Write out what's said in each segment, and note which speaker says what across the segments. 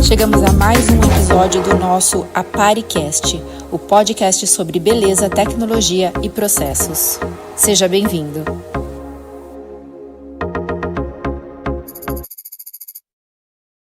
Speaker 1: Chegamos a mais um episódio do nosso ApariCast, o podcast sobre beleza, tecnologia e processos. Seja bem-vindo.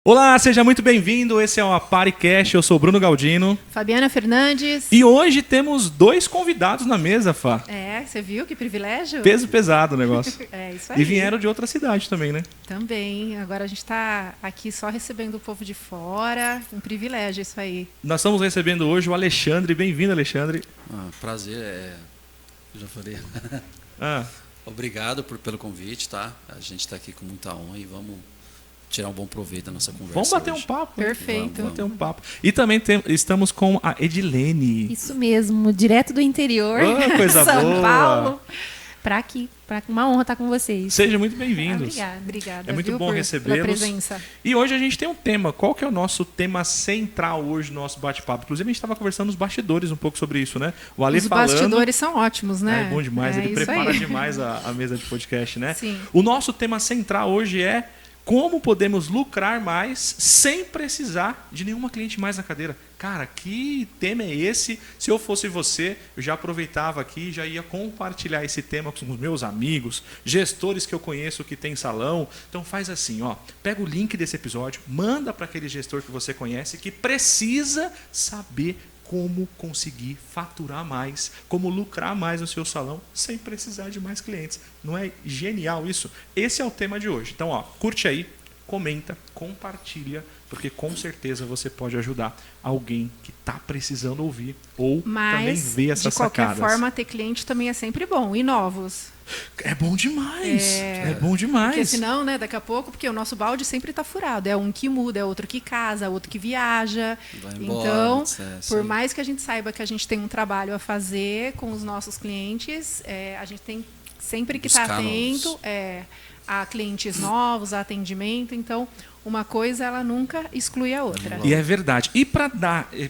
Speaker 2: Olá, seja muito bem-vindo, esse é o ApariCast, eu sou o Bruno Galdino.
Speaker 3: Fabiana Fernandes.
Speaker 2: E hoje temos dois convidados na mesa, Fá.
Speaker 3: É, você viu que privilégio?
Speaker 2: Peso pesado o negócio.
Speaker 3: É isso aí.
Speaker 2: E vieram de outra cidade também, né?
Speaker 3: Também, agora a gente está aqui só recebendo o povo de fora, um privilégio isso aí.
Speaker 2: Nós estamos recebendo hoje o Alexandre, bem-vindo, Alexandre.
Speaker 4: Prazer, eu já falei. Obrigado pelo convite, tá? A gente está aqui com muita honra e vamos tirar um bom proveito da nossa conversa.
Speaker 2: Vamos bater
Speaker 4: hoje.
Speaker 2: um papo.
Speaker 3: Perfeito.
Speaker 2: Vamos bater um papo. E também estamos com a Edilene.
Speaker 5: Isso mesmo, direto do interior,
Speaker 2: Oh, coisa
Speaker 5: São
Speaker 2: boa.
Speaker 5: Paulo, para aqui, para uma honra estar com vocês.
Speaker 2: Sejam muito bem-vindos.
Speaker 3: Obrigada.
Speaker 2: É muito
Speaker 3: viu,
Speaker 2: bom
Speaker 3: pela
Speaker 2: recebê-los.
Speaker 3: presença.
Speaker 2: E hoje a gente tem um tema. Qual que é o nosso tema central hoje no nosso bate-papo? Inclusive, a gente estava conversando nos bastidores um pouco sobre isso, né? O Ale
Speaker 3: Os
Speaker 2: falando...
Speaker 3: bastidores são ótimos, né?
Speaker 2: É bom demais, ele
Speaker 3: isso
Speaker 2: prepara
Speaker 3: aí.
Speaker 2: demais a mesa de podcast, né?
Speaker 3: Sim.
Speaker 2: O nosso tema central hoje é como podemos lucrar mais sem precisar de nenhuma cliente mais na cadeira. Cara, que tema é esse? Se eu fosse você, eu já aproveitava aqui e já ia compartilhar esse tema com os meus amigos, gestores que eu conheço que tem salão. Então faz assim, ó, pega o link desse episódio, manda para aquele gestor que você conhece que precisa saber como conseguir faturar mais, como lucrar mais no seu salão sem precisar de mais clientes. Não é genial isso? Esse é o tema de hoje. Então, ó, curte aí, comenta, compartilha, porque com certeza você pode ajudar alguém que está precisando ouvir ou também ver essas
Speaker 3: de qualquer
Speaker 2: sacadas.
Speaker 3: forma, ter cliente também é sempre bom. E novos.
Speaker 2: É bom demais. É bom demais.
Speaker 3: Porque senão, né, daqui a pouco, porque o nosso balde sempre está furado. É um que muda, é outro que casa, outro que viaja.
Speaker 4: Vai embora,
Speaker 3: Então, por
Speaker 4: sim.
Speaker 3: mais que a gente saiba que a gente tem um trabalho a fazer com os nossos clientes, a gente tem sempre que estar atento a clientes novos, a atendimento. Então, uma coisa ela nunca exclui a outra.
Speaker 2: E é verdade. E para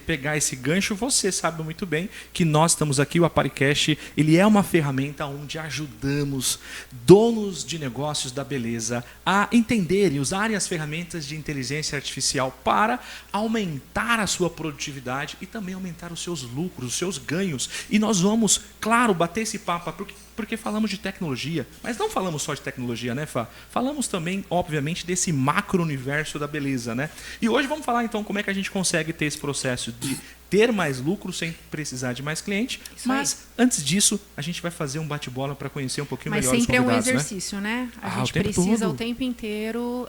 Speaker 2: pegar esse gancho, você sabe muito bem que nós estamos aqui, o ApariCast, ele é uma ferramenta onde ajudamos donos de negócios da beleza a entenderem, usarem as ferramentas de inteligência artificial para aumentar a sua produtividade e também aumentar os seus lucros, os seus ganhos. E nós vamos, claro, bater esse papo porque falamos de tecnologia, mas não falamos só de tecnologia, né, Fá? Falamos também, obviamente, desse macro-universo da beleza, né? E hoje vamos falar, então, como é que a gente consegue ter esse processo de ter mais lucro sem precisar de mais cliente.
Speaker 3: Isso
Speaker 2: mas, antes disso, a gente vai fazer um bate-bola para conhecer um pouquinho
Speaker 3: Mas
Speaker 2: melhor os
Speaker 3: sempre é um
Speaker 2: convidados,
Speaker 3: exercício, né? A gente
Speaker 2: o tempo
Speaker 3: precisa
Speaker 2: todo.
Speaker 3: o tempo inteiro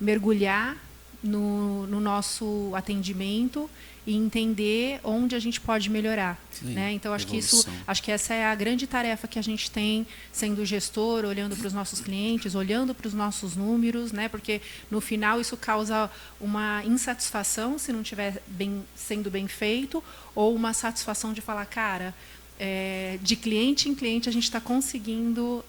Speaker 3: mergulhar no nosso atendimento e entender onde a gente pode melhorar.
Speaker 4: Sim,
Speaker 3: né? Então, acho
Speaker 4: evolução.
Speaker 3: que essa é a grande tarefa que a gente tem, sendo gestor, olhando para os nossos clientes, olhando para os nossos números, né? Porque, no final, isso causa uma insatisfação se não estiver sendo bem feito, ou uma satisfação de falar, cara, de cliente em cliente a gente está conseguindo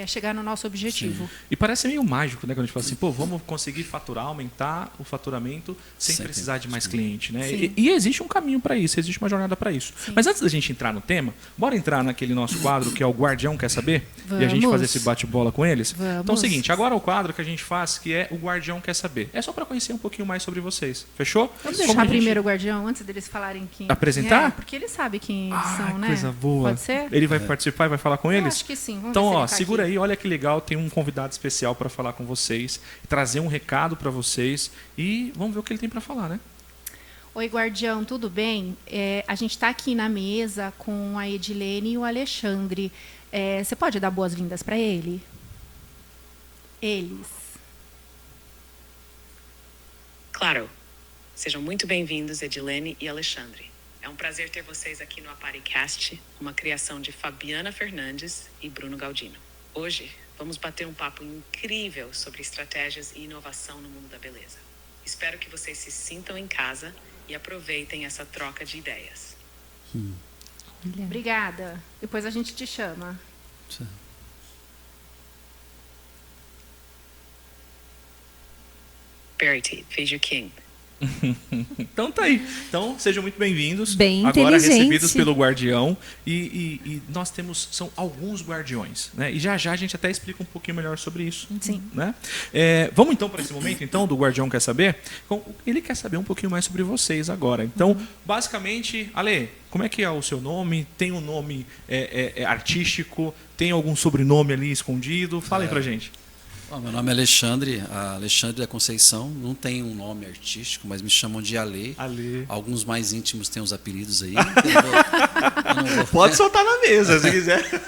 Speaker 3: chegar no nosso objetivo.
Speaker 2: Sim. E parece meio mágico, né? Quando a gente fala assim, pô, vamos conseguir faturar, aumentar o faturamento sem
Speaker 4: Sempre.
Speaker 2: precisar de mais cliente, né?
Speaker 3: Sim.
Speaker 2: E existe um caminho para isso, existe uma jornada para isso.
Speaker 3: Sim.
Speaker 2: Mas antes da gente entrar no tema, bora entrar naquele nosso quadro que é o Guardião Quer Saber? E a gente
Speaker 3: Vamos.
Speaker 2: fazer esse bate-bola com eles?
Speaker 3: Vamos.
Speaker 2: Então é o seguinte, agora o quadro que a gente faz, que é o Guardião Quer Saber. É só para conhecer um pouquinho mais sobre vocês. Fechou?
Speaker 3: Vamos
Speaker 2: Como
Speaker 3: deixar
Speaker 2: a gente-
Speaker 3: primeiro o guardião, antes deles falarem quem...
Speaker 2: Apresentar?
Speaker 3: Porque eles sabem quem eles são, né?
Speaker 2: Coisa boa.
Speaker 3: Pode ser?
Speaker 2: Ele vai participar e vai falar com
Speaker 3: Eu
Speaker 2: eles?
Speaker 3: acho que sim. Vamos
Speaker 2: Então,
Speaker 3: ver se
Speaker 2: ó,
Speaker 3: ele tá
Speaker 2: segura
Speaker 3: aqui.
Speaker 2: aí, olha que legal, tem um convidado especial para falar com vocês, trazer um recado para vocês e vamos ver o que ele tem para falar, né?
Speaker 3: Oi, guardião, tudo bem? A gente está aqui na mesa com a Edilene e o Alexandre. Você pode dar boas-vindas para ele? Eles.
Speaker 6: Claro. Sejam muito bem-vindos, Edilene e Alexandre. É um prazer ter vocês aqui no ApariCast, uma criação de Fabiana Fernandes e Bruno Galdino. Hoje, vamos bater um papo incrível sobre estratégias e inovação no mundo da beleza. Espero que vocês se sintam em casa e aproveitem essa troca de ideias.
Speaker 3: Obrigada. Depois a gente te chama.
Speaker 4: Sim.
Speaker 6: Verity, Fez You King.
Speaker 2: Então tá aí. Então sejam muito bem-vindos.
Speaker 5: Bem
Speaker 2: Agora
Speaker 5: inteligente.
Speaker 2: recebidos pelo guardião. E nós temos, são alguns guardiões, né? E já a gente até explica um pouquinho melhor sobre isso.
Speaker 3: Sim.
Speaker 2: Né? Vamos então para esse momento então do Guardião Quer Saber? Então, ele quer saber um pouquinho mais sobre vocês agora. Então, basicamente, Ale, como é que é o seu nome? Tem um nome artístico? Tem algum sobrenome ali escondido? Fala aí pra gente.
Speaker 4: Bom, meu nome é Alexandre, Alexandre da Conceição. Não tem um nome artístico, mas me chamam de Ale.
Speaker 2: Ale.
Speaker 4: Alguns mais íntimos têm os apelidos aí. Eu não vou-
Speaker 2: Pode soltar na mesa, se quiser.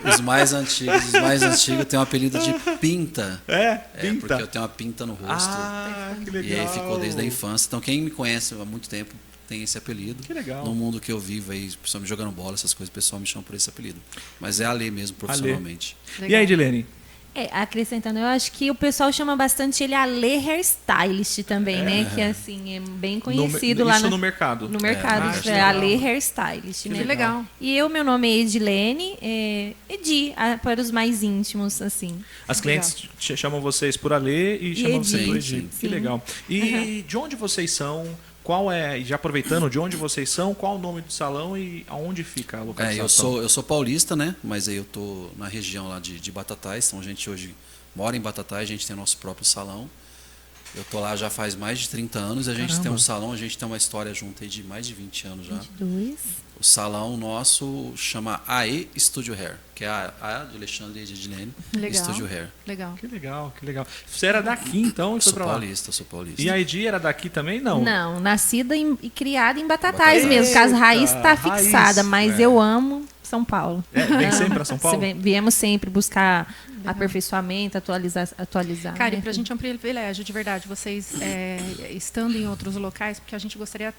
Speaker 4: Os mais antigos têm um apelido de Pinta.
Speaker 2: Pinta.
Speaker 4: Porque eu tenho uma pinta no rosto.
Speaker 2: Ah, que
Speaker 4: E
Speaker 2: legal.
Speaker 4: aí ficou desde a infância. Então quem me conhece há muito tempo tem esse apelido.
Speaker 2: Que legal.
Speaker 4: No mundo que eu vivo aí, principalmente jogando bola, essas coisas, o pessoal me chama por esse apelido. Mas é Ale mesmo, profissionalmente.
Speaker 2: E aí, Dilene?
Speaker 5: Acrescentando, eu acho que o pessoal chama bastante ele Ale Hairstylist também, né? Que assim, é bem conhecido lá
Speaker 2: isso no mercado.
Speaker 5: no mercado.
Speaker 2: Ah, que
Speaker 5: Ale
Speaker 2: legal.
Speaker 5: Hairstylist, né?
Speaker 3: Que legal.
Speaker 5: E meu nome é Edilene, Edi, para os mais íntimos, assim.
Speaker 2: As clientes chamam vocês por Ale e chamam
Speaker 5: Edi.
Speaker 2: você por Edi.
Speaker 4: Sim,
Speaker 2: Que
Speaker 5: sim.
Speaker 2: legal. E de onde vocês são? E já aproveitando, de onde vocês são? Qual o nome do salão e aonde fica a localização?
Speaker 4: Eu sou paulista, né? Mas aí eu tô na região lá de Batatais. Então a gente hoje mora em Batatais, a gente tem nosso próprio salão. Eu tô lá já faz mais de 30 anos. A gente
Speaker 2: Caramba.
Speaker 4: tem um salão, a gente tem uma história junto aí de mais de 20 anos já.
Speaker 5: 22.
Speaker 4: O salão nosso chama AE Studio Hair, que é a de Alexandre e de Edilene,
Speaker 3: Legal.
Speaker 4: Studio Hair.
Speaker 3: Legal.
Speaker 2: Que legal, que legal. Você era daqui então e foi
Speaker 4: Sou
Speaker 2: pra lá?
Speaker 4: sou paulista.
Speaker 2: E a Edi era daqui também? Não.
Speaker 5: Não, nascida e criada em Batatais
Speaker 4: Batatais.
Speaker 5: mesmo, que as raízes está
Speaker 2: Raiz,
Speaker 5: fixada, mas eu amo São Paulo.
Speaker 2: Vem sempre pra São Paulo?
Speaker 5: Viemos sempre buscar aperfeiçoamento, atualizar.
Speaker 3: Cara,
Speaker 5: né,
Speaker 3: e pra gente é um privilégio, de verdade, vocês estando em outros locais, porque a gente gostaria,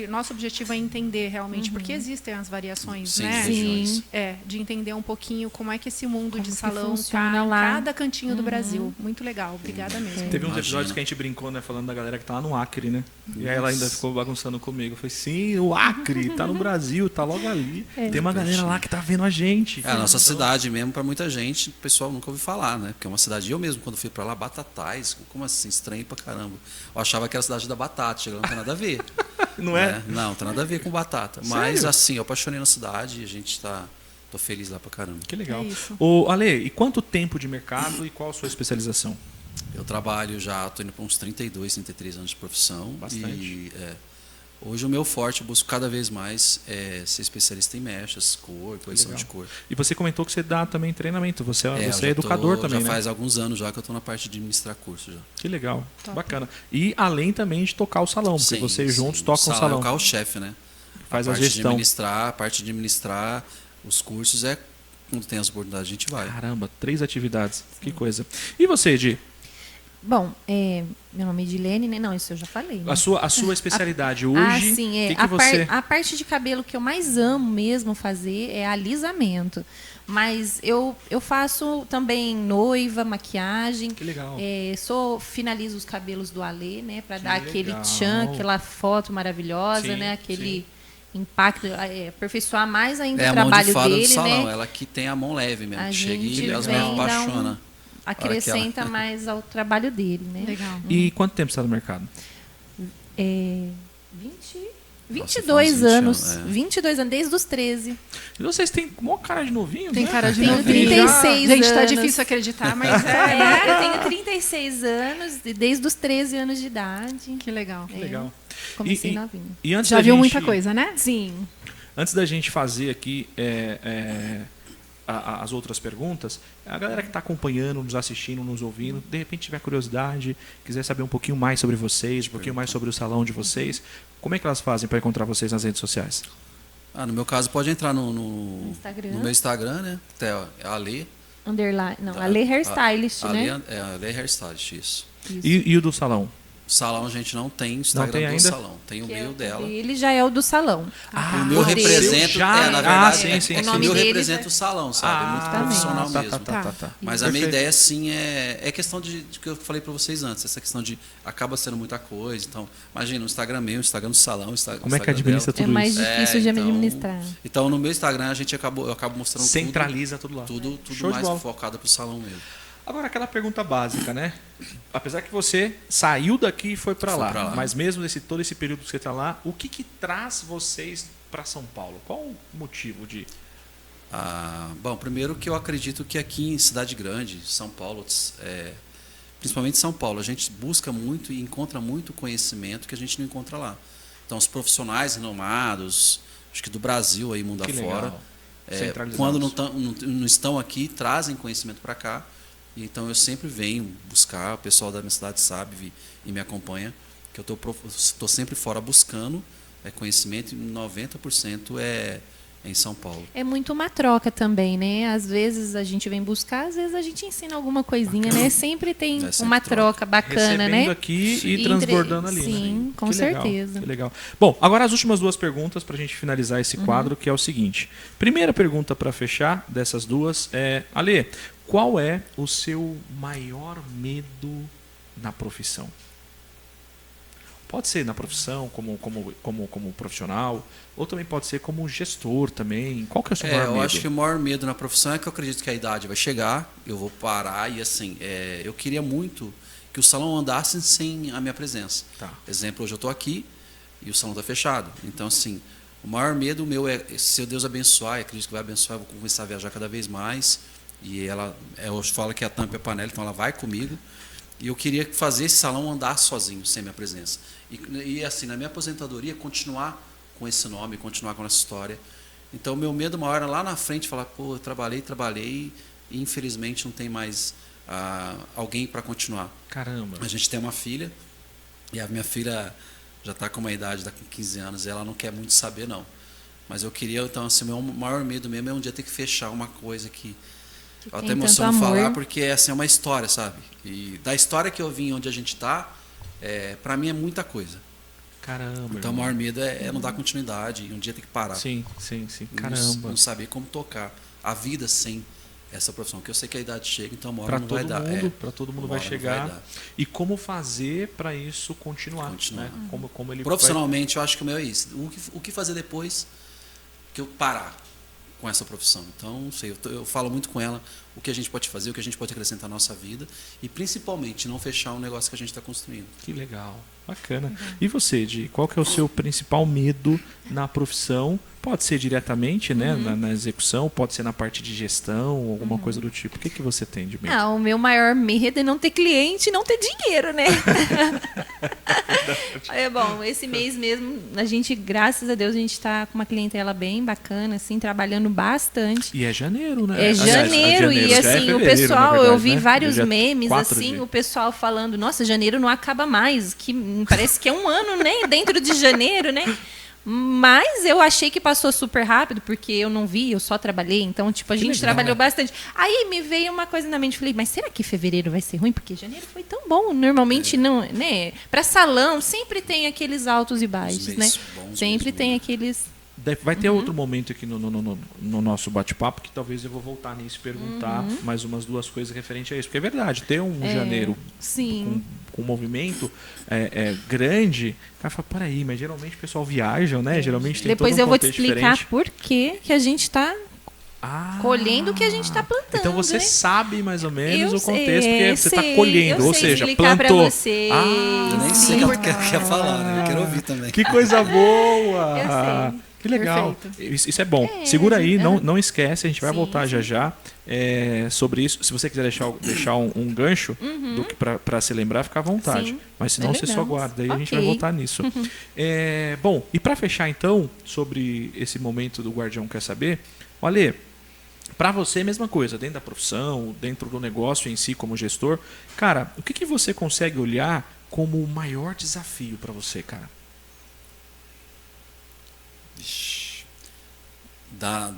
Speaker 3: nosso objetivo é entender realmente, porque existem as variações,
Speaker 4: Sim,
Speaker 3: né?
Speaker 4: regiões.
Speaker 3: De entender um pouquinho como é que esse mundo
Speaker 5: Como
Speaker 3: de
Speaker 5: que
Speaker 3: salão
Speaker 5: funciona
Speaker 3: tá em
Speaker 5: lá.
Speaker 3: cada cantinho do Brasil. Muito legal, obrigada mesmo.
Speaker 2: Teve uns
Speaker 4: Imagina.
Speaker 2: episódios que a gente brincou, né? Falando da galera que tá lá no Acre, né? E aí ela ainda ficou bagunçando comigo. Eu falei, sim, o Acre tá no Brasil, tá logo ali. Tem uma galera lá que tá vendo a gente.
Speaker 4: É a nossa cidade mesmo, para muita gente, o pessoal nunca ouviu falar, né? Porque é uma cidade, eu mesmo, quando fui para lá, Batatais, como assim? Estranho pra caramba. Eu achava que era a cidade da batata, chegando, não tem nada a ver.
Speaker 2: Não é?
Speaker 4: Né? Não tem nada a ver com batata. Mas,
Speaker 2: Sério?
Speaker 4: assim, eu apaixonei na cidade e a gente tô feliz lá pra caramba.
Speaker 2: Que legal.
Speaker 3: É isso.
Speaker 2: Ô, Ale, e quanto tempo de mercado e qual a sua especialização?
Speaker 4: Eu trabalho já, tô indo para uns 32, 33 anos de profissão.
Speaker 2: Bastante.
Speaker 4: E hoje o meu forte, eu busco cada vez mais ser especialista em mechas, cor, posição
Speaker 2: legal.
Speaker 4: de cor.
Speaker 2: E você comentou que você dá também treinamento. Você
Speaker 4: eu
Speaker 2: é
Speaker 4: já
Speaker 2: educador também,
Speaker 4: já
Speaker 2: né?
Speaker 4: faz alguns anos já que eu estou na parte de administrar curso já.
Speaker 2: Que legal.
Speaker 3: Top.
Speaker 2: Bacana. E além também de tocar o salão, porque
Speaker 4: Sim,
Speaker 2: vocês juntos
Speaker 4: sim.
Speaker 2: tocam o salão.
Speaker 4: É o carro-chefe, né?
Speaker 2: Faz a
Speaker 4: parte
Speaker 2: gestão.
Speaker 4: A parte de administrar os cursos quando tem as oportunidades, a gente vai.
Speaker 2: Caramba, 3 atividades. Que coisa. E você, Edi?
Speaker 5: Bom, meu nome é Edilene, né? Não, isso eu já falei. Né?
Speaker 2: A sua especialidade hoje,
Speaker 5: sim,
Speaker 2: que você...
Speaker 5: a parte de cabelo que eu mais amo mesmo fazer é alisamento. Mas eu faço também noiva, maquiagem.
Speaker 2: Que legal.
Speaker 5: Finalizo os cabelos do Alê, né? Para dar
Speaker 2: Que
Speaker 5: aquele
Speaker 2: legal.
Speaker 5: tchan, aquela foto maravilhosa,
Speaker 2: Sim,
Speaker 5: né? Aquele
Speaker 2: sim.
Speaker 5: impacto, aperfeiçoar mais ainda
Speaker 4: É
Speaker 5: o
Speaker 4: a mão de
Speaker 5: trabalho
Speaker 4: fada do
Speaker 5: dele,
Speaker 4: salão,
Speaker 5: né?
Speaker 4: ela que tem a mão leve mesmo.
Speaker 5: A
Speaker 4: Chega
Speaker 5: gente
Speaker 4: e as
Speaker 5: vem
Speaker 4: mãos
Speaker 5: dar
Speaker 4: apaixona.
Speaker 5: Acrescenta mais ao trabalho dele, né?
Speaker 3: Legal.
Speaker 2: E quanto tempo você está no mercado?
Speaker 5: 22
Speaker 4: 20
Speaker 5: anos.
Speaker 4: anos,
Speaker 5: 22 anos, desde os 13.
Speaker 2: E vocês têm uma cara de novinho,
Speaker 3: Tem
Speaker 2: né?
Speaker 3: cara de
Speaker 5: Tenho
Speaker 3: novinho.
Speaker 5: 36
Speaker 3: Gente, tá
Speaker 5: anos.
Speaker 3: difícil acreditar, mas né?
Speaker 5: Eu tenho 36 anos, desde os 13 anos de idade.
Speaker 3: Que legal.
Speaker 2: Que legal.
Speaker 5: Comecei
Speaker 2: E-
Speaker 5: novinha.
Speaker 2: E antes
Speaker 3: Já
Speaker 2: da
Speaker 3: viu
Speaker 2: gente-
Speaker 3: muita coisa, né?
Speaker 5: Sim.
Speaker 2: Antes da gente fazer aqui as outras perguntas, a galera que está acompanhando, nos assistindo, nos ouvindo, de repente tiver curiosidade, quiser saber um pouquinho mais sobre vocês, um pouquinho mais sobre o salão de vocês, como é que elas fazem para encontrar vocês nas redes sociais?
Speaker 4: No meu caso, pode entrar no
Speaker 5: Instagram.
Speaker 4: no meu Instagram, né? Até é Ale.
Speaker 5: Underline. Não, Ale Hairstylist, né?
Speaker 4: Ale Hairstylist, isso.
Speaker 5: Isso.
Speaker 2: E o do salão?
Speaker 4: O salão a gente não tem Instagram
Speaker 2: tem
Speaker 4: do
Speaker 2: ainda?
Speaker 4: salão. Tem o
Speaker 5: Que é
Speaker 4: meu dela.
Speaker 5: Ele já é o do salão.
Speaker 4: O meu
Speaker 5: o dele
Speaker 4: representa,
Speaker 2: já-
Speaker 4: na verdade,
Speaker 2: sim, sim,
Speaker 4: é
Speaker 2: sim.
Speaker 4: que
Speaker 5: O
Speaker 4: o meu
Speaker 5: nome dele
Speaker 4: representa
Speaker 5: já-
Speaker 4: o salão, sabe? É muito
Speaker 5: tá
Speaker 4: profissional
Speaker 5: bem.
Speaker 4: mesmo.
Speaker 3: Tá.
Speaker 4: Mas a minha
Speaker 2: Perfeito.
Speaker 4: ideia, sim, é questão de que eu falei para vocês antes. Essa questão de acaba sendo muita coisa. Então, imagina, o Instagram meu, o Instagram do salão, o Instagram
Speaker 2: Como é que
Speaker 4: Instagram
Speaker 2: administra
Speaker 4: dela.
Speaker 2: tudo
Speaker 5: É mais
Speaker 2: isso?
Speaker 5: difícil de administrar.
Speaker 4: Então, no meu Instagram, eu acabo mostrando
Speaker 2: Centraliza tudo lá.
Speaker 4: tudo
Speaker 2: Show de
Speaker 4: mais
Speaker 2: bola.
Speaker 4: focado pro salão mesmo.
Speaker 2: Agora, aquela pergunta básica, né? Apesar que você saiu daqui e foi para
Speaker 4: Fui
Speaker 2: lá,
Speaker 4: pra lá.
Speaker 2: mas mesmo todo esse período que você está lá, o que traz vocês para São Paulo? Qual o motivo de...
Speaker 4: Bom, primeiro que eu acredito que aqui em cidade grande, São Paulo, principalmente São Paulo, a gente busca muito e encontra muito conhecimento que a gente não encontra lá. Então, os profissionais renomados, acho que do Brasil aí, mundo
Speaker 2: Que
Speaker 4: afora,
Speaker 2: legal. Centralizados.
Speaker 4: quando não estão aqui, trazem conhecimento para cá. E então eu sempre venho buscar, o pessoal da minha cidade sabe e me acompanha, que eu estou sempre fora buscando conhecimento, e 90% é em São Paulo.
Speaker 5: É muito uma troca também, né? Às vezes a gente vem buscar, às vezes a gente ensina alguma coisinha, né? Sempre tem
Speaker 4: sempre
Speaker 5: uma
Speaker 4: troca.
Speaker 5: troca bacana,
Speaker 2: Recebendo
Speaker 5: né?
Speaker 2: aqui e
Speaker 5: Entre-
Speaker 2: transbordando ali.
Speaker 5: Sim,
Speaker 2: né?
Speaker 5: com
Speaker 2: Que legal,
Speaker 5: certeza.
Speaker 2: que legal. Bom, agora as últimas duas perguntas para a gente finalizar esse quadro, que é o seguinte. Primeira pergunta para fechar dessas duas é... Ale, qual é o seu maior medo na profissão? Pode ser na profissão, como profissional, ou também pode ser como gestor também. Qual que é o seu maior
Speaker 4: Eu
Speaker 2: medo?
Speaker 4: acho que o maior medo na profissão é que eu acredito que a idade vai chegar, eu vou parar e assim, eu queria muito que o salão andasse sem a minha presença.
Speaker 2: Tá.
Speaker 4: Exemplo, hoje eu estou aqui e o salão está fechado. Então, assim, o maior medo meu é, se Deus abençoar, eu acredito que vai abençoar, eu vou começar a viajar cada vez mais. E eu falo que a tampa é panela, então ela vai comigo. E eu queria fazer esse salão andar sozinho, sem minha presença. E assim, na minha aposentadoria, continuar com esse nome, continuar com essa história. Então, o meu medo maior era lá na frente falar, pô, eu trabalhei, e infelizmente não tem mais alguém para continuar.
Speaker 2: Caramba.
Speaker 4: A gente tem uma filha, e a minha filha já está com uma idade, está com 15 anos, e ela não quer muito saber, não. Mas eu queria, então, assim, o meu maior medo mesmo é um dia ter que fechar uma coisa que eu
Speaker 5: tem
Speaker 4: até
Speaker 5: tanto
Speaker 4: emociono
Speaker 5: amor.
Speaker 4: falar, porque assim, é uma história, sabe? E da história que eu vim, onde a gente está, para mim é muita coisa.
Speaker 2: Caramba.
Speaker 4: Então, o
Speaker 2: irmão.
Speaker 4: maior medo é não dar continuidade, e um dia ter que parar.
Speaker 2: Sim.
Speaker 4: Não-
Speaker 2: Caramba.
Speaker 4: Não saber como tocar a vida sem essa profissão. Porque eu sei que a idade chega, então uma hora
Speaker 2: Para
Speaker 4: não
Speaker 2: todo
Speaker 4: vai dar.
Speaker 2: mundo, para todo mundo
Speaker 4: uma
Speaker 2: vai
Speaker 4: hora não
Speaker 2: chegar.
Speaker 4: dar.
Speaker 2: E como fazer para isso continuar,
Speaker 4: Continuar.
Speaker 2: né? Como ele
Speaker 4: Profissionalmente, eu acho que o meu é isso. O que fazer depois que eu parar com essa profissão? Então, não sei, eu falo muito com ela o que a gente pode fazer, o que a gente pode acrescentar na nossa vida e, principalmente, não fechar um negócio que a gente está construindo.
Speaker 2: Que legal, bacana. E você, Di, qual que é o seu principal medo na profissão? Pode ser diretamente, né, na execução, pode ser na parte de gestão, alguma coisa do tipo. O que você tem de medo?
Speaker 5: O meu maior medo é não ter cliente e não ter dinheiro, né? Bom, esse mês mesmo, a gente, graças a Deus, a gente está com uma clientela bem bacana, assim, trabalhando bastante.
Speaker 2: E é janeiro, né?
Speaker 5: É
Speaker 2: Aliás,
Speaker 5: janeiro, e
Speaker 2: já é
Speaker 5: assim, o
Speaker 2: fevereiro,
Speaker 5: pessoal,
Speaker 2: na verdade,
Speaker 5: eu vi
Speaker 2: né?
Speaker 5: vários
Speaker 2: Já é
Speaker 5: memes,
Speaker 2: 4
Speaker 5: assim,
Speaker 2: de-
Speaker 5: o pessoal falando, nossa, janeiro não acaba mais, que parece que é um ano, né, dentro de janeiro, né? Mas eu achei que passou super rápido, porque eu não vi, eu só trabalhei, então, tipo, a gente
Speaker 2: legal,
Speaker 5: trabalhou
Speaker 2: né?
Speaker 5: bastante. Aí me veio uma coisa na mente, falei, mas será que fevereiro vai ser ruim? Porque janeiro foi tão bom, normalmente não, né? Para salão sempre tem aqueles altos e baixos, né?
Speaker 4: meses bons
Speaker 5: Sempre
Speaker 4: mesmo,
Speaker 5: tem
Speaker 4: né?
Speaker 5: aqueles...
Speaker 2: Vai ter outro momento aqui no nosso bate-papo que talvez eu vou voltar nisso e perguntar mais umas duas coisas referente a isso. Porque é verdade, ter um janeiro
Speaker 5: Sim.
Speaker 2: com um movimento grande, o cara fala, peraí, mas geralmente o pessoal viaja, né? Geralmente tem
Speaker 5: Depois
Speaker 2: todo um
Speaker 5: eu vou te
Speaker 2: contexto
Speaker 5: explicar
Speaker 2: diferente.
Speaker 5: por que a gente está
Speaker 2: Ah,
Speaker 5: colhendo o que a gente está plantando.
Speaker 2: Então você
Speaker 5: né?
Speaker 2: sabe mais ou menos
Speaker 5: Eu
Speaker 2: o contexto,
Speaker 5: sei,
Speaker 2: porque você está
Speaker 5: sei,
Speaker 2: colhendo,
Speaker 5: eu
Speaker 2: ou
Speaker 5: sei
Speaker 2: seja,
Speaker 5: explicar pra
Speaker 2: plantou.
Speaker 5: você.
Speaker 4: Eu nem sei
Speaker 5: Sim.
Speaker 4: o que ela quer falar, né? Eu quero ouvir também.
Speaker 2: Que coisa boa!
Speaker 5: Eu sei.
Speaker 2: Que legal.
Speaker 5: Perfeito.
Speaker 2: Isso é bom. Segura aí, não esquece, a gente vai
Speaker 5: Sim,
Speaker 2: voltar
Speaker 5: sim.
Speaker 2: já sobre isso. Se você quiser deixar um gancho para se lembrar, fica à vontade.
Speaker 5: Sim.
Speaker 2: Mas senão você só
Speaker 5: Lembramos.
Speaker 2: guarda, aí a gente
Speaker 5: Ok.
Speaker 2: vai voltar nisso. Bom, e para fechar então, sobre esse momento do Guardião Quer Saber, olha, para você, mesma coisa, dentro da profissão, dentro do negócio em si, como gestor, cara, o que você consegue olhar como o maior desafio para você, cara?
Speaker 4: Ixi.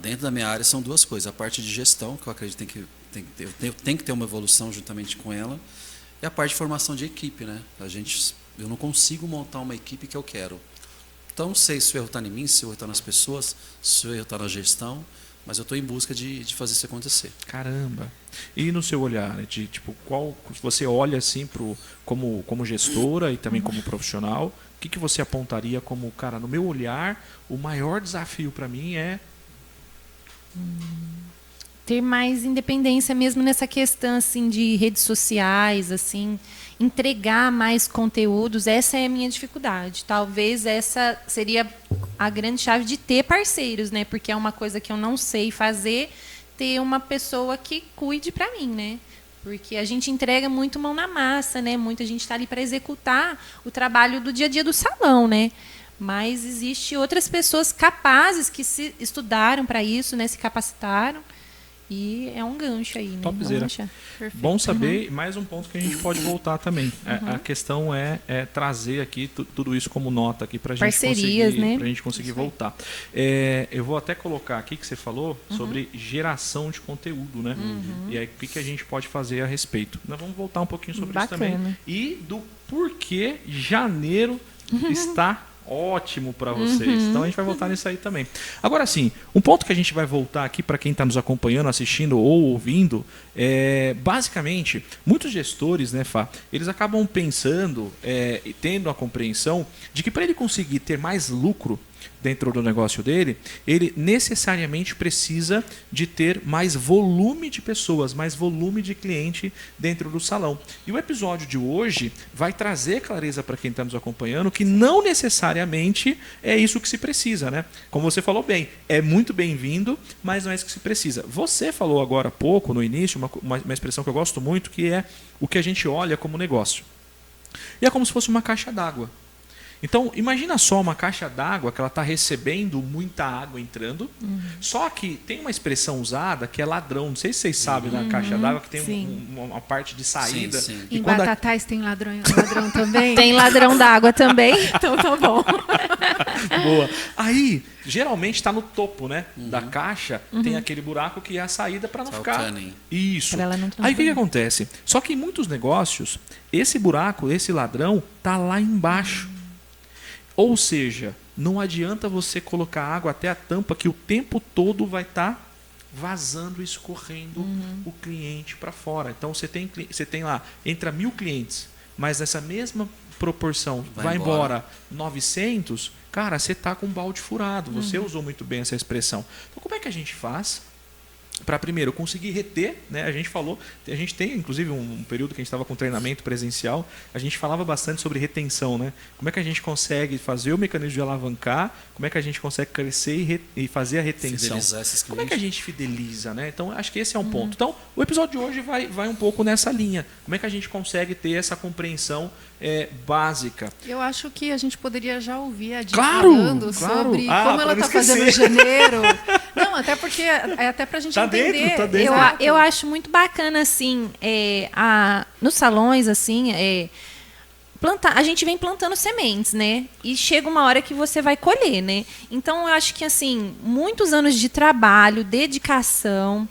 Speaker 4: Dentro da minha área são duas coisas. A parte de gestão, que eu acredito que tem que ter uma evolução juntamente com ela, e a parte de formação de equipe, né? Eu não consigo montar uma equipe que eu quero. Então, não sei se o erro está em mim, se o erro está nas pessoas, se o erro está na gestão, mas eu estou em busca de fazer isso acontecer.
Speaker 2: Caramba. E no seu olhar, né, de tipo, qual você olha assim como gestora e também como profissional, o que você apontaria como, cara, no meu olhar, o maior desafio para mim é
Speaker 5: ter mais independência mesmo nessa questão assim de redes sociais, assim, entregar mais conteúdos. Essa é a minha dificuldade. Talvez essa seria a grande chave de ter parceiros, né? Porque é uma coisa que eu não sei fazer, ter uma pessoa que cuide para mim, né? Porque a gente entrega muito mão na massa, né? Muita gente está ali para executar o trabalho do dia a dia do salão, né? Mas existe outras pessoas capazes que se estudaram para isso, né? Se capacitaram. E é um gancho aí, né?
Speaker 2: Topzera. Bom saber, mais um ponto que a gente pode voltar também. A questão é trazer aqui tudo isso como nota aqui para a gente conseguir voltar. Eu vou até colocar aqui que você falou sobre geração de conteúdo, né? E aí o que a gente pode fazer a respeito. Nós vamos voltar um pouquinho sobre isso também. E do porquê janeiro está ótimo para vocês. Então a gente vai voltar nisso aí também. Agora sim, um ponto que a gente vai voltar aqui para quem está nos acompanhando, assistindo ou ouvindo, basicamente, muitos gestores, né, Fá, eles acabam pensando e tendo a compreensão de que para ele conseguir ter mais lucro dentro do negócio dele, ele necessariamente precisa de ter mais volume de pessoas, mais volume de cliente dentro do salão. E o episódio de hoje vai trazer clareza para quem está nos acompanhando que não necessariamente é isso que se precisa, né? Como você falou bem, é muito bem-vindo, mas não é isso que se precisa. Você falou agora há pouco, no início, uma expressão que eu gosto muito, que é o que a gente olha como negócio. E é como se fosse uma caixa d'água. Então, imagina só uma caixa d'água que ela está recebendo muita água entrando, só que tem uma expressão usada que é ladrão. Não sei se vocês sabem da caixa d'água que tem uma parte de saída.
Speaker 4: Sim, sim.
Speaker 3: Em Batatais tem ladrão também?
Speaker 5: Tem ladrão d'água também.
Speaker 3: Então tá bom.
Speaker 2: Boa. Aí, geralmente está no topo, né, da caixa, tem aquele buraco que é a saída para não ficar... Isso.
Speaker 5: Pra ela não
Speaker 2: Aí o que acontece? Só que em muitos negócios, esse buraco, esse ladrão, tá lá embaixo. Ou seja, não adianta você colocar água até a tampa que o tempo todo vai estar vazando e escorrendo o cliente para fora. Então você tem lá, entra 1.000 clientes, mas nessa mesma proporção vai embora 900, cara, você está com um balde furado. Você usou muito bem essa expressão. Então como é que a gente faz para primeiro conseguir reter, né? A gente tem inclusive um período que a gente estava com treinamento presencial, a gente falava bastante sobre retenção, né? Como é que a gente consegue fazer o mecanismo de alavancar, como é que a gente consegue crescer e fazer a retenção,
Speaker 4: fidelizar esses clientes.
Speaker 2: Como é que a gente fideliza, né? Então acho que esse é um ponto. Então o episódio de hoje vai um pouco nessa linha. Como é que a gente consegue ter essa compreensão básica?
Speaker 3: Eu acho que a gente poderia já ouvir a Di
Speaker 2: Claro!
Speaker 3: falando sobre como ela está fazendo janeiro. Não, até porque até pra gente entender.
Speaker 2: Tá dentro.
Speaker 5: Eu acho muito bacana, assim, nos salões, assim, a gente vem plantando sementes, né? E chega uma hora que você vai colher, né? Então, eu acho que, assim, muitos anos de trabalho, dedicação,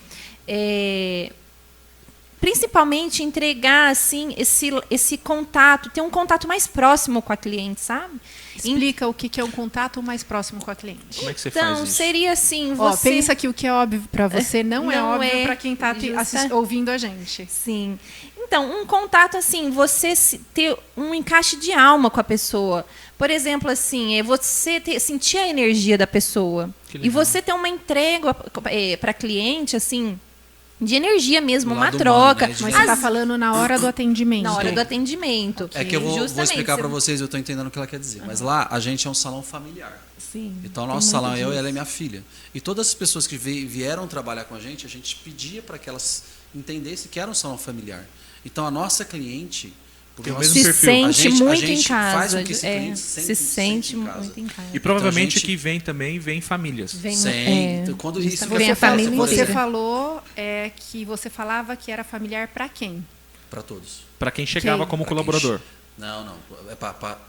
Speaker 5: principalmente entregar, assim, esse contato, ter um contato mais próximo com a cliente, sabe?
Speaker 3: Explica o que é um contato mais próximo com a cliente.
Speaker 2: Como é que você faz
Speaker 5: Então,
Speaker 2: isso?
Speaker 5: seria assim,
Speaker 3: Ó,
Speaker 5: você...
Speaker 3: pensa que o que é óbvio para você não é óbvio para quem está ouvindo a gente.
Speaker 5: Sim. Então, um contato assim, você ter um encaixe de alma com a pessoa. Por exemplo, assim, você sentir a energia da pessoa. E você ter uma entrega para cliente, assim, de energia mesmo,
Speaker 4: Do
Speaker 5: uma
Speaker 4: lado
Speaker 5: troca.
Speaker 4: humano, né?
Speaker 3: Mas você está falando na hora do atendimento.
Speaker 5: Na hora do atendimento.
Speaker 4: É que eu vou
Speaker 5: Justamente,
Speaker 4: explicar para vocês, eu estou entendendo o que ela quer dizer. Mas lá, a gente é um salão familiar.
Speaker 5: Sim.
Speaker 4: Então, o nosso salão, eu e ela é minha filha. E todas as pessoas que vieram trabalhar com a gente pedia para que elas entendessem que era um salão familiar. Então, a nossa cliente...
Speaker 2: Tem o mesmo
Speaker 5: se
Speaker 2: perfil.
Speaker 5: sente muito em casa.
Speaker 4: Faz com que esse cliente
Speaker 5: se sente
Speaker 4: em casa.
Speaker 5: muito em casa.
Speaker 2: E provavelmente
Speaker 4: Então, a gente-
Speaker 2: que vem famílias.
Speaker 4: Então, quando isso
Speaker 5: Vem a família
Speaker 3: Você
Speaker 5: inteira.
Speaker 3: falou que você falava que era familiar para quem?
Speaker 4: para todos.
Speaker 2: Para quem chegava
Speaker 3: Quem?
Speaker 2: como
Speaker 4: Pra quem
Speaker 2: colaborador.
Speaker 4: Não.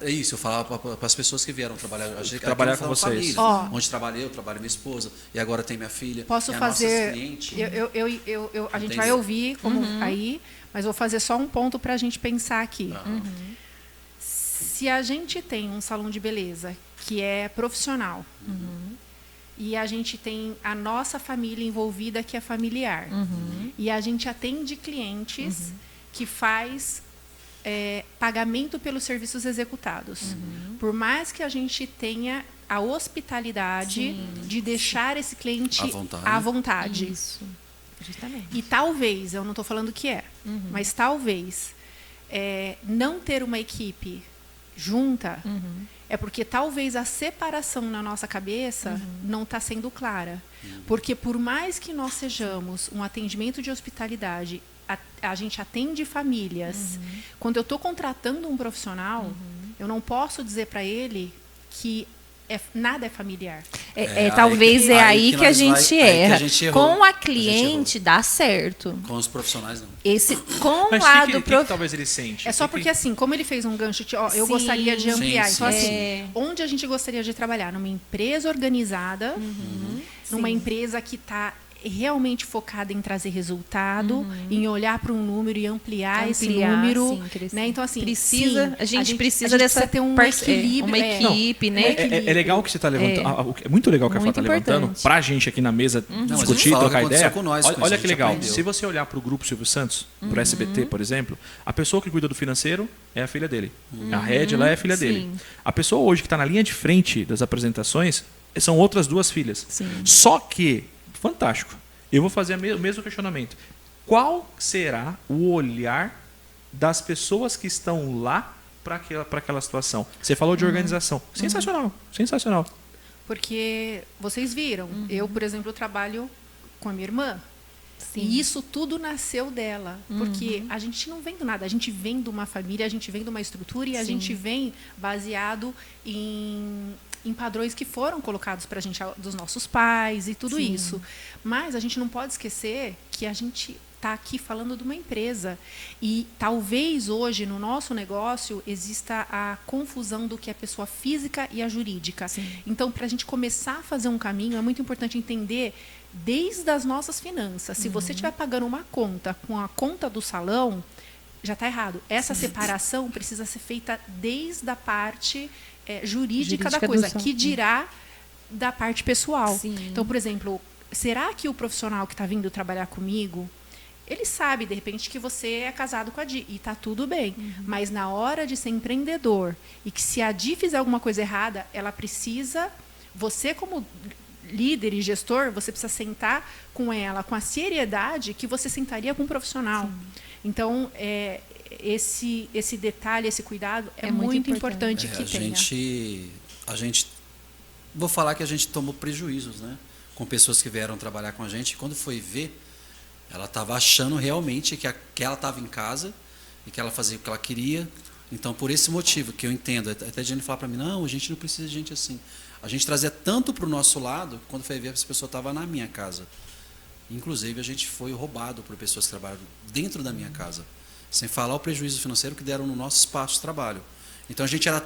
Speaker 4: É isso, eu falava para as pessoas que vieram trabalhar.
Speaker 2: Trabalhar com vocês.
Speaker 4: Família,
Speaker 3: Ó.
Speaker 4: onde trabalhei, eu trabalho minha esposa. E agora tem minha filha.
Speaker 3: Posso
Speaker 4: e a
Speaker 3: fazer.
Speaker 4: nossa cliente,
Speaker 3: A gente
Speaker 4: Entendi.
Speaker 3: vai ouvir como aí, mas vou fazer só um ponto para a gente pensar aqui. Se a gente tem um salão de beleza que é profissional e a gente tem a nossa família envolvida que é familiar e a gente atende clientes que faz pagamento pelos serviços executados. Por mais que a gente tenha a hospitalidade de deixar esse cliente
Speaker 4: À vontade.
Speaker 3: à vontade.
Speaker 5: Isso. Justamente.
Speaker 3: E talvez, eu não estou falando que é, mas talvez não ter uma equipe junta é porque talvez a separação na nossa cabeça não está sendo clara. Porque por mais que nós sejamos um atendimento de hospitalidade, a gente atende famílias. Quando eu estou contratando um profissional, eu não posso dizer para ele que nada é familiar.
Speaker 5: Talvez aí que a
Speaker 4: nós
Speaker 5: gente
Speaker 4: aí que
Speaker 5: erra.
Speaker 4: a gente errou.
Speaker 5: Com a
Speaker 4: A gente
Speaker 5: cliente dá certo.
Speaker 4: Com os profissionais, não.
Speaker 5: Com o
Speaker 2: Mas
Speaker 5: lado
Speaker 2: que talvez ele sente?
Speaker 3: É só porque, assim, como ele fez um gancho, eu
Speaker 5: Sim,
Speaker 3: gostaria de ampliar.
Speaker 4: sim,
Speaker 3: Então,
Speaker 4: sim.
Speaker 3: assim, onde a gente gostaria de trabalhar? Numa empresa organizada, numa
Speaker 5: Sim.
Speaker 3: empresa que está realmente focada em trazer resultado, em olhar para um número e ampliar esse número.
Speaker 5: sim, crescer.
Speaker 3: Né? Então, assim,
Speaker 5: Precisa,
Speaker 3: sim,
Speaker 5: a gente precisa
Speaker 3: precisa ter um equilíbrio.
Speaker 5: uma equipe, né?
Speaker 2: É legal que você está levantando. É muito legal que a Fá
Speaker 5: Muito
Speaker 2: está levantando.
Speaker 5: importante.
Speaker 2: Para a gente aqui na mesa
Speaker 4: mas a
Speaker 2: discutir,
Speaker 4: gente fala o que
Speaker 2: trocar
Speaker 4: aconteceu
Speaker 2: ideia.
Speaker 4: com nós, com isso,
Speaker 2: Olha
Speaker 4: a
Speaker 2: que
Speaker 4: gente
Speaker 2: legal.
Speaker 4: aprendeu.
Speaker 2: Se você olhar para o Grupo Silvio Santos, para o SBT, por exemplo, a pessoa que cuida do financeiro é a filha dele. A Red, ela é a filha dele.
Speaker 5: Sim.
Speaker 2: A pessoa hoje que está na linha de frente das apresentações são outras duas filhas.
Speaker 5: Sim.
Speaker 2: Só que, fantástico, eu vou fazer o mesmo questionamento. Qual será o olhar das pessoas que estão lá para aquela situação? Você falou de organização. Sensacional, sensacional.
Speaker 3: Porque vocês viram, eu, por exemplo, trabalho com a minha irmã.
Speaker 5: Sim.
Speaker 3: E isso tudo nasceu dela. Porque a gente não vem do nada. A gente vem de uma família, a gente vem de uma estrutura e a gente vem baseado em padrões que foram colocados para a gente dos nossos pais e tudo isso. Mas a gente não pode esquecer que a gente está aqui falando de uma empresa. E talvez hoje no nosso negócio exista a confusão do que é a pessoa física e a jurídica. Então, para a gente começar a fazer um caminho, é muito importante entender desde as nossas finanças. Se você estiver pagando uma conta com a conta do salão, já está errado. Essa separação precisa ser feita desde a parte jurídica da coisa, que dirá da parte pessoal.
Speaker 5: Sim.
Speaker 3: Então, por exemplo, será que o profissional que está vindo trabalhar comigo, ele sabe, de repente, que você é casado com a Di, e está tudo bem. Mas na hora de ser empreendedor, e que se a Di fizer alguma coisa errada, ela precisa, você como líder e gestor, você precisa sentar com ela com a seriedade que você sentaria com um profissional. Então, esse detalhe, esse cuidado é muito importante que tenha.
Speaker 4: A gente, vou falar que a gente tomou prejuízos, né? Com pessoas que vieram trabalhar com a gente. E quando foi ver, ela estava achando realmente que ela estava em casa e que ela fazia o que ela queria. Então, por esse motivo que eu entendo, até a Jenny fala para mim, não, a gente não precisa de gente assim. A gente trazia tanto para o nosso lado, quando foi ver, essa pessoa estava na minha casa. Inclusive, a gente foi roubado por pessoas que trabalham dentro da minha casa. Sem falar o prejuízo financeiro que deram no nosso espaço de trabalho. Então, a gente era...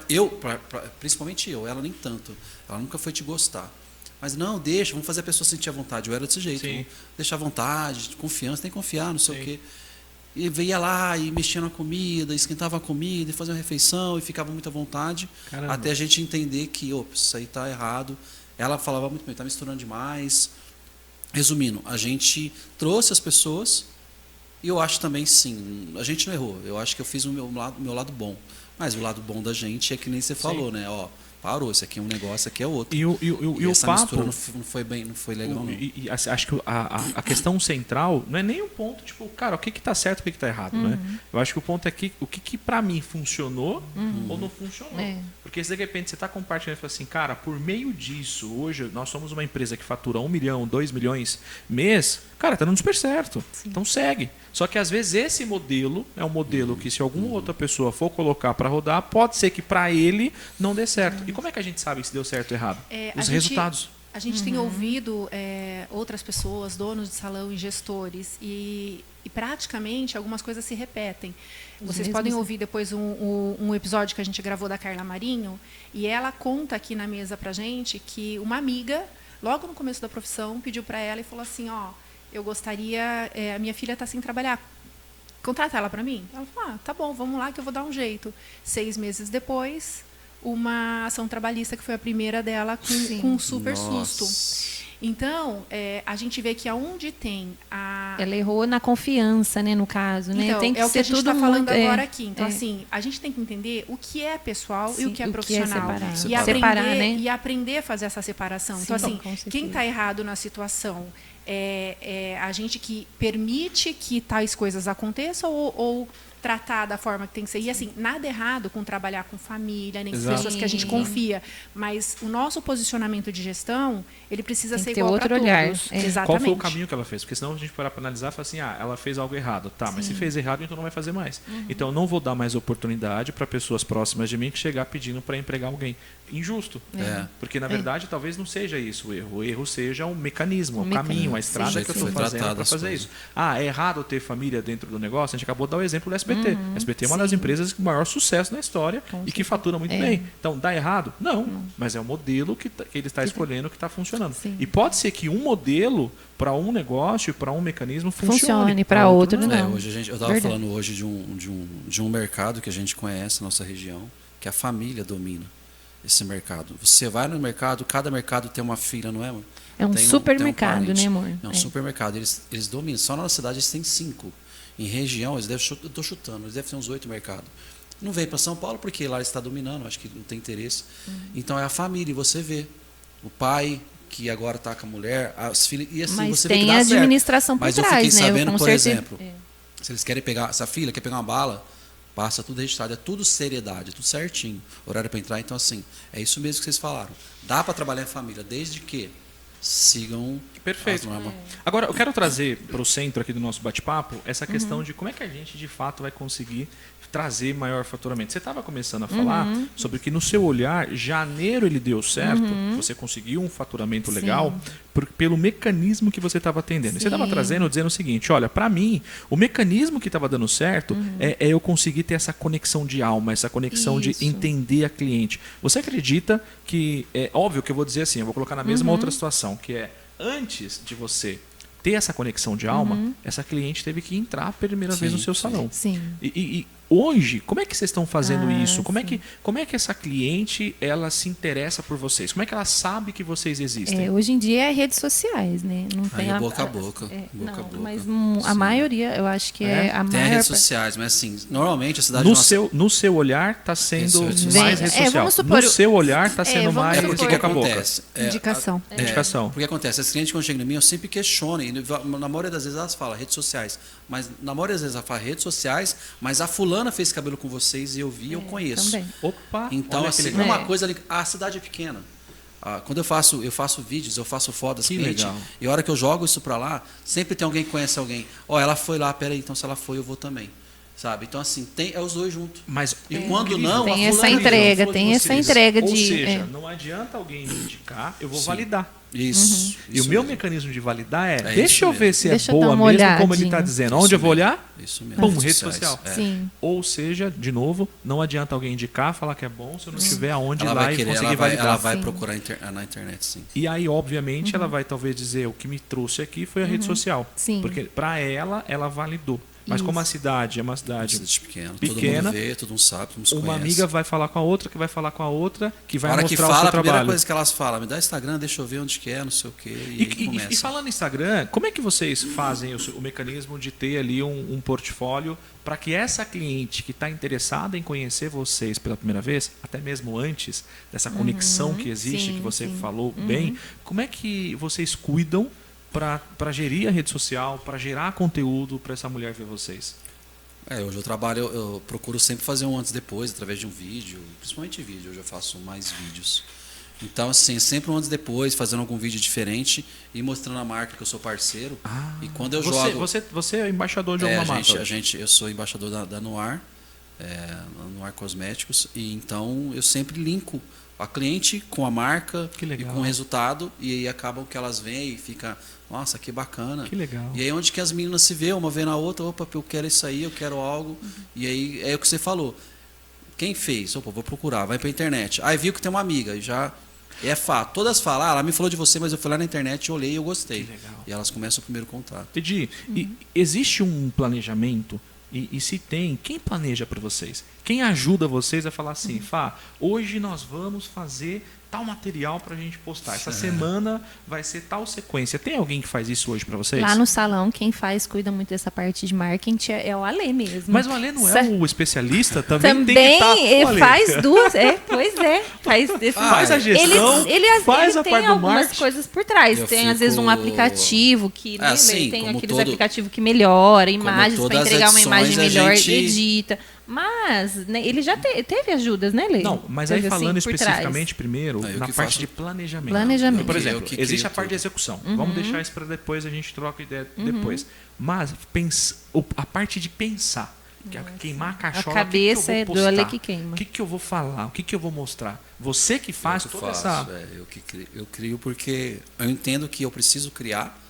Speaker 4: principalmente eu, ela nem tanto. Ela nunca foi te gostar. Mas não, deixa, vamos fazer a pessoa sentir à vontade. Eu era desse jeito. Vamos deixar à vontade, confiança, tem que confiar, não sei o quê. E ia lá e mexia na comida, esquentava a comida, e fazia uma refeição, e ficava muito à vontade.
Speaker 2: Caramba.
Speaker 4: Até a gente entender que, isso aí está errado. Ela falava muito bem, está misturando demais. Resumindo, a gente trouxe as pessoas, e eu acho também, sim, a gente não errou. Eu acho que eu fiz o meu lado bom. Mas o lado bom da gente é que nem você falou, né? Parou, esse aqui é um negócio, aqui é outro.
Speaker 2: E o
Speaker 4: essa
Speaker 2: papo
Speaker 4: mistura não foi bem, não foi legal, não.
Speaker 2: Acho que a questão central não é nem o ponto, tipo, cara, o que está certo, o que está errado, né? Eu acho que o ponto é o que para mim funcionou ou não funcionou. Porque se de repente você está compartilhando e fala assim, cara, por meio disso, hoje nós somos uma empresa que fatura 1 milhão, 2 milhões mês, cara, tá dando super certo. Sim. Então segue. Só que às vezes esse modelo é um modelo que se alguma outra pessoa for colocar para rodar, pode ser que para ele não dê certo. E como é que a gente sabe se deu certo ou errado? Os resultados.
Speaker 3: A gente tem ouvido outras pessoas, donos de salão e gestores, e praticamente algumas coisas se repetem. Vocês podem ouvir depois um episódio que a gente gravou da Carla Marinho, e ela conta aqui na mesa para a gente que uma amiga, logo no começo da profissão, pediu para ela e falou assim, eu gostaria, a minha filha está sem trabalhar, contrata ela para mim? Ela falou, tá bom, vamos lá que eu vou dar um jeito. 6 meses depois, uma ação trabalhista que foi a primeira dela com um super susto. Então, a gente vê que aonde tem a...
Speaker 5: Ela errou na confiança, né, no caso, né?
Speaker 3: Então,
Speaker 5: tem que
Speaker 3: é o que
Speaker 5: ser
Speaker 3: a gente
Speaker 5: tudo
Speaker 3: está falando
Speaker 5: muito,
Speaker 3: agora aqui. Então, assim, a gente tem que entender o que é pessoal e o que é profissional.
Speaker 5: Separar.
Speaker 3: E aprender,
Speaker 5: Separar, né?
Speaker 3: e aprender a fazer essa separação. Então, assim, quem está errado na situação é a gente que permite que tais coisas aconteçam ou tratar da forma que tem que ser. E assim, nada errado com trabalhar com família, nem com pessoas que a gente confia. Mas o nosso posicionamento de gestão, ele precisa
Speaker 5: tem
Speaker 3: ser
Speaker 5: ter
Speaker 3: igual
Speaker 5: outro
Speaker 3: para
Speaker 5: olhar.
Speaker 3: todos.
Speaker 5: É.
Speaker 3: Exatamente.
Speaker 2: Qual foi o caminho que ela fez? Porque senão a gente parar para analisar e falar assim, ela fez algo errado. Tá, mas se fez errado, então não vai fazer mais. Então eu não vou dar mais oportunidade para pessoas próximas de mim que chegar pedindo para empregar alguém. Injusto. Porque, na verdade, talvez não seja isso o erro. O erro seja um mecanismo, um caminho, a estrada que eu estou fazendo para fazer isso. É errado ter família dentro do negócio? A gente acabou de dar o exemplo do SBT. A SBT é uma das empresas com maior sucesso na história e que fatura muito bem. Então, dá errado? Não. Mas é o modelo que ele está escolhendo que está funcionando. E pode ser que um modelo para um negócio, para um mecanismo funcione
Speaker 5: para outro não.
Speaker 4: Hoje eu estava falando hoje de um mercado que a gente conhece na nossa região, que a família domina esse mercado. Você vai no mercado, cada mercado tem uma fila, não é, amor?
Speaker 5: É um supermercado, né, amor?
Speaker 4: É um supermercado. Eles dominam. Só na nossa cidade eles têm 5. Em região, eu estou chutando, eles devem ter uns 8 mercados. Não veio para São Paulo porque lá está dominando, acho que não tem interesse. Então é a família, e você vê. O pai que agora está com a mulher, as filhas, e assim
Speaker 5: mas
Speaker 4: você
Speaker 5: tem
Speaker 4: vê que dá
Speaker 5: a administração
Speaker 4: certo.
Speaker 5: por
Speaker 4: Mas
Speaker 5: trás,
Speaker 4: eu fiquei sabendo, por exemplo,
Speaker 5: É.
Speaker 4: se eles querem pegar, se a filha quer pegar uma bala, passa tudo registrado, é tudo seriedade, é tudo certinho. Horário para entrar, então assim, é isso mesmo que vocês falaram. Dá para trabalhar em família, desde que sigam.
Speaker 2: Perfeito. Agora, eu quero trazer para o centro aqui do nosso bate-papo essa questão de como é que a gente, de fato, vai conseguir trazer maior faturamento. Você estava começando a falar sobre que, no seu olhar, janeiro ele deu certo, você conseguiu um faturamento legal pelo mecanismo que você estava atendendo. Você estava trazendo, dizendo o seguinte, olha, para mim, o mecanismo que estava dando certo é eu conseguir ter essa conexão de alma, essa conexão de entender a cliente. Você acredita que, é óbvio que eu vou dizer assim, eu vou colocar na mesma outra situação, que é, antes de você ter essa conexão de alma, essa cliente teve que entrar a primeira vez no seu salão.
Speaker 5: Sim.
Speaker 2: E hoje, como é que vocês estão fazendo isso? Como é que essa cliente ela se interessa por vocês? Como é que ela sabe que vocês existem?
Speaker 5: Hoje em dia é redes sociais, né? Não tem
Speaker 4: boca a boca. Boca a boca.
Speaker 5: Mas a maioria, eu acho que é a
Speaker 4: tem
Speaker 5: maior.
Speaker 4: redes sociais, mas assim, normalmente a cidade
Speaker 2: no seu olhar está sendo mais rede social.
Speaker 5: Vamos supor,
Speaker 2: no seu olhar está sendo mais
Speaker 4: porque que
Speaker 2: boca a boca.
Speaker 4: acontece?
Speaker 3: Indicação.
Speaker 2: Indicação.
Speaker 4: Porque acontece, as clientes quando chegam em mim, eu sempre questiono, e na maioria das vezes elas falam redes sociais, mas na maioria das vezes elas falam redes sociais, mas a fulana fez cabelo com vocês e eu vi, eu conheço.
Speaker 5: Também.
Speaker 2: Opa!
Speaker 4: Então, assim, uma coisa ali, a cidade é pequena. Quando eu faço vídeos, eu faço fotos das clientes, e a hora que eu jogo isso para lá, sempre tem alguém que conhece alguém. Ela foi lá, peraí, então se ela foi, eu vou também. Sabe? Então, assim, é os dois juntos.
Speaker 2: Mas
Speaker 4: e quando não,
Speaker 5: tem
Speaker 4: a
Speaker 5: essa entrega, tem essa entrega de.
Speaker 2: Ou seja, não adianta alguém me indicar, eu vou validar.
Speaker 4: Isso.
Speaker 2: E o meu mecanismo de validar
Speaker 4: É
Speaker 2: deixa eu ver se é
Speaker 5: Deixa eu dar
Speaker 2: boa
Speaker 5: uma
Speaker 2: mesmo como ele está
Speaker 5: olhadinha.
Speaker 2: dizendo. Onde eu vou olhar?
Speaker 4: Isso mesmo.
Speaker 2: Pum,
Speaker 4: Redes
Speaker 2: rede
Speaker 4: sociais.
Speaker 2: social.
Speaker 5: Sim.
Speaker 2: Ou seja, de novo, não adianta alguém indicar, falar que é bom, se eu não tiver aonde ir
Speaker 4: Ela
Speaker 2: lá
Speaker 4: vai
Speaker 2: e
Speaker 4: querer,
Speaker 2: conseguir validar.
Speaker 4: ela vai procurar na internet, sim.
Speaker 2: E aí, obviamente, ela vai talvez dizer, o que me trouxe aqui foi a rede social.
Speaker 5: Sim.
Speaker 2: Porque para ela validou. Mas como a cidade é uma cidade
Speaker 4: pequena, todo
Speaker 2: pequena,
Speaker 4: mundo vê, todo mundo sabe, todo mundo se
Speaker 2: uma
Speaker 4: conhece.
Speaker 2: amiga vai falar com a outra, que vai falar com a outra, que vai
Speaker 4: Na hora
Speaker 2: mostrar
Speaker 4: que
Speaker 2: o
Speaker 4: fala,
Speaker 2: seu
Speaker 4: a primeira
Speaker 2: trabalho.
Speaker 4: coisa que elas falam, me dá Instagram, deixa eu ver onde que é, não sei o quê, e começa.
Speaker 2: E falando em Instagram, como é que vocês fazem o mecanismo de ter ali um portfólio para que essa cliente que está interessada em conhecer vocês pela primeira vez, até mesmo antes dessa conexão que existe, que você falou bem, como é que vocês cuidam para gerir a rede social, para gerar conteúdo para essa mulher ver vocês?
Speaker 4: Hoje eu trabalho, eu procuro sempre fazer um antes e depois, através de um vídeo, principalmente vídeo, hoje eu faço mais vídeos. Então, assim, sempre um antes e depois, fazendo algum vídeo diferente e mostrando a marca que eu sou parceiro. E quando eu jogo...
Speaker 2: Você é embaixador de alguma marca?
Speaker 4: Eu sou embaixador da Noir, Noir Cosméticos, e então eu sempre linko a cliente com a marca e com o resultado, e aí acabam que elas vêm e fica, nossa, que bacana.
Speaker 2: Que legal.
Speaker 4: E aí onde que as meninas se vê, uma vê na outra, opa, eu quero isso aí, eu quero algo. E aí é o que você falou. Quem fez? Opa, vou procurar, vai pra internet. Aí viu que tem uma amiga, e já é fato. Todas falam, ela me falou de você, mas eu fui lá na internet, olhei e eu gostei.
Speaker 2: Que legal.
Speaker 4: E elas começam o primeiro contato.
Speaker 2: Edi, e existe um planejamento E se tem, quem planeja para vocês? Quem ajuda vocês a falar assim, Fá, hoje nós vamos fazer tal material para a gente postar. Essa semana vai ser tal sequência. Tem alguém que faz isso hoje para vocês?
Speaker 5: Lá no salão, quem cuida muito dessa parte de marketing é o Alê mesmo.
Speaker 2: Mas o Alê não é o especialista? Também tem que
Speaker 5: ele
Speaker 2: estar...
Speaker 5: faz duas. Pois é.
Speaker 2: Faz a gestão, faz a
Speaker 5: tem
Speaker 2: parte do
Speaker 5: algumas
Speaker 2: marketing.
Speaker 5: coisas por trás.
Speaker 4: Eu
Speaker 5: Tem, às vezes, um aplicativo que
Speaker 4: assim,
Speaker 5: tem
Speaker 4: como
Speaker 5: aqueles aplicativos que melhora imagens para
Speaker 4: todas as
Speaker 5: entregar uma imagem
Speaker 4: edições,
Speaker 5: melhor,
Speaker 4: gente-
Speaker 5: edita. Mas né, ele já teve ajudas, né, Lê?
Speaker 2: Não, mas
Speaker 5: Teve,
Speaker 2: aí falando
Speaker 5: assim, por trás.
Speaker 2: especificamente primeiro
Speaker 4: eu
Speaker 2: na
Speaker 4: que
Speaker 2: parte
Speaker 4: faço.
Speaker 2: de planejamento.
Speaker 5: Planejamento.
Speaker 2: Por
Speaker 4: Eu
Speaker 2: exemplo,
Speaker 4: que
Speaker 2: existe
Speaker 4: crio
Speaker 2: a parte de
Speaker 4: tudo.
Speaker 2: execução. Vamos deixar isso para depois, a gente troca ideia depois. Mas a parte de pensar, que é queimar a cachola,
Speaker 5: cabeça é do Ale que queima.
Speaker 2: O que eu vou falar? O que eu vou mostrar? Você que faz
Speaker 4: Eu que
Speaker 2: toda
Speaker 4: faço,
Speaker 2: essa...
Speaker 4: eu crio porque eu entendo que eu preciso criar,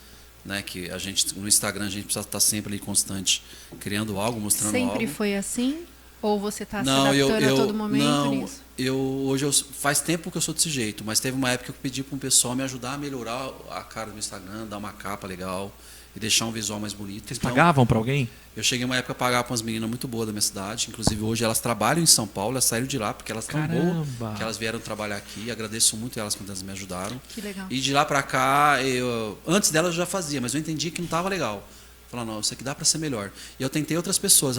Speaker 4: né? Que a gente no Instagram a gente precisa estar sempre ali constante criando algo, mostrando
Speaker 3: Sempre
Speaker 4: algo.
Speaker 3: foi assim? Ou você está se
Speaker 4: Não,
Speaker 3: adaptando a todo momento
Speaker 4: não,
Speaker 3: nisso?
Speaker 4: faz tempo que eu sou desse jeito, mas teve uma época que eu pedi para um pessoal me ajudar a melhorar a cara do Instagram, dar uma capa legal e deixar um visual mais bonito.
Speaker 2: Vocês
Speaker 4: Então,
Speaker 2: pagavam para alguém?
Speaker 4: eu cheguei uma época a pagar para umas meninas muito boas da minha cidade, inclusive hoje elas trabalham em São Paulo, elas saíram de lá porque elas estão boas,
Speaker 2: Caramba!
Speaker 4: que elas vieram trabalhar aqui. Agradeço muito elas quando elas me ajudaram.
Speaker 3: Que legal.
Speaker 4: E de lá para cá, antes delas eu já fazia, mas eu entendi que não estava legal. Falei, não, isso aqui dá para ser melhor. E eu tentei outras pessoas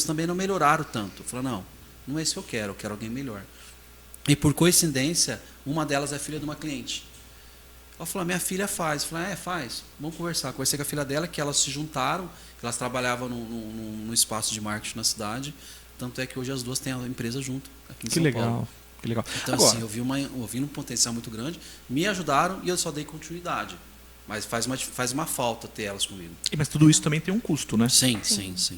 Speaker 4: também não melhoraram tanto. Falei, não é isso que eu quero alguém melhor. E por coincidência, uma delas é filha de uma cliente. Ela falou, minha filha faz. Eu falei, faz, vamos conversar. Conversei com a filha dela, que elas se juntaram, que elas trabalhavam num espaço de marketing na cidade. Tanto é que hoje as duas têm a empresa junto, aqui em
Speaker 2: Que
Speaker 4: São
Speaker 2: legal.
Speaker 4: Paulo.
Speaker 2: Que legal.
Speaker 4: Então,
Speaker 2: Agora,
Speaker 4: assim, eu vi um potencial muito grande, me ajudaram e eu só dei continuidade. Mas faz uma falta ter elas comigo.
Speaker 2: mas tudo isso também tem um custo, né?
Speaker 4: Sim.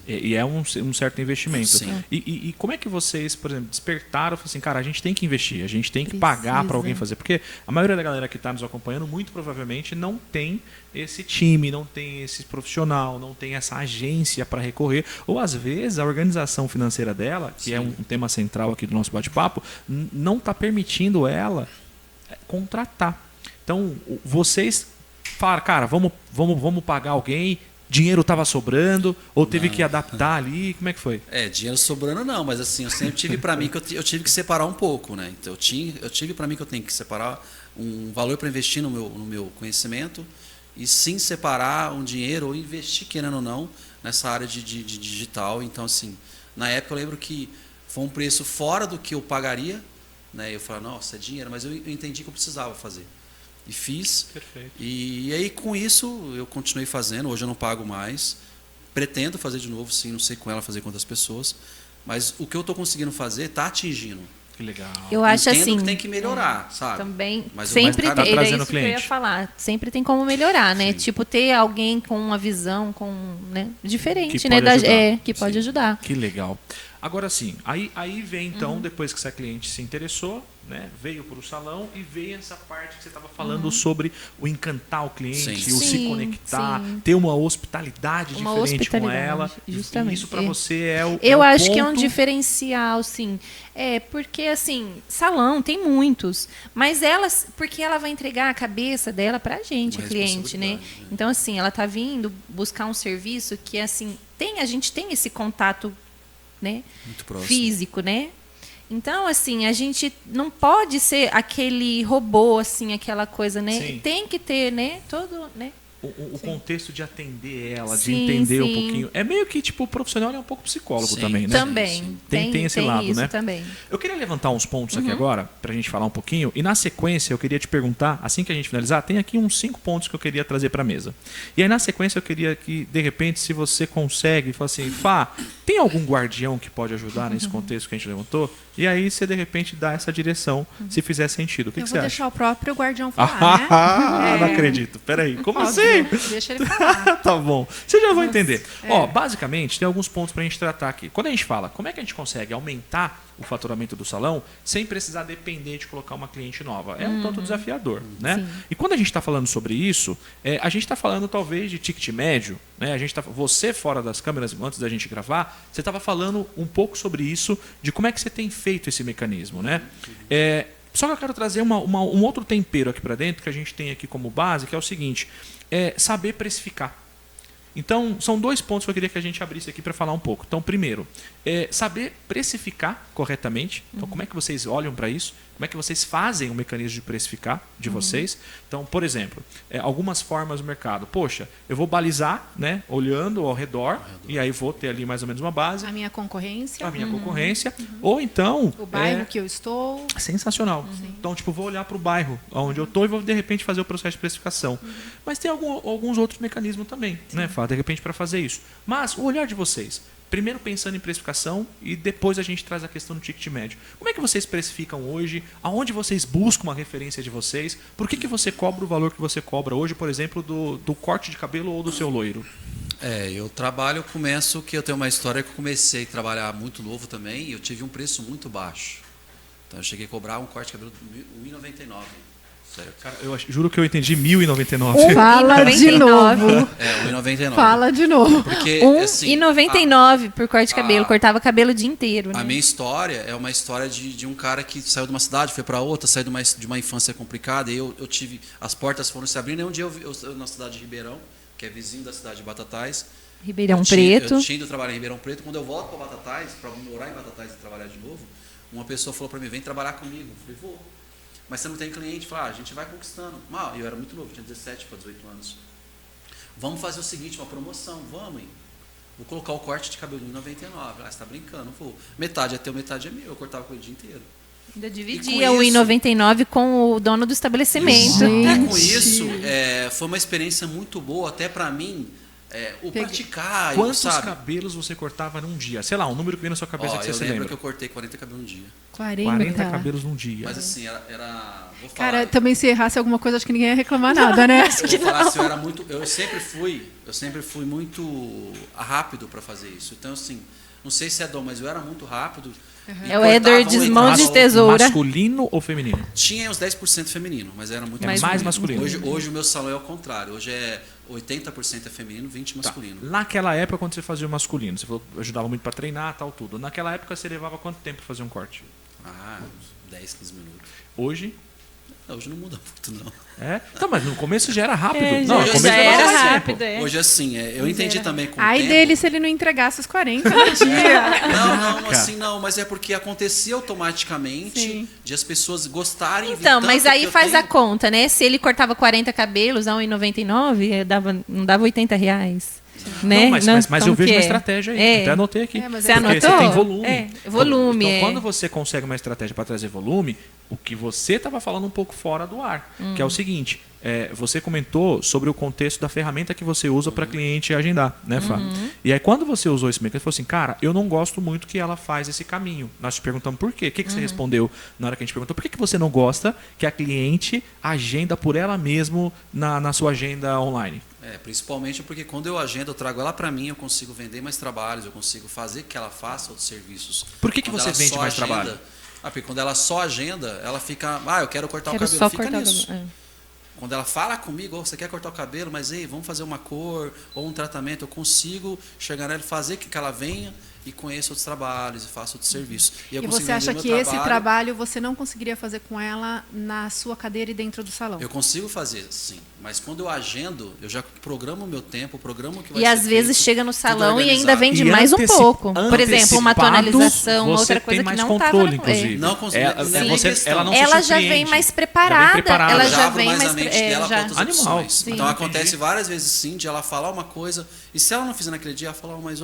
Speaker 2: E é um certo investimento.
Speaker 4: Sim.
Speaker 2: E como é que vocês, por exemplo, despertaram e falaram assim, cara, a gente tem que investir, a gente tem que
Speaker 5: Precisa.
Speaker 2: pagar para alguém fazer? Porque a maioria da galera que está nos acompanhando, muito provavelmente, não tem esse time, não tem esse profissional, não tem essa agência para recorrer. Ou, às vezes, a organização financeira dela, que é um tema central aqui do nosso bate-papo, não está permitindo ela contratar. Então, vocês falaram, cara, vamos pagar alguém, dinheiro estava sobrando, ou teve que adaptar ali, como é que foi?
Speaker 4: Dinheiro sobrando não, mas assim, eu sempre tive para mim que eu tive que separar um pouco, né? Então eu tive para mim que eu tenho que separar um valor para investir no meu conhecimento e sim separar um dinheiro ou investir, querendo ou não, nessa área de digital. Então, assim, na época eu lembro que foi um preço fora do que eu pagaria, né? Eu falei, nossa, é dinheiro, mas eu entendi que eu precisava fazer. E fiz.
Speaker 2: Perfeito.
Speaker 4: E aí, com isso, eu continuei fazendo. Hoje eu não pago mais. Pretendo fazer de novo, sim. Não sei com ela fazer com outras pessoas. Mas o que eu estou conseguindo fazer está atingindo.
Speaker 2: Que legal.
Speaker 5: Eu acho
Speaker 4: Entendo
Speaker 5: assim.
Speaker 4: que tem que melhorar, sabe?
Speaker 5: Também
Speaker 4: Mas
Speaker 5: sempre
Speaker 2: tá
Speaker 5: tem, era
Speaker 2: trazendo
Speaker 5: isso que eu ia
Speaker 2: cliente.
Speaker 5: falar. Sempre tem como melhorar, né?
Speaker 4: Sim.
Speaker 5: Tipo, ter alguém com uma visão né? diferente,
Speaker 2: Que
Speaker 5: né?
Speaker 2: pode ajudar.
Speaker 5: Que pode ajudar.
Speaker 2: Que legal. Agora sim, aí vem então, depois que essa cliente se interessou, né, veio para o salão e veio essa parte que você estava falando sobre o encantar o cliente,
Speaker 4: Sim.
Speaker 2: o se
Speaker 5: Sim,
Speaker 2: conectar,
Speaker 5: sim.
Speaker 2: ter uma hospitalidade
Speaker 5: Uma
Speaker 2: diferente com
Speaker 5: hospitalidade,
Speaker 2: ela.
Speaker 5: justamente.
Speaker 2: E isso para você é o
Speaker 5: Eu
Speaker 2: é o
Speaker 5: acho que é um
Speaker 2: ponto.
Speaker 5: diferencial, sim. Porque, assim, salão tem muitos, mas porque ela vai entregar a cabeça dela pra gente,
Speaker 4: Uma
Speaker 5: a cliente, né?
Speaker 4: responsabilidade, né?
Speaker 5: Então, assim, ela tá vindo buscar um serviço que, assim, a gente tem esse contato, né?
Speaker 4: Muito próximo.
Speaker 5: Físico, né? Então, assim, a gente não pode ser aquele robô, assim, aquela coisa, né?
Speaker 2: Sim.
Speaker 5: Tem que ter, né? Todo, né?
Speaker 2: O contexto de atender ela, de
Speaker 5: Sim,
Speaker 2: entender um
Speaker 5: sim.
Speaker 2: pouquinho. É meio que, tipo, o profissional é um pouco psicólogo
Speaker 4: Sim,
Speaker 2: também, né?
Speaker 5: Também.
Speaker 4: sim.
Speaker 2: Tem esse lado,
Speaker 5: isso
Speaker 2: né?
Speaker 5: também.
Speaker 2: Eu queria levantar uns pontos aqui agora, pra gente falar um pouquinho, e na sequência eu queria te perguntar, assim que a gente finalizar, tem aqui uns 5 pontos que eu queria trazer pra mesa. E aí na sequência eu queria que, de repente, se você consegue, falar assim, Fá, tem algum guardião que pode ajudar nesse contexto que a gente levantou? E aí você, de repente, dá essa direção, se fizer sentido. O que
Speaker 3: Eu
Speaker 2: você
Speaker 3: vou
Speaker 2: acha?
Speaker 3: deixar o próprio guardião falar, né?
Speaker 2: Não acredito. Peraí, como
Speaker 3: Óbvio,
Speaker 2: assim?
Speaker 3: deixa ele falar.
Speaker 2: Tá bom. Vocês já vão entender.
Speaker 3: É.
Speaker 2: Ó, basicamente, tem alguns pontos pra gente tratar aqui. Quando a gente fala, como é que a gente consegue aumentar o faturamento do salão sem precisar depender de colocar uma cliente nova? É um tanto desafiador, né?
Speaker 5: Sim.
Speaker 2: E quando a gente está falando sobre isso, a gente está falando talvez de ticket médio, né? Você fora das câmeras, antes da gente gravar, você estava falando um pouco sobre isso, de como é que você tem feito esse mecanismo, né? Só que eu quero trazer um outro tempero aqui para dentro, que a gente tem aqui como base, que é o seguinte, saber precificar. Então, são 2 pontos que eu queria que a gente abrisse aqui para falar um pouco. Então, primeiro, saber precificar corretamente. Então, como é que vocês olham para isso? Como é que vocês fazem o mecanismo de precificar de vocês? Então, por exemplo, algumas formas do mercado. Poxa, eu vou balizar, né, olhando ao redor, e aí vou ter ali mais ou menos uma base.
Speaker 3: A minha concorrência.
Speaker 2: A minha concorrência. Ou então...
Speaker 3: O bairro que eu estou.
Speaker 2: Sensacional. Então, tipo, vou olhar para o bairro onde eu estou e vou, de repente, fazer o processo de precificação. Mas tem alguns outros mecanismos também, né, Fá, de repente, para fazer isso. Mas o olhar de vocês, primeiro pensando em precificação e depois a gente traz a questão do ticket médio. Como é que vocês precificam hoje? Aonde vocês buscam uma referência de vocês? Por que você cobra o valor que você cobra hoje, por exemplo, do corte de cabelo ou do seu loiro?
Speaker 4: Eu começo que eu tenho uma história que eu comecei a trabalhar muito novo também e eu tive um preço muito baixo. Então eu cheguei a cobrar um corte de cabelo de R$ 1,99. Certo.
Speaker 2: Cara, eu juro que eu entendi 1.099.
Speaker 3: Fala de novo.
Speaker 4: R$ 1,99.
Speaker 3: Fala de novo.
Speaker 4: Porque, assim,
Speaker 5: R$1,99 por corte de cabelo. Cortava cabelo o dia inteiro. Né?
Speaker 4: A minha história é uma história de um cara que saiu de uma cidade, foi para outra, saiu de uma infância complicada. E eu tive. As portas foram se abrindo. E um dia eu na cidade de Ribeirão, que é vizinho da cidade de Batatais.
Speaker 5: Ribeirão Preto.
Speaker 4: Eu tinha ido trabalhar em Ribeirão Preto. Quando eu volto para Batatais, para morar em Batatais e trabalhar de novo, uma pessoa falou para mim: vem trabalhar comigo. Eu falei: vou. Mas você não tem cliente? Falei: a gente vai conquistando. Eu era muito novo, tinha 17 para 18 anos. Vamos fazer o seguinte, uma promoção, vamos, hein? Vou colocar o corte de cabelo em R$ 99. Você está brincando? Vou. Metade é teu, metade é meu. Eu cortava com ele o dia inteiro.
Speaker 5: Ainda dividia o R$1,99 com o dono do estabelecimento.
Speaker 4: E com isso, foi uma experiência muito boa, até para mim, praticar.
Speaker 2: Quantos cabelos você cortava num dia? Sei lá, um número que vem na sua cabeça que você se lembra.
Speaker 4: Eu lembro que eu cortei 40 cabelos num dia.
Speaker 2: 40 cabelos num dia.
Speaker 4: Mas assim, era vou falar,
Speaker 3: Cara, também se errasse alguma coisa, acho que ninguém ia reclamar nada, né?
Speaker 4: eu vou falar assim, eu sempre fui muito rápido para fazer isso. Então, assim, não sei se é dom, mas eu era muito rápido.
Speaker 5: É o Edward mão de tesoura.
Speaker 2: Masculino ou feminino?
Speaker 4: Tinha uns 10% feminino, mas era muito
Speaker 2: mais masculino.
Speaker 4: Hoje o meu salão é o contrário. Hoje é 80% é feminino, 20% masculino.
Speaker 2: Naquela época, quando você fazia o masculino, você falou, ajudava muito para treinar, tal, tudo. Naquela época, você levava quanto tempo para fazer um corte?
Speaker 4: Uns 10, 15 minutos.
Speaker 2: Hoje?
Speaker 4: Hoje não muda muito, não.
Speaker 2: Então, mas no começo já era rápido.
Speaker 5: Não,
Speaker 2: no começo
Speaker 5: já era
Speaker 2: mais
Speaker 5: rápido.
Speaker 2: tempo.
Speaker 4: Hoje, assim, eu entendi também com o
Speaker 3: Ai
Speaker 4: tempo.
Speaker 3: dele se ele não entregasse os 40 no dia.
Speaker 4: Não, mas é porque acontecia automaticamente de as pessoas gostarem.
Speaker 5: Então, mas aí faz a conta, né? Se ele cortava 40 cabelos a R$1,99, não dava R$80. Né?
Speaker 2: Não, mas eu vejo uma estratégia aí. Até anotei aqui.
Speaker 5: Você anotou?
Speaker 2: Você tem volume.
Speaker 5: Volume.
Speaker 2: Então, quando você consegue uma estratégia para trazer volume, o que você estava falando um pouco fora do ar, que é o seguinte: você comentou sobre o contexto da ferramenta que você usa para cliente agendar, né, Fá? E aí, quando você usou esse mecanismo, você falou assim: cara, eu não gosto muito que ela faz esse caminho. Nós te perguntamos por quê. O que você respondeu na hora que a gente perguntou? Por que você não gosta que a cliente agenda por ela mesma na sua agenda online?
Speaker 4: Principalmente porque quando eu agendo, eu trago ela para mim, eu consigo vender mais trabalhos, eu consigo fazer que ela faça outros serviços.
Speaker 2: Por que você vende mais trabalho?
Speaker 4: Porque quando ela só agenda, ela fica, eu quero cortar o cabelo, fica nisso. Quando ela fala comigo, você quer cortar o cabelo, mas vamos fazer uma cor ou um tratamento, eu consigo chegar nela e fazer que ela venha e conheça outros trabalhos e faça outros serviços.
Speaker 3: E você acha que esse trabalho você não conseguiria fazer com ela na sua cadeira e dentro do salão?
Speaker 4: Eu consigo fazer, sim. Mas quando eu agendo, eu já programo o meu tempo, programo o que vai
Speaker 5: ser. E às vezes chega no salão e ainda vende mais um pouco. Por exemplo, uma tonalização, outra coisa que não estava.
Speaker 4: Não consigo.
Speaker 5: Ela já vem mais preparada. Ela já vem mais
Speaker 4: animal. Então acontece várias vezes sim de ela falar uma coisa e se ela não fizer naquele dia, ela fala, mas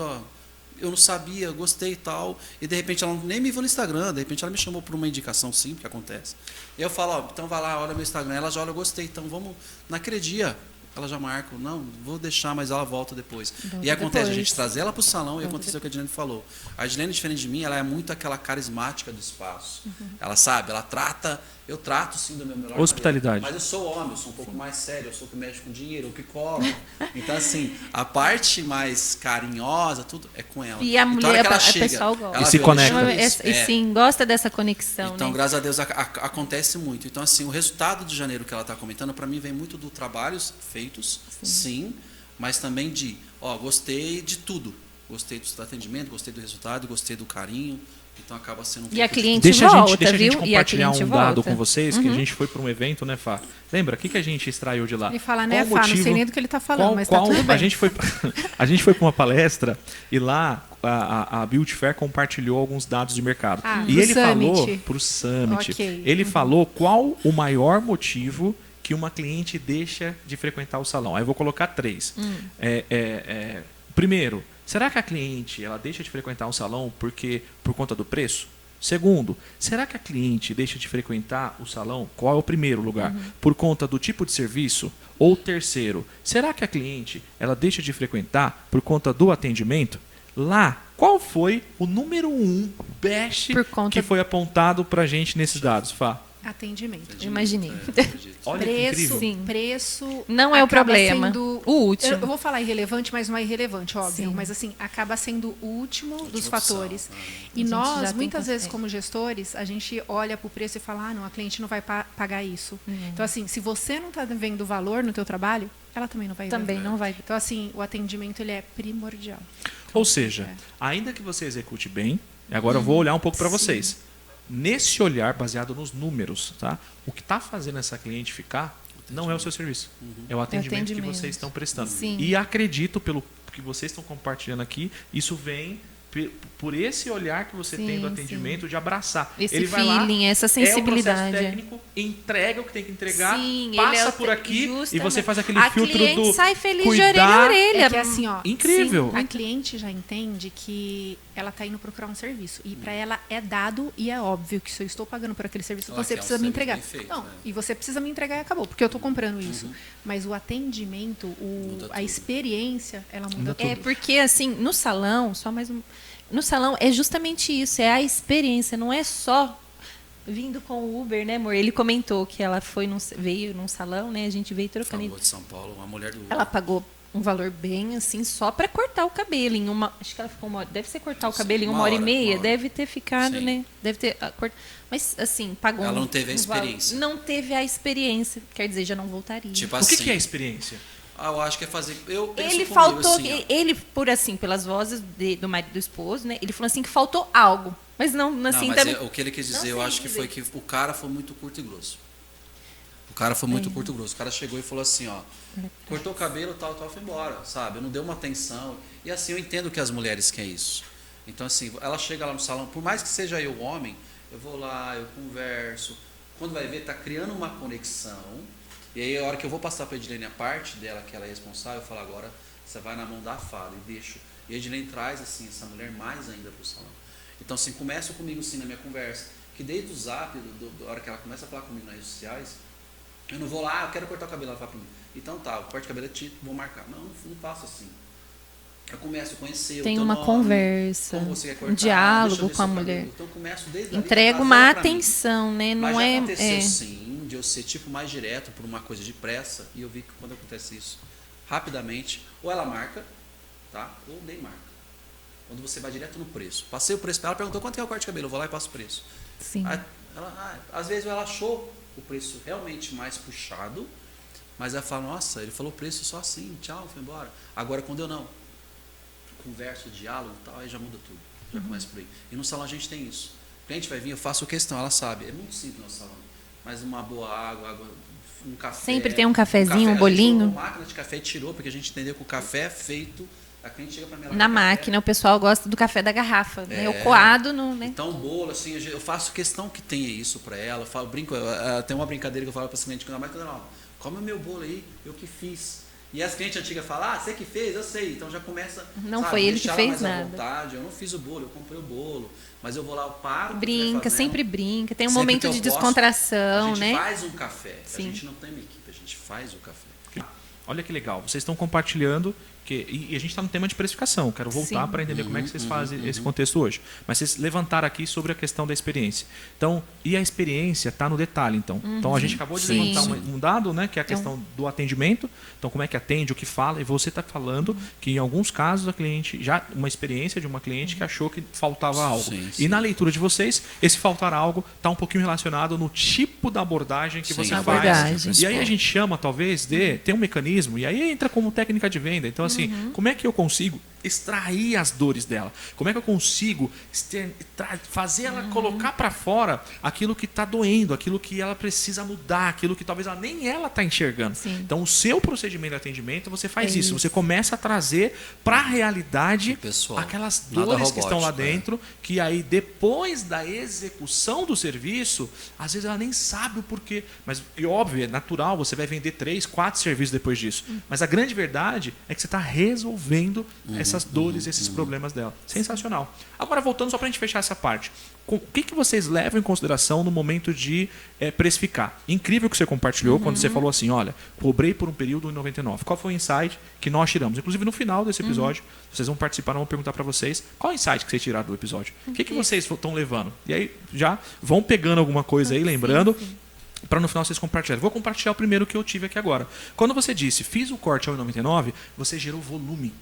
Speaker 4: eu não sabia, gostei e tal, e de repente ela nem me viu no Instagram, de repente ela me chamou por uma indicação simples, que acontece. E eu falo, então vai lá, olha meu Instagram, ela já olha, eu gostei, então vamos, naquele dia, ela já marca, não, vou deixar, mas ela volta depois. E acontece, a gente trazer ela para o salão e aconteceu o que a Edilene falou. A Edilene, diferente de mim, ela é muito aquela carismática do espaço. Ela sabe, eu trato sim do meu melhor.
Speaker 2: Hospitalidade.
Speaker 4: Mas eu sou homem, eu sou um pouco mais sério, eu sou o que mexe com dinheiro, o que cobra. Então, assim, a parte carinhosa, tudo é com ela.
Speaker 5: E a mulher,
Speaker 4: o
Speaker 5: pessoal gosta.
Speaker 2: E se conecta.
Speaker 5: E sim, gosta dessa conexão.
Speaker 4: Então, graças a Deus, acontece muito. Então, assim, o resultado de janeiro que ela está comentando, para mim, vem muito do trabalhos feitos, sim, mas também gostei de tudo. Gostei do atendimento, gostei do resultado, gostei do carinho. Então acaba sendo um
Speaker 5: E a
Speaker 4: pouco
Speaker 5: cliente
Speaker 2: Deixa a
Speaker 5: volta,
Speaker 2: gente, deixa a gente
Speaker 5: viu? E a
Speaker 2: compartilhar
Speaker 5: cliente
Speaker 2: um dado
Speaker 5: volta.
Speaker 2: com vocês, que a gente foi para um evento, né, Fá? Lembra? O que a gente extraiu de lá?
Speaker 3: Ele fala,
Speaker 2: Qual
Speaker 3: né,
Speaker 2: o
Speaker 3: Fá? Não sei
Speaker 2: motivo-
Speaker 3: nem do que ele está falando, mas tá
Speaker 2: qual-
Speaker 3: tudo bem.
Speaker 2: A gente foi para uma palestra e lá a Build Fair compartilhou alguns dados de mercado.
Speaker 3: Ah,
Speaker 2: E
Speaker 3: pro
Speaker 2: ele
Speaker 3: Summit.
Speaker 2: falou para o Summit.
Speaker 3: Ok.
Speaker 2: Ele falou qual o maior motivo que uma cliente deixa de frequentar o salão. Aí eu vou colocar 3. Primeiro, será que a cliente ela deixa de frequentar um salão por conta do preço? Segundo, será que a cliente deixa de frequentar o salão? Qual é o primeiro lugar? Por conta do tipo de serviço? Ou terceiro, será que a cliente ela deixa de frequentar por conta do atendimento? Lá, qual foi o número 1 best
Speaker 5: Por conta-
Speaker 2: que foi apontado para a gente nesses dados, Fá?
Speaker 3: Atendimento.
Speaker 5: Eu imaginei.
Speaker 2: Olha que
Speaker 3: Preço,
Speaker 2: incrível.
Speaker 5: Sim.
Speaker 3: preço
Speaker 5: Não é o
Speaker 3: acaba
Speaker 5: problema.
Speaker 3: sendo-
Speaker 5: O último.
Speaker 3: Eu vou falar irrelevante, mas não é irrelevante, óbvio.
Speaker 5: Sim.
Speaker 3: Mas assim, acaba sendo o último dos
Speaker 4: opção,
Speaker 3: fatores. E
Speaker 5: A gente já
Speaker 3: nós,
Speaker 5: tem
Speaker 3: muitas
Speaker 5: que-
Speaker 3: vezes,
Speaker 5: é.
Speaker 3: como gestores, a gente olha para o preço e fala, não, a cliente não vai pagar isso. Então, assim, se você não está vendo valor no teu trabalho, ela também não vai ver.
Speaker 5: Também não vai.
Speaker 3: Então, assim, o atendimento ele é primordial.
Speaker 2: Ou seja, ainda que você execute bem, agora eu vou olhar um pouco para vocês. Nesse olhar baseado nos números, tá? O que está fazendo essa cliente ficar não é o seu serviço, é o atendimento que
Speaker 5: atendimento.
Speaker 2: vocês estão prestando.
Speaker 5: Sim.
Speaker 2: E acredito, pelo que vocês estão compartilhando aqui, isso vem por esse olhar que você tem do
Speaker 5: Sim,
Speaker 2: atendimento, de abraçar.
Speaker 5: Esse
Speaker 2: Ele vai lá,
Speaker 5: feeling, essa
Speaker 2: é o
Speaker 5: sensibilidade.
Speaker 2: processo técnico, entrega o que tem que entregar,
Speaker 5: Sim, ele
Speaker 2: passa
Speaker 5: é o
Speaker 2: por aqui e
Speaker 5: justamente.
Speaker 2: você faz aquele
Speaker 5: A
Speaker 2: filtro
Speaker 5: cliente
Speaker 2: do
Speaker 5: sai feliz
Speaker 2: cuidar.
Speaker 5: de orelha a orelha.
Speaker 3: É que assim, ó,
Speaker 2: Incrível.
Speaker 3: sim, a cliente já entende que ela está indo procurar um serviço. E para ela é dado e é óbvio que se eu estou pagando por aquele serviço,
Speaker 4: Ela
Speaker 3: você
Speaker 4: quer um
Speaker 3: precisa me
Speaker 4: serviço
Speaker 3: entregar.
Speaker 4: bem feito,
Speaker 3: Não,
Speaker 4: né?
Speaker 3: e você precisa me entregar e acabou, porque eu estou comprando isso. Mas o atendimento,
Speaker 4: Muda
Speaker 3: a
Speaker 4: tudo.
Speaker 3: experiência, ela muda
Speaker 5: É
Speaker 3: tudo.
Speaker 5: porque assim, no salão, só mais um. No salão é justamente isso, é a experiência, não é só vindo com o Uber, né, amor? Ele comentou que ela veio num salão, né? A gente veio trocando.
Speaker 4: Falou de São Paulo, uma mulher do
Speaker 5: Ela pagou um valor bem assim só para cortar o cabelo em uma, acho que ela ficou deve ser cortar o
Speaker 4: Sim,
Speaker 5: cabelo em
Speaker 4: uma
Speaker 5: uma hora e
Speaker 4: hora,
Speaker 5: meia,
Speaker 4: uma hora.
Speaker 5: deve ter ficado,
Speaker 4: Sim.
Speaker 5: né? Deve ter mas assim, pagou.
Speaker 4: Ela não teve a
Speaker 5: valor-
Speaker 4: experiência.
Speaker 5: Não teve a experiência, quer dizer, já não voltaria.
Speaker 4: tipo
Speaker 2: O
Speaker 4: assim.
Speaker 2: que é a experiência?
Speaker 4: Eu acho que é fazer. Eu penso
Speaker 5: Ele
Speaker 4: comigo,
Speaker 5: faltou,
Speaker 4: assim, ó.
Speaker 5: ele por assim, pelas vozes do marido e do esposo, né? Ele falou assim que faltou algo, mas não assim
Speaker 4: Não, mas
Speaker 5: também.
Speaker 4: o que ele quis
Speaker 5: Não
Speaker 4: dizer,
Speaker 5: sei
Speaker 4: eu acho que
Speaker 5: dizer.
Speaker 4: foi que o cara foi muito curto e grosso. O cara foi muito curto e grosso. O cara chegou e falou assim, ó, cortou o cabelo, tal, foi embora, sabe? Não deu uma atenção. E assim, eu entendo que as mulheres querem isso. Então, assim, ela chega lá no salão, por mais que seja eu homem, eu vou lá, eu converso. Quando vai ver, tá criando uma conexão. E aí, a hora que eu vou passar para a Edilene a parte dela, que ela é responsável, eu falo, agora você vai na mão da fala e deixo. E a Edilene traz, assim, essa mulher mais ainda para o salão. Então, assim, começa comigo, assim, na minha conversa. Que desde o zap, da hora que ela começa a falar comigo nas redes sociais, eu não vou lá, eu quero cortar o cabelo, ela fala para mim. Então tá, o corte de cabelo é Tito, vou marcar. Não faço assim. Eu começo a conhecer
Speaker 5: Tem
Speaker 4: o teu
Speaker 5: uma
Speaker 4: nome,
Speaker 5: conversa,
Speaker 4: como você quer
Speaker 5: um
Speaker 4: cortar, deixa
Speaker 5: diálogo
Speaker 4: eu ver
Speaker 5: com a
Speaker 4: seu
Speaker 5: mulher.
Speaker 4: cabelo. Então eu começo desde ali
Speaker 5: Entrega
Speaker 4: trazendo
Speaker 5: uma
Speaker 4: pra mim.
Speaker 5: atenção, né?
Speaker 4: Mas
Speaker 5: Não
Speaker 4: já
Speaker 5: é,
Speaker 4: aconteceu sim, de eu ser tipo mais direto por uma coisa de pressa, e eu vi que quando acontece isso, rapidamente, ou ela marca, tá? Ou nem marca. Quando você vai direto no preço. Passei o preço para ela, perguntou quanto é o corte de cabelo, eu vou lá e passo o preço.
Speaker 5: sim.
Speaker 4: Aí às vezes ela achou o preço realmente mais puxado, mas ela fala, nossa, ele falou o preço só assim, tchau, foi embora. Agora quando eu não converso, diálogo e tal, aí já muda tudo. Já começa por aí. E no salão a gente tem isso. O cliente vai vir, eu faço questão, ela sabe. É muito simples no salão. Mas uma boa água, um café.
Speaker 5: Sempre tem um cafezinho, um
Speaker 4: A gente
Speaker 5: bolinho.
Speaker 4: colocou máquina de café e tirou, porque a gente entendeu que o café é feito, a cliente chega para mim. ela
Speaker 5: Na
Speaker 4: quer
Speaker 5: máquina, o pessoal gosta do café da garrafa, né?
Speaker 4: É.
Speaker 5: O coado no, né?
Speaker 4: Então, o bolo, assim, eu faço questão que tenha isso para ela. Eu falo, brinco, tem uma brincadeira que eu falo para as clientes, quando ela come o meu bolo aí, eu que fiz. E as clientes antigas falam, você que fez? Eu sei. Então já começa.
Speaker 5: Não foi ele que
Speaker 4: deixar
Speaker 5: fez
Speaker 4: ela mais à
Speaker 5: nada.
Speaker 4: vontade. Eu não fiz o bolo, eu comprei o bolo. Mas eu vou lá, eu paro. o que
Speaker 5: Brinca,
Speaker 4: estiver fazendo.
Speaker 5: sempre brinca. Tem um
Speaker 4: Sempre
Speaker 5: momento
Speaker 4: que eu
Speaker 5: de
Speaker 4: posso,
Speaker 5: descontração,
Speaker 4: a gente
Speaker 5: né?
Speaker 4: faz um café.
Speaker 5: Sim.
Speaker 4: A gente não tem uma equipe, a gente faz o café.
Speaker 2: Olha que legal, vocês estão compartilhando, e a gente está no tema de precificação, quero voltar
Speaker 5: Sim.
Speaker 2: para entender como é que vocês fazem esse contexto hoje. Mas vocês levantaram aqui sobre a questão da experiência. Então, e a experiência está no detalhe, então. Então, a gente acabou de
Speaker 5: Sim.
Speaker 2: levantar um dado, né, que é a questão do atendimento. Então, como é que atende, o que fala, e você está falando que em alguns casos a cliente, já uma experiência de uma cliente que achou que faltava algo.
Speaker 4: Sim,
Speaker 2: E
Speaker 4: sim.
Speaker 2: na leitura de vocês, esse faltar algo está um pouquinho relacionado no tipo da abordagem que
Speaker 4: Sim,
Speaker 2: você
Speaker 4: a
Speaker 2: faz.
Speaker 5: abordagem.
Speaker 2: E aí a gente chama, talvez, tem um mecanismo, e aí entra como técnica de venda. Então, assim, como é que eu consigo extrair as dores dela? Como é que eu consigo fazer ela colocar para fora aquilo que está doendo, aquilo que ela precisa mudar, aquilo que talvez ela nem ela está enxergando?
Speaker 5: Sim.
Speaker 2: Então, o seu procedimento de atendimento, você faz
Speaker 5: É
Speaker 2: isso.
Speaker 5: isso.
Speaker 2: Você começa a trazer para a realidade
Speaker 4: Pessoal,
Speaker 2: aquelas
Speaker 4: nada
Speaker 2: dores que estão lá
Speaker 4: robótico,
Speaker 2: dentro, que aí depois da execução do serviço, às vezes ela nem sabe o porquê. Mas, e óbvio, é natural, você vai vender 3, 4 serviços depois disso. Mas a grande verdade é que você está resolvendo essas dores, esses problemas dela. Sensacional. Agora, voltando só para a gente fechar essa parte. O que vocês levam em consideração no momento de precificar? Incrível o que você compartilhou quando você falou assim, olha, cobrei por um período R$1,99. Qual foi o insight que nós tiramos? Inclusive, no final desse episódio, vocês vão participar, nós vamos perguntar para vocês qual é o insight que vocês tiraram do episódio. O que vocês estão levando? E aí, já vão pegando alguma coisa aí, lembrando, para no final vocês compartilharem. Vou compartilhar o primeiro que eu tive aqui agora. Quando você disse, fiz o corte ao R$1,99, você gerou volume.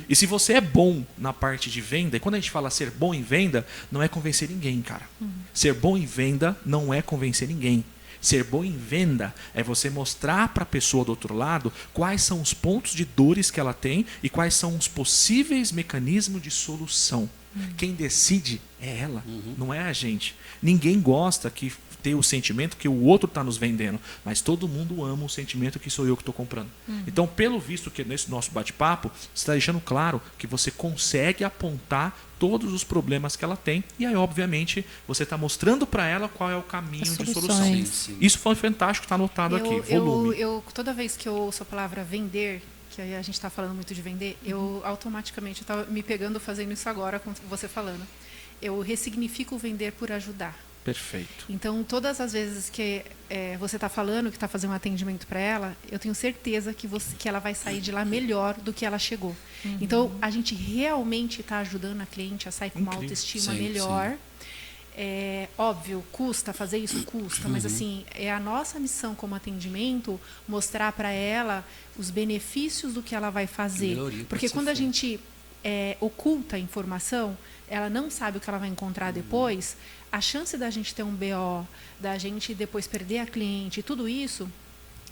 Speaker 2: E se você é bom na parte de venda, e quando a gente fala ser bom em venda, não é convencer ninguém, cara. Ser bom em venda não é convencer ninguém. Ser bom em venda é você mostrar para a pessoa do outro lado quais são os pontos de dores que ela tem e quais são os possíveis mecanismos de solução. Quem decide é ela, não é a gente. Ninguém gosta que ter o sentimento que o outro está nos vendendo, mas todo mundo ama o sentimento que sou eu que estou comprando. Então, pelo visto que nesse nosso bate-papo, você está deixando claro que você consegue apontar todos os problemas que ela tem e aí, obviamente, você está mostrando para ela qual é o caminho
Speaker 5: As
Speaker 2: de
Speaker 5: soluções.
Speaker 2: solução.
Speaker 4: Sim.
Speaker 2: Isso foi fantástico, está anotado aqui, volume.
Speaker 3: Toda vez que eu ouço a palavra vender, que aí a gente está falando muito de vender, eu automaticamente estava me pegando fazendo isso agora com você falando. Eu ressignifico o vender por ajudar.
Speaker 2: Perfeito.
Speaker 3: Então, todas as vezes que você está falando, que está fazendo um atendimento para ela, eu tenho certeza que ela vai sair de lá melhor do que ela chegou. Então, a gente realmente está ajudando a cliente a sair com uma
Speaker 2: Incrível.
Speaker 3: autoestima
Speaker 4: Sim,
Speaker 3: melhor. Óbvio, custa fazer isso, custa, mas assim, é a nossa missão como atendimento mostrar para ela os benefícios do que ela vai fazer.
Speaker 4: Melhoria,
Speaker 3: Porque
Speaker 4: pode
Speaker 3: quando
Speaker 4: ser
Speaker 3: a gente oculta a informação, ela não sabe o que ela vai encontrar depois, a chance da gente ter um BO, da gente depois perder a cliente, tudo isso,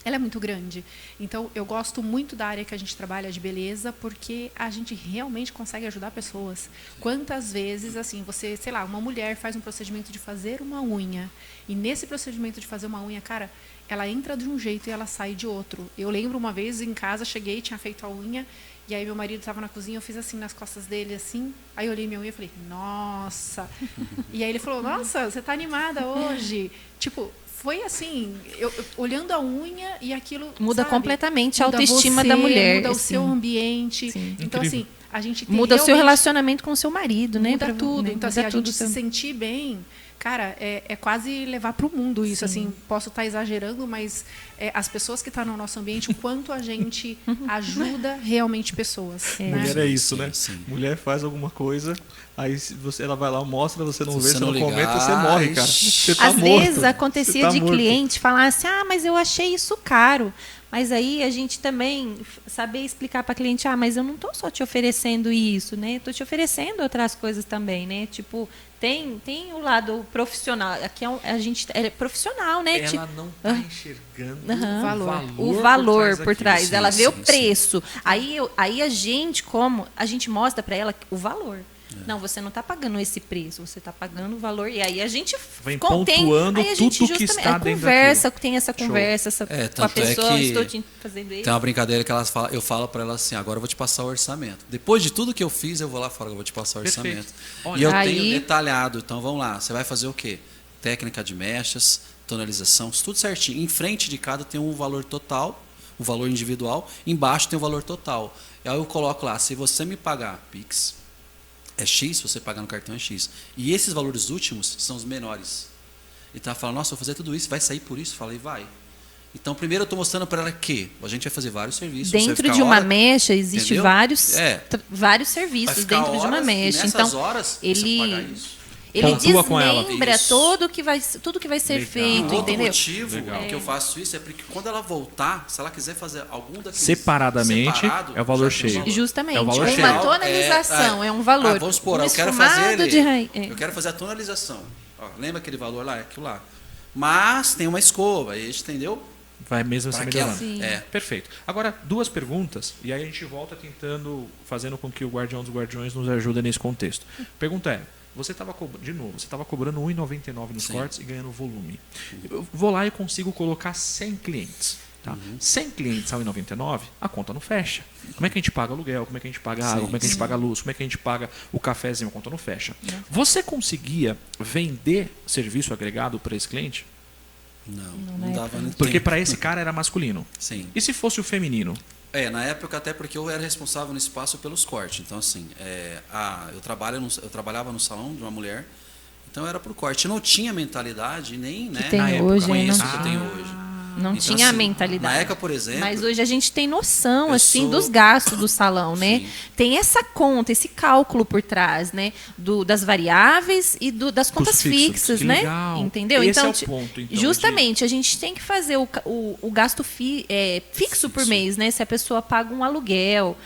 Speaker 3: ela é muito grande. Então, eu gosto muito da área que a gente trabalha de beleza, porque a gente realmente consegue ajudar pessoas. Quantas vezes, assim, você, sei lá, uma mulher faz um procedimento de fazer uma unha, e nesse procedimento de fazer uma unha, cara, ela entra de um jeito e ela sai de outro. Eu lembro uma vez em casa, cheguei, tinha feito a unha, e aí meu marido estava na cozinha, eu fiz assim nas costas dele, assim, aí eu olhei minha unha e falei, nossa. E aí ele falou, nossa, você tá animada hoje. Tipo, foi assim, eu olhando a unha e aquilo
Speaker 5: Muda
Speaker 3: sabe?
Speaker 5: completamente a
Speaker 3: Muda
Speaker 5: autoestima
Speaker 3: você,
Speaker 5: da mulher.
Speaker 3: muda o
Speaker 5: assim.
Speaker 3: seu ambiente.
Speaker 5: Sim.
Speaker 3: Então,
Speaker 2: Incrível.
Speaker 3: assim, a gente tem
Speaker 5: Muda o seu
Speaker 3: realmente-
Speaker 5: relacionamento com o seu marido, né?
Speaker 3: muda
Speaker 5: Pra-
Speaker 3: tudo.
Speaker 5: né?
Speaker 3: Então,
Speaker 5: Muda
Speaker 3: assim, a
Speaker 5: tudo
Speaker 3: gente se
Speaker 5: também.
Speaker 3: sentir bem, cara, é quase levar para o mundo isso. Assim, posso estar exagerando, mas as pessoas que estão no nosso ambiente, o quanto a gente ajuda realmente pessoas. Né?
Speaker 2: Mulher é isso,
Speaker 4: Sim,
Speaker 2: né?
Speaker 4: sim.
Speaker 2: Mulher faz alguma coisa, aí ela vai lá, mostra, você não
Speaker 4: Se
Speaker 2: vê,
Speaker 4: você
Speaker 2: você
Speaker 4: não
Speaker 2: não comenta,
Speaker 4: ligar,
Speaker 2: você morre, cara.
Speaker 4: ixi.
Speaker 2: Você tá
Speaker 5: Às
Speaker 2: morto.
Speaker 5: vezes acontecia
Speaker 2: Você tá
Speaker 5: de
Speaker 2: morto.
Speaker 5: cliente falar assim, mas eu achei isso caro. Mas aí a gente também saber explicar para cliente, mas eu não estou só te oferecendo isso, né? Estou te oferecendo outras coisas também, né? Tipo, tem o lado profissional. Aqui a gente é profissional, né?
Speaker 2: Ela
Speaker 5: Tipo,
Speaker 2: não tá enxergando
Speaker 5: Aham.
Speaker 2: o
Speaker 5: o valor por
Speaker 2: daquilo.
Speaker 5: trás.
Speaker 4: Sim,
Speaker 5: Ela vê o
Speaker 4: sim, sim.
Speaker 5: preço. Aí a gente mostra para ela o valor. Não, você não está pagando esse preço, você está pagando o valor. E aí a gente
Speaker 2: Vem
Speaker 5: contém,
Speaker 2: pontuando
Speaker 5: aí a gente
Speaker 2: tudo que
Speaker 5: justamente-
Speaker 2: está
Speaker 5: a
Speaker 2: dentro
Speaker 5: conversa, tem essa
Speaker 2: Show.
Speaker 5: conversa com a
Speaker 4: tanto é
Speaker 5: pessoa,
Speaker 4: que
Speaker 5: estou te fazendo isso.
Speaker 4: Tem uma brincadeira que eu falo para ela assim, agora eu vou te passar o orçamento. Depois de tudo que eu fiz, eu vou lá fora, eu vou te passar o
Speaker 2: Perfeito.
Speaker 4: orçamento.
Speaker 2: Olha,
Speaker 4: E eu
Speaker 5: aí-
Speaker 4: tenho detalhado, então vamos lá, você vai fazer o quê? Técnica de mechas, tonalização, tudo certinho. Em frente de cada tem um valor total, um valor individual, embaixo tem o valor total. E aí eu coloco lá, se você me pagar Pix, é X, se você pagar no cartão é X. E esses valores últimos são os menores. Então ela fala, nossa, eu vou fazer tudo isso, vai sair por isso? Falei, vai. Então, primeiro eu estou mostrando para ela que a gente vai fazer vários serviços. você vai
Speaker 5: Dentro
Speaker 4: ficar
Speaker 5: de uma
Speaker 4: hora-
Speaker 5: mecha existe
Speaker 4: entendeu?
Speaker 5: vários,
Speaker 4: É.
Speaker 5: vários
Speaker 4: vai
Speaker 5: serviços
Speaker 4: ficar
Speaker 5: dentro de uma
Speaker 4: horas,
Speaker 5: mecha.
Speaker 4: Nessas
Speaker 5: Então,
Speaker 4: horas, você
Speaker 5: ele
Speaker 4: pagar isso.
Speaker 2: Pontua com ela.
Speaker 5: desmembra
Speaker 4: Isso.
Speaker 5: tudo que vai ser
Speaker 2: Legal.
Speaker 5: feito,
Speaker 4: Outro
Speaker 5: entendeu?
Speaker 4: motivo
Speaker 2: Legal.
Speaker 4: que eu faço isso é porque quando ela voltar, se ela quiser fazer algum daqueles
Speaker 2: Separadamente, é o valor
Speaker 4: já tem um
Speaker 2: cheio.
Speaker 4: valor.
Speaker 5: Justamente.
Speaker 2: É o valor
Speaker 5: Uma
Speaker 2: cheio.
Speaker 5: tonalização é um valor.
Speaker 4: Vamos supor,
Speaker 5: Um
Speaker 4: eu quero
Speaker 5: esfumado
Speaker 4: fazer
Speaker 5: de raiz.
Speaker 4: eu quero fazer a tonalização. Ó, lembra aquele valor lá? É aquilo lá. Mas tem uma escova, aí, entendeu?
Speaker 2: vai mesmo se
Speaker 4: Para
Speaker 2: melhorando.
Speaker 5: Sim.
Speaker 2: Perfeito. Agora, 2 perguntas, e aí a gente volta fazendo com que o Guardião dos Guardiões nos ajude nesse contexto. Pergunta é, você estava cobrando R$ 1,99 nos
Speaker 4: Sim.
Speaker 2: cortes e ganhando volume. Eu vou lá e consigo colocar 100 clientes. Tá? 100 clientes a R$ 1,99, a conta não fecha. Como é que a gente paga aluguel? Como é que a gente paga água? Como é que a gente paga a luz? Como é que a gente paga o cafezinho? A conta não fecha. Você conseguia vender serviço agregado para esse cliente?
Speaker 4: Não dava nem
Speaker 2: Porque
Speaker 4: tempo.
Speaker 2: para esse cara era masculino.
Speaker 4: Sim.
Speaker 2: E se fosse o feminino?
Speaker 4: Na época até porque eu era responsável no espaço pelos cortes. Então, assim, eu trabalhava no salão de uma mulher, então era por corte. Eu não tinha mentalidade nem, né,
Speaker 5: tem
Speaker 4: na época,
Speaker 5: hoje,
Speaker 4: conheço
Speaker 5: né?
Speaker 4: que eu tenho hoje.
Speaker 5: Não
Speaker 4: Então,
Speaker 5: tinha a
Speaker 4: assim,
Speaker 5: mentalidade.
Speaker 4: Na ECA, por exemplo...
Speaker 5: Mas hoje a gente tem noção,
Speaker 4: Eu
Speaker 5: assim,
Speaker 4: sou-
Speaker 5: dos gastos do salão, né?
Speaker 4: Sim.
Speaker 5: Tem essa conta, esse cálculo por trás, né? Das variáveis e das contas
Speaker 2: Custos fixos.
Speaker 5: fixas,
Speaker 2: Que
Speaker 5: né?
Speaker 2: legal.
Speaker 5: Entendeu?
Speaker 2: Esse
Speaker 5: então,
Speaker 2: é o ponto, então,
Speaker 5: justamente, a gente tem que fazer o gasto fixo por mês, né? Se a pessoa paga um aluguel,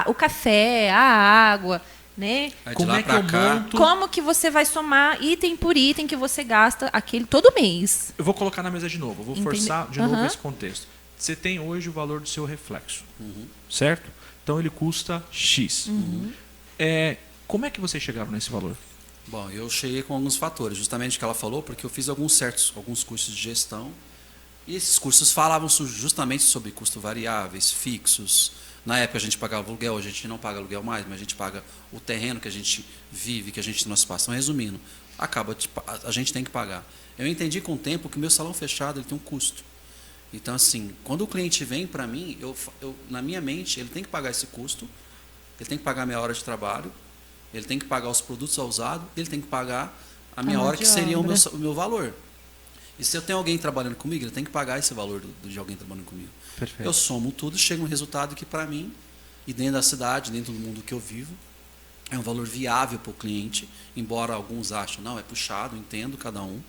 Speaker 5: o café, a água, né?
Speaker 4: Aí de
Speaker 2: Como
Speaker 4: lá
Speaker 2: é que
Speaker 4: pra
Speaker 2: eu
Speaker 4: cá,
Speaker 2: monto?
Speaker 5: Como que você vai somar item por item que você gasta aquele todo mês?
Speaker 2: Eu vou colocar na mesa de novo. Eu vou
Speaker 5: Entende?
Speaker 2: forçar de novo
Speaker 5: Aham.
Speaker 2: esse contexto. Você tem hoje o valor do seu reflexo, certo? Então ele custa X. Como é que vocês chegaram nesse valor?
Speaker 4: Bom, eu cheguei com alguns fatores, justamente o que ela falou, porque eu fiz alguns cursos de gestão, e esses cursos falavam justamente sobre custos variáveis, fixos. Na época a gente pagava aluguel, a gente não paga aluguel mais, mas a gente paga o terreno que a gente vive, que a gente tem no nosso espaço. Então, resumindo, a gente tem que pagar. Eu entendi com o tempo que o meu salão fechado ele tem um custo. Então, assim, quando o cliente vem para mim, na minha mente, ele tem que pagar esse custo, ele tem que pagar a minha hora de trabalho, ele tem que pagar os produtos a usado, ele tem que pagar a minha
Speaker 5: mão
Speaker 4: hora,
Speaker 5: de
Speaker 4: que seria o
Speaker 5: obra.
Speaker 4: meu valor. E se eu tenho alguém trabalhando comigo, ele tem que pagar esse valor de alguém trabalhando comigo.
Speaker 2: Perfeito.
Speaker 4: Eu somo tudo, chega um resultado que para mim, e dentro da cidade, dentro do mundo que eu vivo, é um valor viável para o cliente, embora alguns achem, não, é puxado, entendo cada um.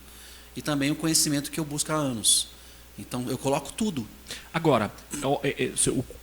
Speaker 4: E também o conhecimento que eu busco há anos. Então, eu coloco tudo.
Speaker 2: Agora,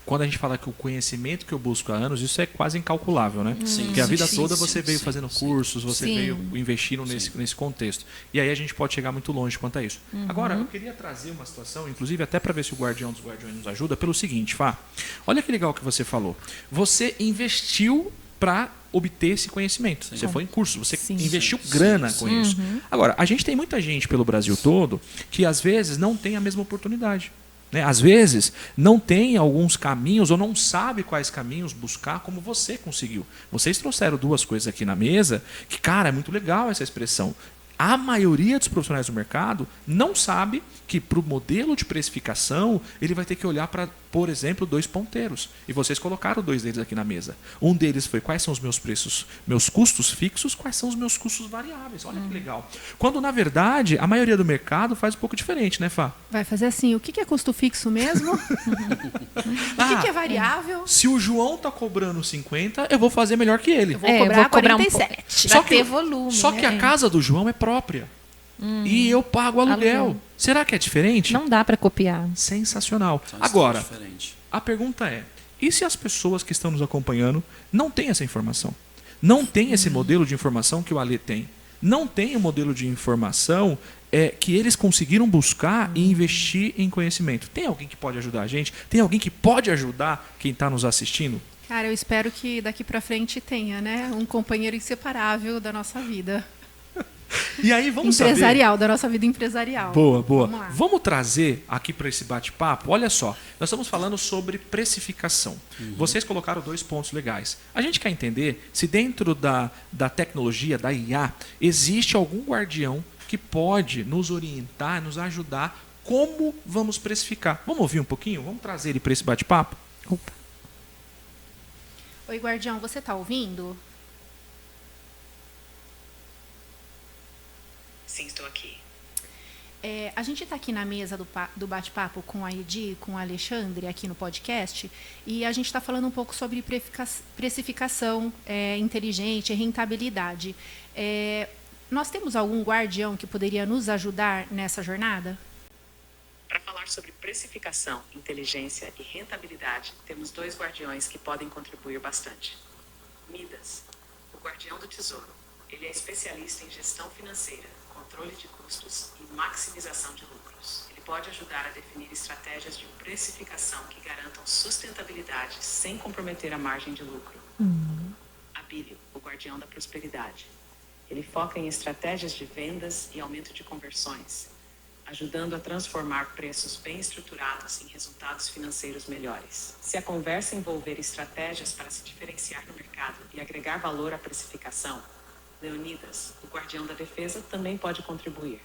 Speaker 2: quando a gente fala que o conhecimento que eu busco há anos, isso é quase incalculável, né?
Speaker 4: Sim,
Speaker 2: Porque a vida
Speaker 4: sim,
Speaker 2: toda
Speaker 4: sim,
Speaker 2: você veio
Speaker 4: sim,
Speaker 2: fazendo
Speaker 4: sim.
Speaker 2: cursos, você
Speaker 5: Sim.
Speaker 2: veio investindo nesse contexto. E aí a gente pode chegar muito longe quanto a isso. Agora, eu queria trazer uma situação, inclusive até para ver se o Guardião dos Guardiões nos ajuda, pelo seguinte, Fá. Olha que legal que você falou. Você investiu para obter esse conhecimento. Você foi em curso, você
Speaker 5: Sim.
Speaker 2: investiu
Speaker 4: Sim,
Speaker 2: grana
Speaker 4: sim,
Speaker 2: com isso. Agora, a gente tem muita gente pelo Brasil todo que às vezes não tem a mesma oportunidade. Né? Às vezes não tem alguns caminhos ou não sabe quais caminhos buscar como você conseguiu. Vocês trouxeram 2 coisas aqui na mesa que, cara, é muito legal essa expressão. A maioria dos profissionais do mercado não sabe que para o modelo de precificação ele vai ter que olhar para, por exemplo, 2 ponteiros. E vocês colocaram 2 deles aqui na mesa. Um deles foi quais são os meus preços, meus custos fixos, quais são os meus custos variáveis. Olha que legal. Quando, na verdade, a maioria do mercado faz um pouco diferente, né, Fá?
Speaker 3: Vai fazer assim, o que é custo fixo mesmo? O que é variável?
Speaker 2: Se o João tá cobrando 50, eu vou fazer melhor que ele.
Speaker 3: Eu vou cobrar 47.
Speaker 5: Pra ter volume.
Speaker 2: Só que
Speaker 5: né?
Speaker 2: a casa do João é própria. E eu pago aluguel.
Speaker 5: Aluguel.
Speaker 2: Será que é diferente?
Speaker 5: Não dá para copiar.
Speaker 2: Sensacional.
Speaker 4: São
Speaker 2: Agora,
Speaker 4: estilos diferentes.
Speaker 2: a pergunta é, e se as pessoas que estão nos acompanhando não têm essa informação? Não tem esse modelo de informação que o Alê tem? Não tem o modelo de informação que eles conseguiram buscar e investir em conhecimento? Tem alguém que pode ajudar a gente? Tem alguém que pode ajudar quem está nos assistindo?
Speaker 3: Cara, eu espero que daqui pra frente tenha, né? Um companheiro inseparável da nossa vida.
Speaker 2: E aí, vamos saber...
Speaker 3: Empresarial, da nossa vida empresarial.
Speaker 2: Boa, boa.
Speaker 3: Vamos lá.
Speaker 2: Vamos trazer aqui para esse bate-papo, olha só, nós estamos falando sobre precificação. Vocês colocaram 2 pontos legais. A gente quer entender se dentro da tecnologia, da IA, existe algum guardião que pode nos orientar, nos ajudar como vamos precificar. Vamos ouvir um pouquinho? Vamos trazer ele para esse bate-papo?
Speaker 3: Oi, Guardião, você tá ouvindo?
Speaker 6: Sim, estou aqui.
Speaker 3: A gente está aqui na mesa do bate-papo com a Edi, com o Alexandre, aqui no podcast, e a gente está falando um pouco sobre precificação inteligente, rentabilidade. Nós temos algum guardião que poderia nos ajudar nessa jornada?
Speaker 6: Para falar sobre precificação, inteligência e rentabilidade, temos 2 guardiões que podem contribuir bastante. Midas, o guardião do tesouro. Ele é especialista em gestão financeira, controle de custos e maximização de lucros. Ele pode ajudar a definir estratégias de precificação que garantam sustentabilidade sem comprometer a margem de lucro. Abílio, o guardião da prosperidade. Ele foca em estratégias de vendas e aumento de conversões, ajudando a transformar preços bem estruturados em resultados financeiros melhores. Se a conversa envolver estratégias para se diferenciar no mercado e agregar valor à precificação, Leonidas, o guardião da defesa, também pode contribuir,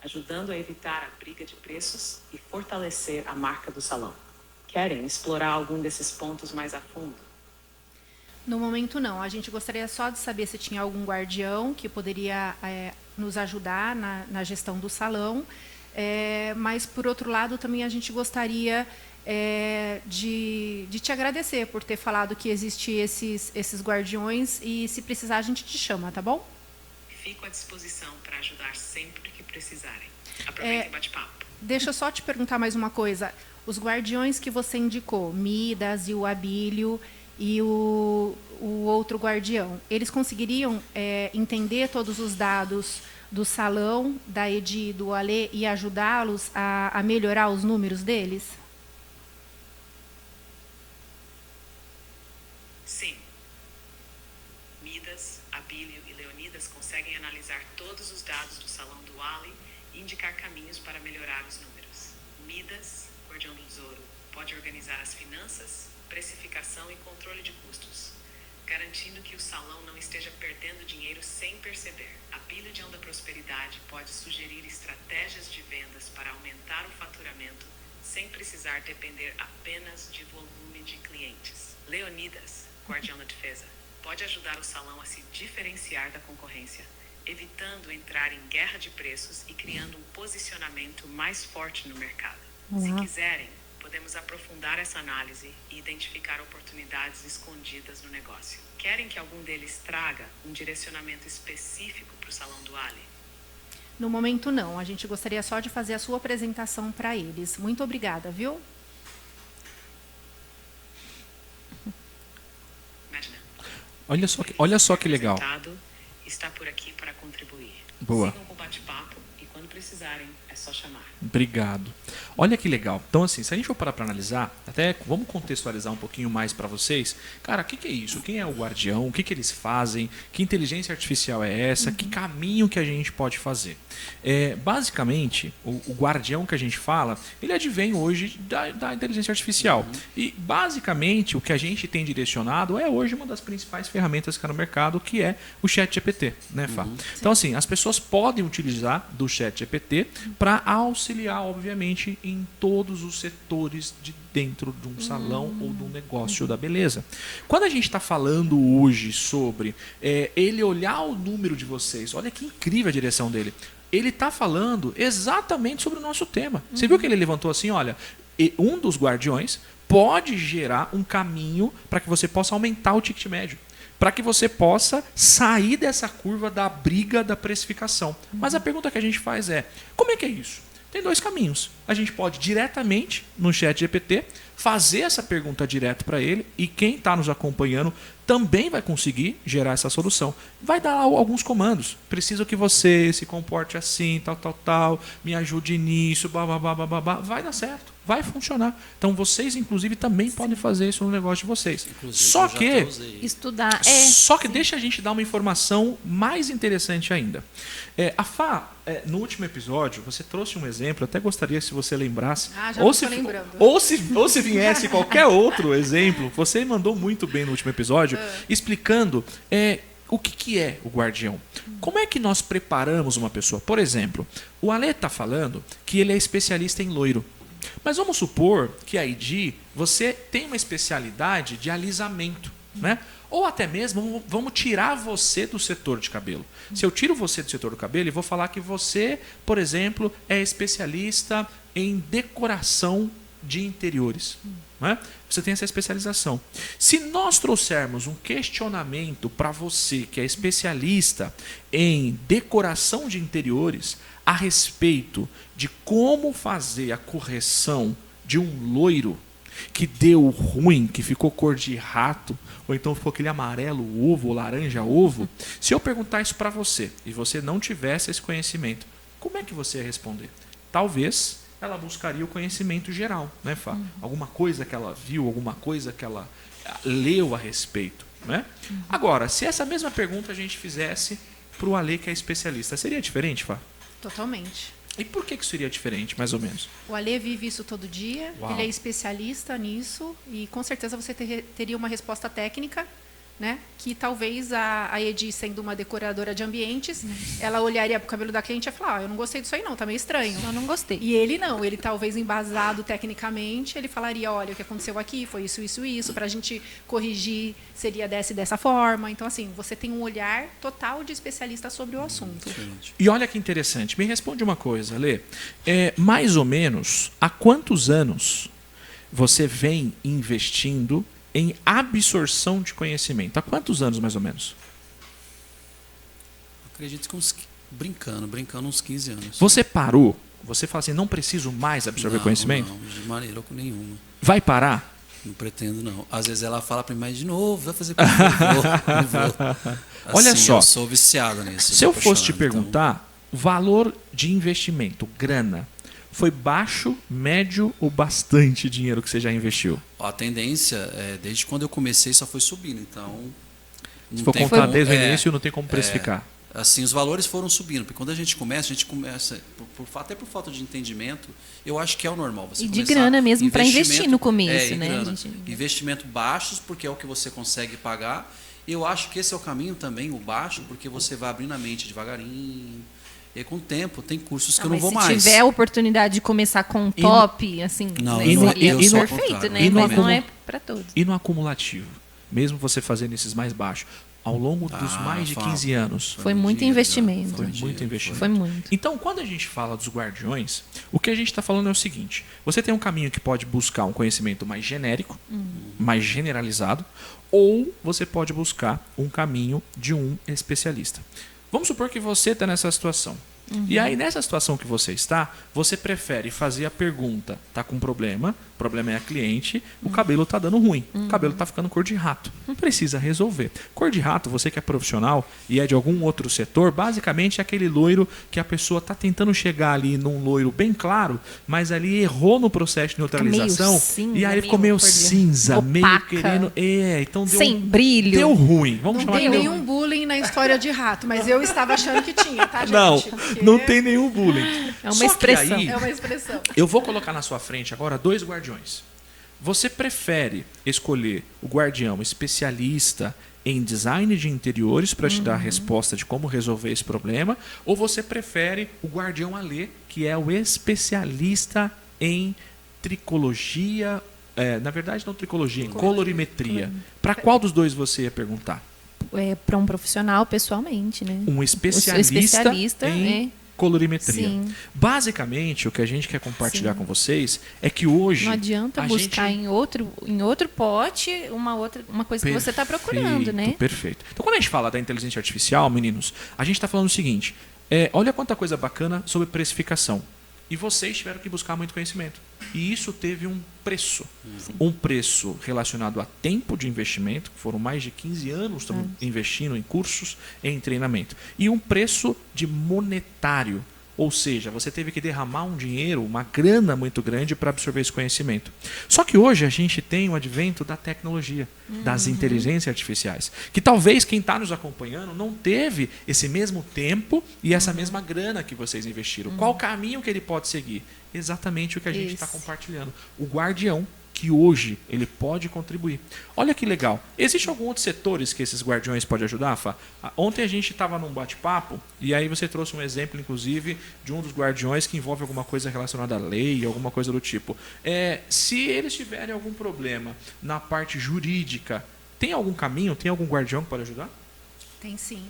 Speaker 6: ajudando a evitar a briga de preços e fortalecer a marca do salão. Querem explorar algum desses pontos mais a fundo?
Speaker 3: No momento, não. A gente gostaria só de saber se tinha algum guardião que poderia nos ajudar na gestão do salão. Mas, por outro lado, também a gente gostaria de te agradecer por ter falado que existem esses guardiões e, se precisar, a gente te chama, tá bom?
Speaker 6: Fico à disposição para ajudar sempre que precisarem. Aproveitem o bate-papo.
Speaker 3: Deixa eu só te perguntar mais uma coisa. Os guardiões que você indicou, Midas e o Abílio e o outro guardião, eles conseguiriam entender todos os dados do salão, da Edi e do Alê e ajudá-los a melhorar os números deles?
Speaker 6: Sim. Midas, Abílio e Leonidas conseguem analisar todos os dados do salão do Ali e indicar caminhos para melhorar os números. Midas, guardião do tesouro, pode organizar as finanças, precificação e controle de custos, garantindo que o salão não esteja perdendo dinheiro sem perceber. Abílio, guardião da prosperidade, pode sugerir estratégias de vendas para aumentar o faturamento sem precisar depender apenas de volume de clientes. Leonidas, guardião da defesa, pode ajudar o salão a se diferenciar da concorrência, evitando entrar em guerra de preços e criando um posicionamento mais forte no mercado. Se quiserem, podemos aprofundar essa análise e identificar oportunidades escondidas no negócio. Querem que algum deles traga um direcionamento específico para o Salão do Ali?
Speaker 3: No momento, não. A gente gostaria só de fazer a sua apresentação para eles. Muito obrigada, viu?
Speaker 6: Imagina.
Speaker 2: Olha só que legal.
Speaker 6: Está por aqui para contribuir.
Speaker 2: Boa.
Speaker 6: Sigam com o bate-papo e quando precisarem é só chamar.
Speaker 2: Obrigado. Olha que legal. Então, assim, se a gente for parar para analisar, até vamos contextualizar um pouquinho mais para vocês. Cara, o que é isso? Quem é o guardião? O que eles fazem? Que inteligência artificial é essa? Que caminho que a gente pode fazer? Basicamente, o guardião que a gente fala, ele advém hoje da inteligência artificial. E, basicamente, o que a gente tem direcionado é hoje uma das principais ferramentas que há no mercado, que é o ChatGPT, né, Fá? Então, assim, as pessoas podem utilizar do ChatGPT para auxiliar, obviamente, em todos os setores de dentro de um salão ou de um negócio da beleza. Quando a gente está falando hoje sobre ele olhar o número de vocês, olha que incrível a direção dele. Ele está falando exatamente sobre o nosso tema. Você viu que ele levantou assim, olha, um dos guardiões pode gerar um caminho para que você possa aumentar o ticket médio, para que você possa sair dessa curva da briga da precificação. Mas a pergunta que a gente faz é, como é que é isso? Tem dois caminhos. A gente pode diretamente no ChatGPT fazer essa pergunta direto para ele e quem está nos acompanhando também vai conseguir gerar essa solução. Vai dar alguns comandos. Preciso que você se comporte assim, tal, me ajude nisso, babá. Vai dar certo. Vai funcionar. Então vocês, inclusive, também podem fazer isso no negócio de vocês.
Speaker 4: Inclusive,
Speaker 2: Só que
Speaker 5: Estudar.
Speaker 2: Só que deixa a gente dar uma informação mais interessante ainda. A Fá, no último episódio, você trouxe um exemplo, até gostaria se você lembrasse.
Speaker 3: Já estou lembrando.
Speaker 2: Ou se viesse qualquer outro exemplo, você mandou muito bem no último episódio, explicando o que é o guardião. Como é que nós preparamos uma pessoa? Por exemplo, o Ale está falando que ele é especialista em loiro. Mas vamos supor que a Edi, você tem uma especialidade de alisamento, né? Ou até mesmo, vamos tirar você do setor de cabelo. Se eu tiro você do setor do cabelo e vou falar que você, por exemplo, é especialista em decoração de interiores. Né? Você tem essa especialização. Se nós trouxermos um questionamento para você que é especialista em decoração de interiores a respeito de como fazer a correção de um loiro, que deu ruim, que ficou cor de rato, ou então ficou aquele amarelo ovo, ou laranja ovo, se eu perguntar isso para você e você não tivesse esse conhecimento, como é que você ia responder? Talvez ela buscaria o conhecimento geral, né, Fá? Alguma coisa que ela viu, alguma coisa que ela leu a respeito, né? Agora, se essa mesma pergunta a gente fizesse para o Ale, que é especialista, seria diferente, Fá?
Speaker 3: Totalmente.
Speaker 2: E por que seria diferente, mais ou menos?
Speaker 3: O Alê vive isso todo dia,
Speaker 2: Uau.
Speaker 3: ele é especialista nisso e com certeza você teria uma resposta técnica, né? Que talvez a Edi, sendo uma decoradora de ambientes, ela olharia para o cabelo da cliente e ia falar, eu não gostei disso aí não, tá meio estranho.
Speaker 5: Eu não gostei.
Speaker 3: E ele não, ele talvez embasado tecnicamente, ele falaria, olha, o que aconteceu aqui foi isso, isso, isso, para a gente corrigir seria dessa forma. Então, assim, você tem um olhar total de especialista sobre o assunto.
Speaker 2: E olha que interessante, me responde uma coisa, Lê. Mais ou menos, há quantos anos você vem investindo em absorção de conhecimento? Há quantos anos, mais ou menos?
Speaker 4: Acredito que brincando uns 15 anos.
Speaker 2: Você parou? Você fala assim, não preciso mais absorver conhecimento?
Speaker 4: Não, de maneira nenhuma.
Speaker 2: Vai parar?
Speaker 4: Não pretendo, não. Às vezes ela fala para mim, mas de novo, vai fazer coisa, não vou.
Speaker 2: Olha
Speaker 4: Assim,
Speaker 2: só.
Speaker 4: Eu sou viciado nisso.
Speaker 2: Se eu fosse te perguntar, valor de investimento, grana, foi baixo, médio ou bastante dinheiro que você já investiu?
Speaker 4: A tendência, desde quando eu comecei, só foi subindo. Então,
Speaker 2: Se for contar desde o início, não tem como precificar.
Speaker 4: Assim, os valores foram subindo. Porque quando a gente começa até por falta de entendimento, eu acho que é o normal. Você
Speaker 5: E de grana mesmo para investir no começo, né?
Speaker 4: Investimento baixos, porque é o que você consegue pagar. Eu acho que esse é o caminho também, o baixo, porque você vai abrindo a mente devagarinho. E com o tempo, tem cursos que eu não vou mais.
Speaker 5: Se tiver a oportunidade de começar com um top, assim,
Speaker 4: não,
Speaker 5: né,
Speaker 2: eu
Speaker 5: seria
Speaker 2: sou
Speaker 5: perfeito, né?
Speaker 2: E no
Speaker 5: Mas não é para todos.
Speaker 2: E no acumulativo? Mesmo você fazendo esses mais baixos, ao longo dos mais de 15 anos.
Speaker 5: Foi muito investimento.
Speaker 2: Foi muito investimento.
Speaker 5: Foi muito.
Speaker 2: Então, quando a gente fala dos guardiões, o que a gente está falando é o seguinte: você tem um caminho que pode buscar um conhecimento mais genérico, mais generalizado, ou você pode buscar um caminho de um especialista. Vamos supor que você está nessa situação. E aí, nessa situação que você está, você prefere fazer a pergunta, tá com problema, o problema é a cliente, o cabelo está dando ruim, o cabelo está ficando cor de rato. Precisa resolver. Cor de rato, você que é profissional e é de algum outro setor, basicamente é aquele loiro que a pessoa está tentando chegar ali num loiro bem claro, mas ali errou no processo de neutralização,
Speaker 5: meio cinza,
Speaker 2: e aí ele ficou meio cinza,
Speaker 5: opaca,
Speaker 2: meio querendo... então deu
Speaker 5: sem brilho.
Speaker 2: Deu ruim. Vamos
Speaker 3: Não
Speaker 2: chamar
Speaker 3: tem
Speaker 2: de
Speaker 3: nenhum bullying na história de rato, mas eu estava achando que tinha, tá, gente?
Speaker 2: Não,
Speaker 3: Porque
Speaker 2: não tem nenhum bullying.
Speaker 5: É uma
Speaker 2: Só que
Speaker 5: expressão.
Speaker 2: aí,
Speaker 3: é uma expressão.
Speaker 2: eu vou colocar na sua frente agora 2 guardiões. Você prefere escolher o guardião especialista em design de interiores para te dar a resposta de como resolver esse problema, ou você prefere o guardião Alê, que é o especialista em tricologia, na verdade não tricologia, em colorimetria. Para qual dos dois você ia perguntar?
Speaker 5: Para um profissional, pessoalmente, né?
Speaker 2: Um especialista em colorimetria.
Speaker 5: Sim.
Speaker 2: Basicamente, o que a gente quer compartilhar com vocês é que hoje...
Speaker 5: Não adianta buscar em outro pote uma coisa que você está procurando, né?
Speaker 2: Perfeito. Então, quando a gente fala da inteligência artificial, meninos, a gente está falando o seguinte, olha quanta coisa bacana sobre precificação. E vocês tiveram que buscar muito conhecimento. E isso teve um preço. Um preço relacionado a tempo de investimento, que foram mais de 15 anos investindo em cursos, em treinamento. E um preço de monetário. Ou seja, você teve que derramar um dinheiro, uma grana muito grande para absorver esse conhecimento. Só que hoje a gente tem o advento da tecnologia, das inteligências artificiais, que talvez quem está nos acompanhando não teve esse mesmo tempo e essa mesma grana que vocês investiram. Qual o caminho que ele pode seguir? Exatamente o que a gente está compartilhando. O guardião, que hoje ele pode contribuir. Olha que legal. Existem alguns outros setores que esses guardiões podem ajudar, Fá? Ontem a gente estava num bate-papo e aí você trouxe um exemplo, inclusive, de um dos guardiões que envolve alguma coisa relacionada à lei, alguma coisa do tipo. Se eles tiverem algum problema na parte jurídica, tem algum caminho, tem algum guardião que pode ajudar?
Speaker 3: Tem sim.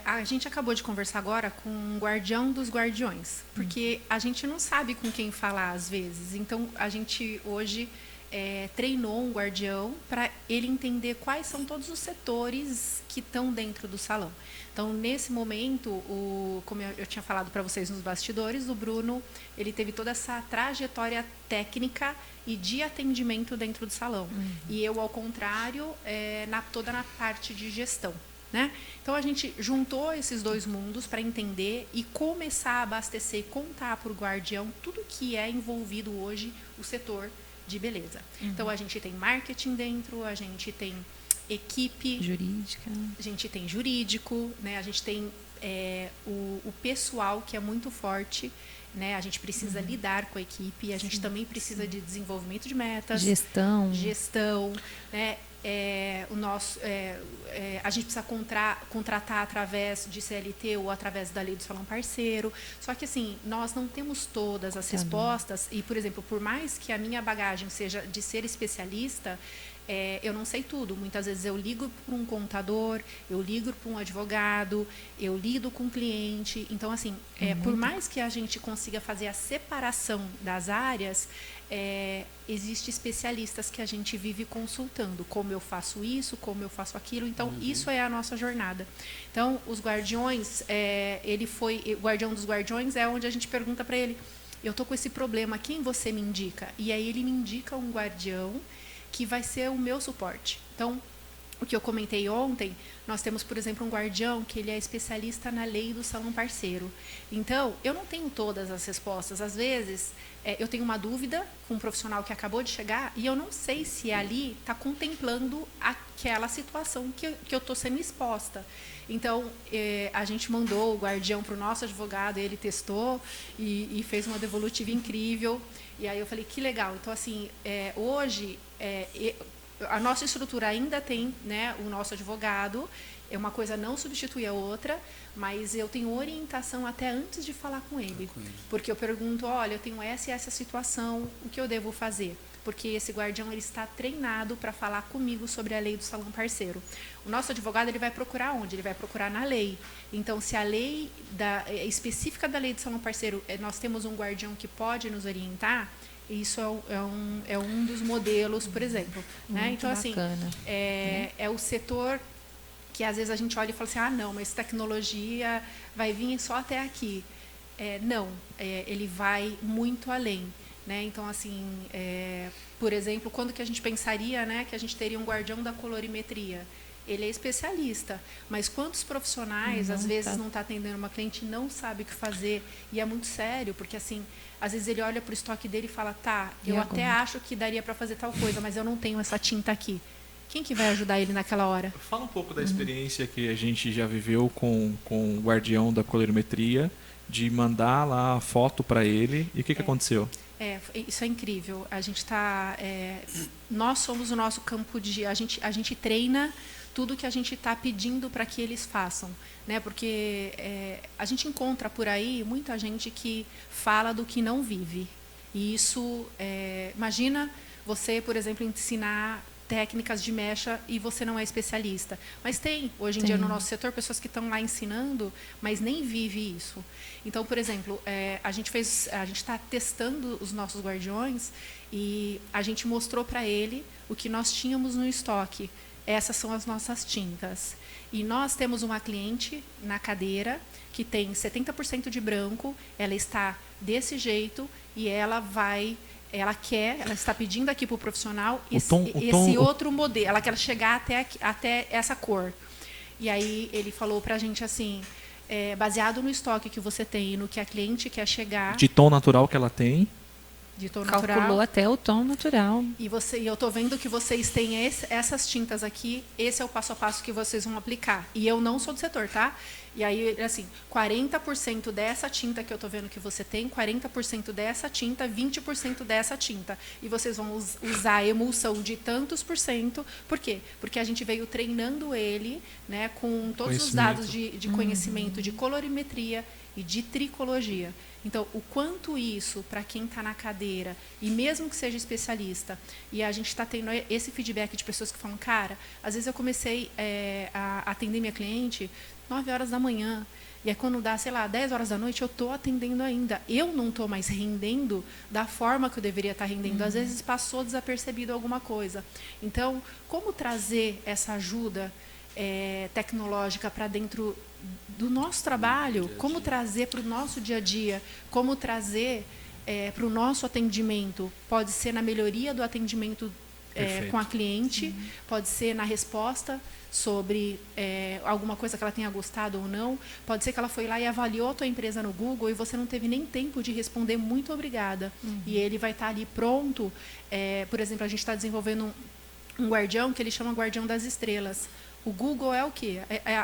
Speaker 3: A gente acabou de conversar agora com um guardião dos guardiões, porque a gente não sabe com quem falar às vezes. Então, a gente hoje treinou um guardião para ele entender quais são todos os setores que estão dentro do salão. Então, nesse momento, como eu tinha falado para vocês nos bastidores, o Bruno ele teve toda essa trajetória técnica e de atendimento dentro do salão. E eu, ao contrário, toda na parte de gestão. Né? Então, a gente juntou esses dois mundos para entender e começar a abastecer e contar para o guardião tudo que é envolvido hoje o setor de beleza. Então, a gente tem marketing dentro, a gente tem equipe
Speaker 5: Jurídica.
Speaker 3: a gente tem jurídico, né? A gente tem o pessoal, que é muito forte, né? A gente precisa lidar com a equipe, a gente também precisa de desenvolvimento de metas,
Speaker 5: Gestão,
Speaker 3: né? A gente precisa contratar através de CLT ou através da lei do salão parceiro. Só que, assim, nós não temos todas as respostas. E, por exemplo, por mais que a minha bagagem seja de ser especialista, eu não sei tudo. Muitas vezes eu ligo para um contador, eu ligo para um advogado, eu lido com um cliente. Então, assim, por mais que a gente consiga fazer a separação das áreas, existem especialistas que a gente vive consultando. Como eu faço isso, como eu faço aquilo. Então, isso é a nossa jornada. Então, os guardiões, o guardião dos guardiões é onde a gente pergunta para ele, eu estou com esse problema, quem você me indica? E aí ele me indica um guardião que vai ser o meu suporte. Então, o que eu comentei ontem, nós temos, por exemplo, um guardião que ele é especialista na lei do salão parceiro. Então, eu não tenho todas as respostas. Às vezes, eu tenho uma dúvida com um profissional que acabou de chegar e eu não sei se ali está contemplando aquela situação que eu estou sendo exposta. Então, a gente mandou o guardião para o nosso advogado, ele testou e fez uma devolutiva incrível. E aí eu falei, que legal. Então, assim, hoje, a nossa estrutura ainda tem, né, o nosso advogado, uma coisa não substitui a outra, mas eu tenho orientação até antes de falar com ele. Porque eu pergunto, olha, eu tenho essa e essa situação, o que eu devo fazer? Porque esse guardião ele está treinado para falar comigo sobre a lei do salão parceiro. O nosso advogado ele vai procurar onde? Ele vai procurar na lei. Então, se a lei específica da lei do salão parceiro, nós temos um guardião que pode nos orientar, isso é um dos modelos, por exemplo. Né? Então, assim, é o setor que às vezes a gente olha e fala assim, não, mas tecnologia vai vir só até aqui. Não, ele vai muito além. Né? Então, assim, por exemplo, quando que a gente pensaria, né, que a gente teria um guardião da colorimetria? Ele é especialista, mas quantos profissionais, às vezes, não está atendendo uma cliente e não sabe o que fazer? E é muito sério, porque, assim, às vezes ele olha para o estoque dele e fala, eu até acho que daria para fazer tal coisa, mas eu não tenho essa tinta aqui. Quem que vai ajudar ele naquela hora?
Speaker 2: Fala um pouco da experiência que a gente já viveu com o guardião da colorimetria, de mandar lá a foto para ele, e o que aconteceu?
Speaker 3: Isso é incrível. A gente nós somos o nosso campo de... A gente treina tudo que a gente está pedindo para que eles façam. Né? Porque a gente encontra por aí muita gente que fala do que não vive. E isso... imagina você, por exemplo, ensinar técnicas de mecha e você não é especialista. Mas tem, hoje em dia, no nosso setor, pessoas que estão lá ensinando, mas nem vive isso. Então, por exemplo, a gente está testando os nossos guardiões e a gente mostrou para ele o que nós tínhamos no estoque. Essas são as nossas tintas. E nós temos uma cliente na cadeira que tem 70% de branco, ela está desse jeito e ela está pedindo aqui para o profissional esse outro modelo, ela quer chegar até essa cor. E aí ele falou para a gente assim, baseado no estoque que você tem e no que a cliente quer chegar...
Speaker 2: De tom natural que ela tem.
Speaker 3: De tom
Speaker 5: Calculou
Speaker 3: natural.
Speaker 5: até o tom natural.
Speaker 3: E eu estou vendo que vocês têm essas tintas aqui, esse é o passo a passo que vocês vão aplicar. E eu não sou do setor, tá? E aí, assim, 40% dessa tinta que eu estou vendo que você tem, 40% dessa tinta, 20% dessa tinta. E vocês vão usar a emulsão de tantos por cento. Por quê? Porque a gente veio treinando ele, né, com todos os dados de conhecimento de colorimetria e de tricologia. Então, o quanto isso, para quem está na cadeira, e mesmo que seja especialista, e a gente está tendo esse feedback de pessoas que falam, cara, às vezes eu comecei a atender minha cliente 9 horas da manhã, E aí quando dá, sei lá, 10 horas da noite, eu estou atendendo ainda. Eu não estou mais rendendo da forma que eu deveria estar rendendo. Às vezes passou desapercebido alguma coisa. Então, como trazer essa ajuda tecnológica para dentro do nosso trabalho? Como trazer para o nosso dia a dia? Como trazer para o nosso atendimento? Pode ser na melhoria do atendimento com a cliente, pode ser na resposta sobre alguma coisa que ela tenha gostado ou não. Pode ser que ela foi lá e avaliou a tua empresa no Google e você não teve nem tempo de responder muito obrigada. E ele vai estar ali pronto. Por exemplo, a gente está desenvolvendo um guardião que ele chama Guardião das Estrelas. O Google é o quê?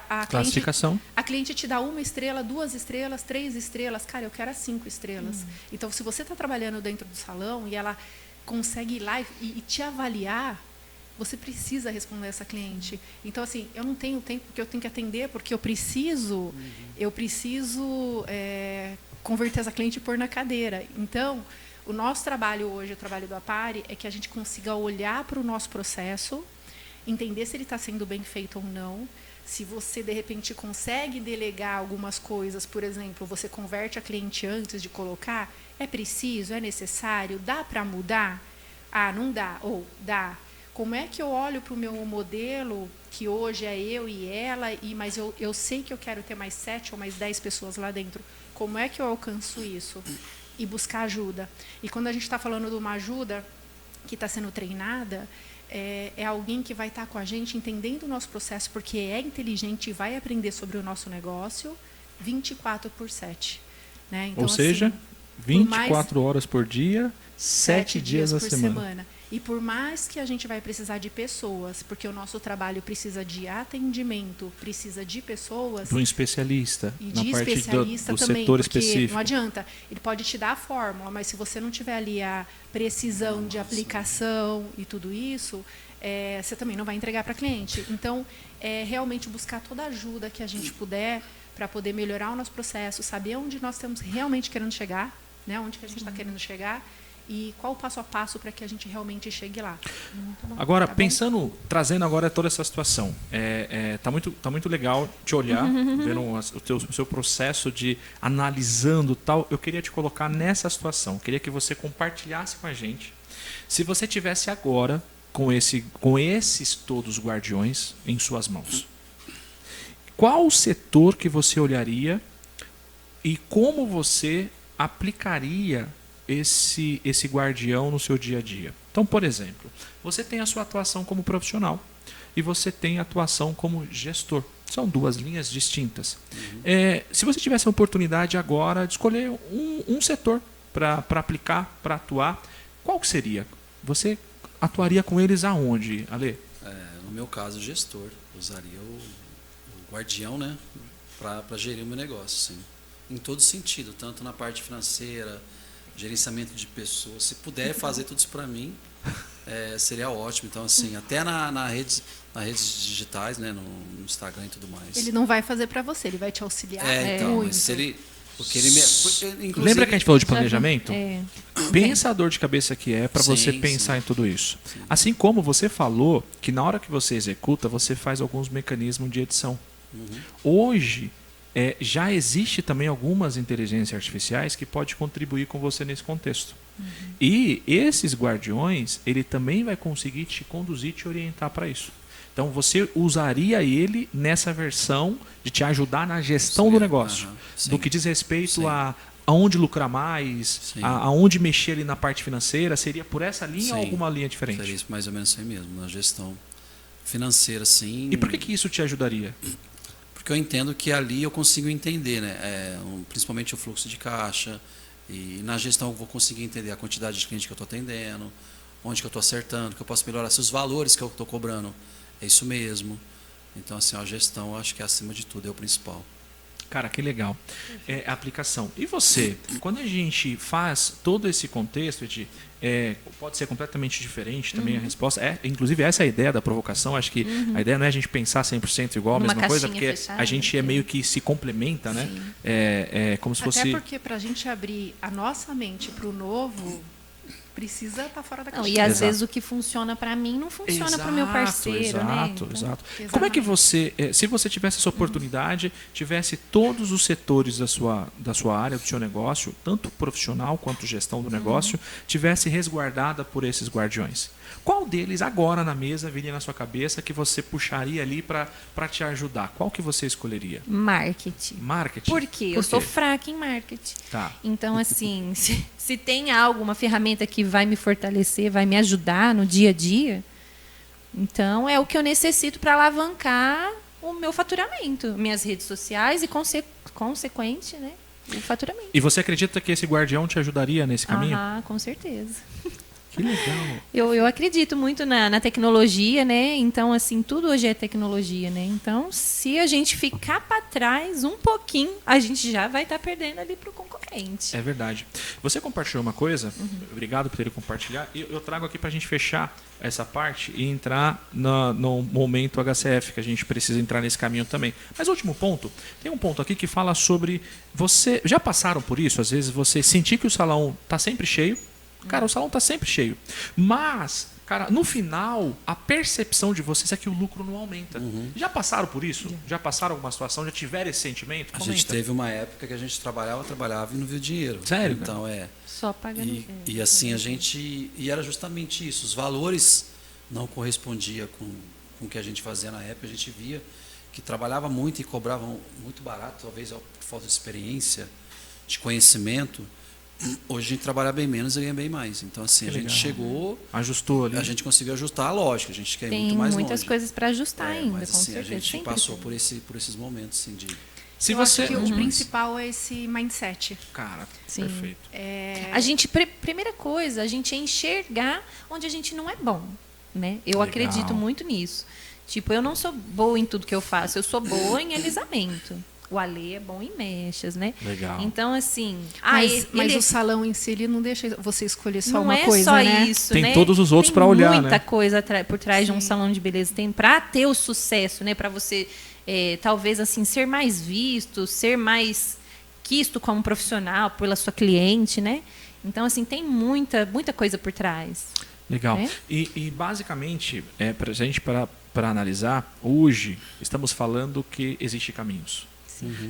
Speaker 3: A
Speaker 2: Classificação.
Speaker 3: A cliente te dá 1 estrela, 2 estrelas, 3 estrelas. Cara, eu quero as 5 estrelas. Então, se você está trabalhando dentro do salão e ela consegue ir lá e te avaliar, você precisa responder essa cliente. Então, assim, eu não tenho tempo porque eu tenho que atender, porque eu preciso converter essa cliente e pôr na cadeira. Então, o nosso trabalho hoje, o trabalho do Apari, é que a gente consiga olhar para o nosso processo, entender se ele está sendo bem feito ou não. Se você, de repente, consegue delegar algumas coisas, por exemplo, você converte a cliente antes de colocar, é preciso, é necessário, dá para mudar? Ah, não dá, ou dá. Como é que eu olho para o meu modelo, que hoje é eu e ela, mas eu sei que eu quero ter mais 7 ou mais 10 pessoas lá dentro? Como é que eu alcanço isso? E buscar ajuda. E quando a gente está falando de uma ajuda que está sendo treinada, é alguém que vai estar com a gente entendendo o nosso processo, porque é inteligente e vai aprender sobre o nosso negócio 24/7. Né? Então,
Speaker 2: ou seja,
Speaker 3: assim,
Speaker 2: 24 horas por dia, 7 dias a
Speaker 3: por
Speaker 2: semana.
Speaker 3: E por mais que a gente vai precisar de pessoas, porque o nosso trabalho precisa de atendimento, precisa de pessoas.
Speaker 2: De um especialista,
Speaker 3: e
Speaker 2: na
Speaker 3: de
Speaker 2: parte
Speaker 3: especialista
Speaker 2: do
Speaker 3: também,
Speaker 2: setor
Speaker 3: porque
Speaker 2: específico.
Speaker 3: não adianta. Ele pode te dar a fórmula, mas se você não tiver ali a precisão de aplicação e tudo isso, você também não vai entregar para cliente. Então, realmente buscar toda a ajuda que a gente puder para poder melhorar o nosso processo, saber onde nós estamos realmente querendo chegar, né? Onde que a gente está querendo chegar, e qual o passo a passo para que a gente realmente chegue lá.
Speaker 2: Agora,
Speaker 3: Tá bom?
Speaker 2: pensando, trazendo agora toda essa situação, tá muito legal te olhar, vendo o seu processo de analisando tal. Eu queria te colocar nessa situação. Eu queria que você compartilhasse com a gente. Se você tivesse agora com esses todos guardiões em suas mãos, qual o setor que você olharia e como você aplicaria esse guardião no seu dia a dia? Então, por exemplo, você tem a sua atuação como profissional e você tem a atuação como gestor. São duas linhas distintas. Se você tivesse a oportunidade agora de escolher um setor para aplicar, para atuar, qual que seria? Você atuaria com eles aonde, Ale?
Speaker 4: No meu caso, gestor. Usaria o guardião, né, para gerir o meu negócio, sim. Em todo sentido, tanto na parte financeira, gerenciamento de pessoas. Se puder fazer tudo isso para mim, seria ótimo. Então, assim, até nas redes digitais, né, no Instagram e tudo mais.
Speaker 3: Ele não vai fazer para você, ele vai te auxiliar
Speaker 4: Então,
Speaker 3: muito.
Speaker 4: mas se ele... Porque ele inclusive,
Speaker 2: Lembra que a gente falou de planejamento?
Speaker 5: É.
Speaker 2: Pensa a dor de cabeça que é para você
Speaker 4: Sim,
Speaker 2: pensar
Speaker 4: sim.
Speaker 2: em tudo isso.
Speaker 4: Sim.
Speaker 2: Assim como você falou que na hora que você executa, você faz alguns mecanismos de edição. Hoje, já existe também algumas inteligências artificiais que podem contribuir com você nesse contexto. E esses guardiões, ele também vai conseguir te conduzir, te orientar para isso. Então, você usaria ele nessa versão de te ajudar na gestão do negócio.
Speaker 4: Sim.
Speaker 2: No que diz respeito
Speaker 4: Sim.
Speaker 2: a aonde lucrar mais,
Speaker 4: Sim.
Speaker 2: aonde mexer ali na parte financeira. Seria por essa linha ou
Speaker 4: Sim.
Speaker 2: alguma linha diferente?
Speaker 4: Seria isso mais ou menos isso aí mesmo, na gestão financeira, sim.
Speaker 2: E por que isso te ajudaria?
Speaker 4: Porque eu entendo que ali eu consigo entender, né? Principalmente o fluxo de caixa, e na gestão eu vou conseguir entender a quantidade de clientes que eu estou atendendo, onde que eu estou acertando, que eu posso melhorar, se os valores que eu estou cobrando é isso mesmo. Então, assim, a gestão, eu acho que acima de tudo é o principal.
Speaker 2: Cara, que legal. A aplicação. E você, quando a gente faz todo esse contexto, pode ser completamente diferente também a resposta. Inclusive, essa é a ideia da provocação. Acho que a ideia não é a gente pensar 100% igual, a
Speaker 5: Numa
Speaker 2: mesma coisa,
Speaker 5: caixinha
Speaker 2: porque
Speaker 5: fechada,
Speaker 2: a gente meio que se complementa, né? Como se fosse...
Speaker 3: Até porque para a gente abrir a nossa mente para o novo, precisa estar fora da
Speaker 5: Não,
Speaker 3: caixinha.
Speaker 5: e às
Speaker 2: Exato.
Speaker 5: vezes o que funciona para mim não funciona para o meu parceiro,
Speaker 2: exato,
Speaker 5: né? Então,
Speaker 2: Exato.
Speaker 3: Exatamente.
Speaker 2: Como é que você, se você tivesse essa oportunidade, tivesse todos os setores da sua área, do seu negócio, tanto profissional quanto gestão do negócio, tivesse resguardada por esses guardiões? Qual deles agora na mesa viria na sua cabeça que você puxaria ali para te ajudar? Qual que você escolheria?
Speaker 5: marketing.
Speaker 2: Marketing?
Speaker 5: Por quê? Eu sou fraca em marketing.
Speaker 2: Tá.
Speaker 5: Então, assim, se tem algo, uma ferramenta que vai me fortalecer, vai me ajudar no dia a dia, então é o que eu necessito para alavancar o meu faturamento, minhas redes sociais e, consequente, né, o faturamento.
Speaker 2: E você acredita que esse guardião te ajudaria nesse caminho?
Speaker 5: Ah, com certeza.
Speaker 2: Que legal.
Speaker 5: Eu acredito muito na tecnologia, né? Então, assim, tudo hoje é tecnologia, né? Então, se a gente ficar para trás um pouquinho, a gente já vai estar perdendo ali para o concorrente.
Speaker 2: É verdade. Você compartilhou uma coisa, obrigado por ele compartilhar, e eu trago aqui para a gente fechar essa parte e entrar no momento HCF, que a gente precisa entrar nesse caminho também. Mas o último ponto, tem um ponto aqui que fala sobre, você já passaram por isso? Às vezes você sentir que o salão está sempre cheio, cara, o salão está sempre cheio, mas, cara, no final, a percepção de vocês é que o lucro não aumenta. Já passaram por isso? Já passaram alguma situação? Já tiveram esse sentimento?
Speaker 4: A
Speaker 2: Comenta.
Speaker 4: gente teve uma época que a gente trabalhava e não viu dinheiro.
Speaker 2: Sério, cara?
Speaker 4: Então,
Speaker 5: Só pagando.
Speaker 4: E assim, a gente... E era justamente isso. Os valores não correspondiam com o que a gente fazia na época. A gente via que trabalhava muito e cobrava muito barato, talvez por falta de experiência, de conhecimento. Hoje a gente trabalha bem menos e ganha bem mais. Então, assim,
Speaker 2: Que
Speaker 4: a gente
Speaker 2: legal.
Speaker 4: chegou,
Speaker 2: Ajustou ali.
Speaker 4: a gente conseguiu ajustar, lógico, a gente quer ir
Speaker 5: Tem
Speaker 4: muito mais
Speaker 5: muitas
Speaker 4: longe.
Speaker 5: coisas para ajustar ainda,
Speaker 4: mas
Speaker 5: com
Speaker 4: assim,
Speaker 5: certeza.
Speaker 4: a gente
Speaker 5: Sempre
Speaker 4: passou
Speaker 5: tem.
Speaker 4: por esses momentos, assim, de...
Speaker 2: Se
Speaker 3: Eu
Speaker 2: você...
Speaker 3: acho que o principal é esse mindset.
Speaker 2: Cara,
Speaker 5: Sim.
Speaker 2: perfeito.
Speaker 5: A gente, primeira coisa, a gente é enxergar onde a gente não é bom, né? Eu
Speaker 2: Legal.
Speaker 5: acredito muito nisso. Tipo, eu não sou boa em tudo que eu faço, eu sou boa em alisamento. O Alê é bom em mechas, né?
Speaker 2: Legal.
Speaker 5: Então, assim...
Speaker 3: Mas o salão em si, ele não deixa você escolher só
Speaker 5: não
Speaker 3: uma
Speaker 5: é
Speaker 3: coisa,
Speaker 5: só
Speaker 3: né?
Speaker 5: isso,
Speaker 2: Tem
Speaker 5: né?
Speaker 2: todos os outros pra olhar,
Speaker 5: Tem muita
Speaker 2: né?
Speaker 5: coisa por trás de um salão de beleza. Tem para ter o sucesso, né? Para você, talvez, assim, ser mais visto, ser mais quisto como profissional pela sua cliente, né? Então, assim, tem muita coisa por trás.
Speaker 2: Legal.
Speaker 5: É?
Speaker 2: E basicamente, para a gente para analisar, hoje estamos falando que existem caminhos.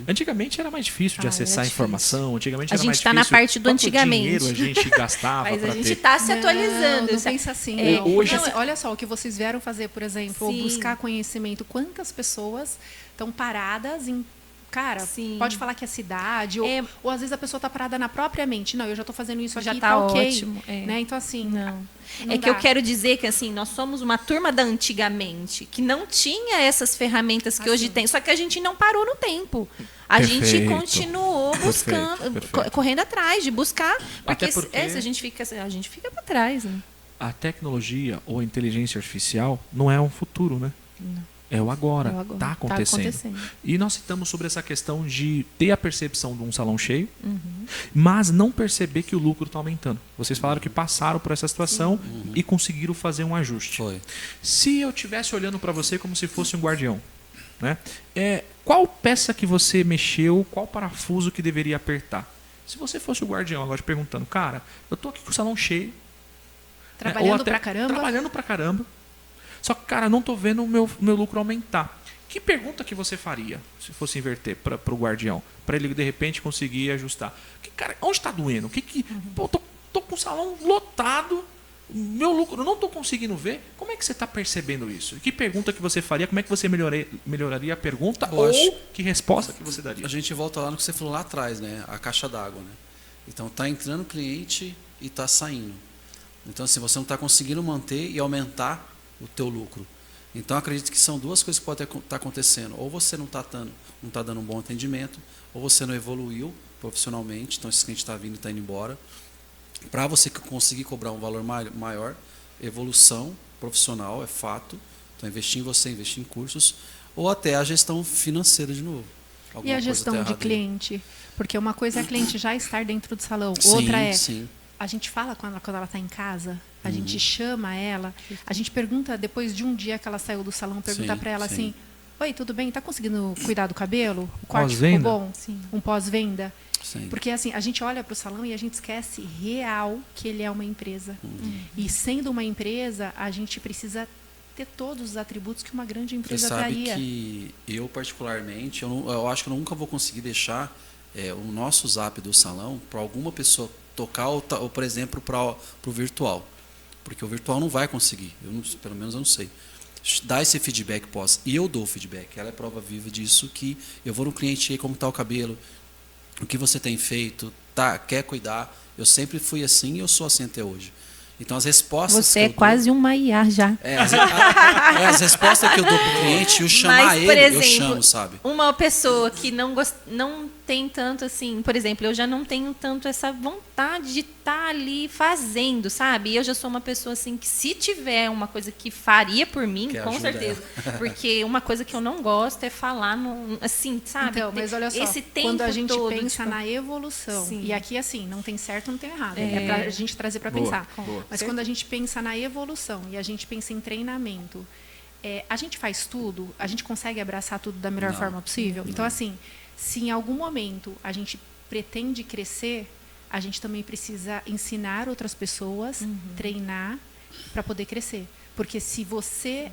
Speaker 2: Antigamente era mais difícil de
Speaker 5: Ah,
Speaker 2: acessar a
Speaker 5: era
Speaker 2: informação, antigamente
Speaker 5: A
Speaker 2: era
Speaker 5: gente
Speaker 2: mais
Speaker 5: tá na
Speaker 2: difícil.
Speaker 5: parte do
Speaker 2: Quanto
Speaker 5: antigamente.
Speaker 2: dinheiro a gente gastava
Speaker 5: Mas
Speaker 2: para
Speaker 5: a gente
Speaker 2: ter.
Speaker 5: está se atualizando.
Speaker 3: Não
Speaker 5: sabe?
Speaker 3: pensa assim.
Speaker 5: É,
Speaker 3: não.
Speaker 2: hoje-
Speaker 3: Porque, olha só, o que vocês vieram fazer, por exemplo, ou
Speaker 5: Sim.
Speaker 3: buscar conhecimento. Quantas pessoas estão paradas em... Cara,
Speaker 5: Sim.
Speaker 3: pode falar que é cidade, ou às vezes a pessoa está parada na própria mente. Não, eu já estou fazendo isso
Speaker 5: Já
Speaker 3: aqui,
Speaker 5: tá
Speaker 3: ok.
Speaker 5: ótimo, é.
Speaker 3: Né? Então, assim...
Speaker 5: Não.
Speaker 3: Não
Speaker 5: É que eu
Speaker 3: dá.
Speaker 5: quero dizer que assim, nós somos uma turma da antigamente, que não tinha essas ferramentas que hoje
Speaker 3: Assim.
Speaker 5: tem, só que a gente não parou no tempo. A gente
Speaker 2: Perfeito.
Speaker 5: continuou buscando,
Speaker 2: Perfeito.
Speaker 5: correndo atrás de buscar,
Speaker 2: Até
Speaker 5: porque,
Speaker 2: porque-
Speaker 5: se a gente fica para trás, né?
Speaker 2: A tecnologia ou a inteligência artificial não é um futuro, né? É o agora.
Speaker 5: É o agora.
Speaker 2: Está
Speaker 5: Tá
Speaker 2: acontecendo.
Speaker 5: acontecendo.
Speaker 2: E nós citamos sobre essa questão de ter a percepção de um salão cheio, mas não perceber que o lucro está aumentando. Vocês falaram que passaram por essa situação e conseguiram fazer um ajuste.
Speaker 4: Foi.
Speaker 2: Se eu estivesse olhando para você como se fosse um guardião, né? Qual peça que você mexeu, qual parafuso que deveria apertar? Se você fosse o guardião, agora te perguntando, cara, eu tô aqui com o salão cheio,
Speaker 3: Trabalhando
Speaker 2: ou até
Speaker 3: pra caramba.
Speaker 2: Trabalhando pra caramba. Só que, cara, não tô vendo o meu lucro aumentar. Que pergunta que você faria se fosse inverter para o guardião? Para ele, de repente, conseguir ajustar. Cara, onde está doendo? Pô, tô com o salão lotado, meu lucro, eu não tô conseguindo ver. Como é que você está percebendo isso? Que pergunta que você faria? Como é que você melhoraria a pergunta?
Speaker 4: Eu
Speaker 2: Ou
Speaker 4: acho-
Speaker 2: que resposta que você daria?
Speaker 4: A gente volta lá no que você falou lá atrás, né? A caixa d'água, né? Então, tá entrando cliente e tá saindo. Então, assim, você não está conseguindo manter e aumentar o teu lucro. Então, acredito que são duas coisas que podem estar acontecendo. Ou você não está dando um bom atendimento, ou você não evoluiu profissionalmente, então esse cliente está vindo e está indo embora. Para você conseguir cobrar um valor maior, evolução profissional é fato. Então, investir em você, investir em cursos, ou até a gestão financeira de novo.
Speaker 3: E
Speaker 4: Alguma
Speaker 3: a
Speaker 4: coisa
Speaker 3: gestão
Speaker 4: tá
Speaker 3: de
Speaker 4: errada aí.
Speaker 3: cliente? Porque uma coisa é a cliente já estar dentro do salão,
Speaker 4: Sim,
Speaker 3: outra é...
Speaker 4: sim.
Speaker 3: A gente fala quando ela está em casa, a gente chama ela, a gente pergunta, depois de um dia que ela saiu do salão, pergunta
Speaker 4: Sim,
Speaker 3: para ela
Speaker 4: sim.
Speaker 3: assim, oi, tudo bem? Tá conseguindo cuidar do cabelo? O corte ficou
Speaker 2: Pós-venda?
Speaker 3: bom?
Speaker 5: Sim.
Speaker 3: Um pós-venda?
Speaker 4: Sim.
Speaker 3: Porque assim, a gente olha para o salão e a gente esquece real que ele é uma empresa. E sendo uma empresa, a gente precisa ter todos os atributos que uma grande
Speaker 4: Você
Speaker 3: empresa
Speaker 4: sabe
Speaker 3: traria.
Speaker 4: que eu, particularmente, eu acho que eu nunca vou conseguir deixar o nosso zap do salão para alguma pessoa tocar, ou por exemplo, para o virtual. Porque o virtual não vai conseguir, pelo menos eu não sei. Dá esse feedback pós. E eu dou o feedback. Ela é prova viva disso, que eu vou no cliente aí, como está o cabelo, o que você tem feito, quer cuidar. Eu sempre fui assim e eu sou assim até hoje. Então, as respostas
Speaker 5: Você
Speaker 4: que
Speaker 5: é
Speaker 4: eu dou,
Speaker 5: quase uma IA já.
Speaker 4: as respostas que eu dou pro cliente, eu chamar
Speaker 5: Mas, por
Speaker 4: ele,
Speaker 5: exemplo,
Speaker 4: eu chamo, sabe?
Speaker 5: uma pessoa que não tem tanto assim, por exemplo, eu já não tenho tanto essa vontade de estar ali fazendo, sabe? Eu já sou uma pessoa assim que, se tiver uma coisa que faria por mim,
Speaker 4: Que
Speaker 5: com
Speaker 4: ajuda
Speaker 5: certeza. Porque uma coisa que eu não gosto é falar assim, sabe?
Speaker 3: Então, mas olha só,
Speaker 5: esse tempo
Speaker 3: quando a gente
Speaker 5: todo,
Speaker 3: pensa
Speaker 5: tipo,
Speaker 3: na evolução,
Speaker 5: Sim.
Speaker 3: e aqui assim, não tem certo, não tem errado, é para a gente trazer para
Speaker 2: Boa,
Speaker 3: pensar.
Speaker 2: boa.
Speaker 3: Mas quando a gente pensa na evolução e a gente pensa em treinamento, a gente faz tudo, a gente consegue abraçar tudo da melhor
Speaker 4: Não.
Speaker 3: forma possível? Então, assim, se em algum momento a gente pretende crescer, a gente também precisa ensinar outras pessoas, treinar para poder crescer. Porque se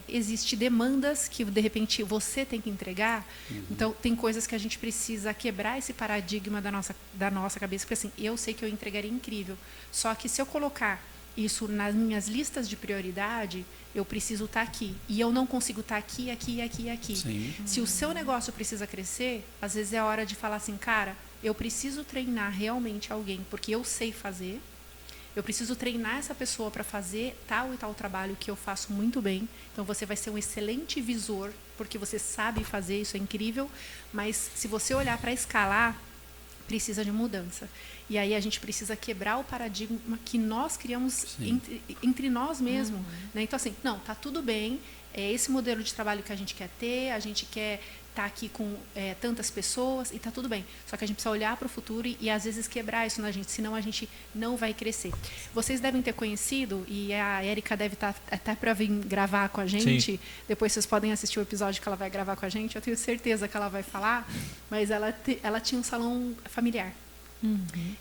Speaker 3: existe demandas que de repente você tem que entregar, então tem coisas que a gente precisa quebrar esse paradigma da nossa cabeça, porque assim, eu sei que eu entregaria incrível, só que se eu colocar isso nas minhas listas de prioridade, eu preciso estar aqui. E eu não consigo estar aqui, aqui, aqui, aqui.
Speaker 4: Sim.
Speaker 3: Se o seu negócio precisa crescer, às vezes é hora de falar assim, cara, eu preciso treinar realmente alguém, porque eu sei fazer. Eu preciso treinar essa pessoa para fazer tal e tal trabalho que eu faço muito bem. Então, você vai ser um excelente visor, porque você sabe fazer, isso é incrível. Mas, se você olhar para escalar, precisa de mudança. E aí a gente precisa quebrar o paradigma que nós criamos entre nós mesmos. Né? Então, assim, não, tá tudo bem, é esse modelo de trabalho que a gente quer ter, a gente quer estar aqui com tantas pessoas e tá tudo bem. Só que a gente precisa olhar para o futuro e às vezes quebrar isso na gente, senão a gente não vai crescer. Vocês devem ter conhecido, e a Érica deve estar até para vir gravar com a gente,
Speaker 2: Sim.
Speaker 3: depois vocês podem assistir o episódio que ela vai gravar com a gente, eu tenho certeza que ela vai falar, mas ela tinha um salão familiar.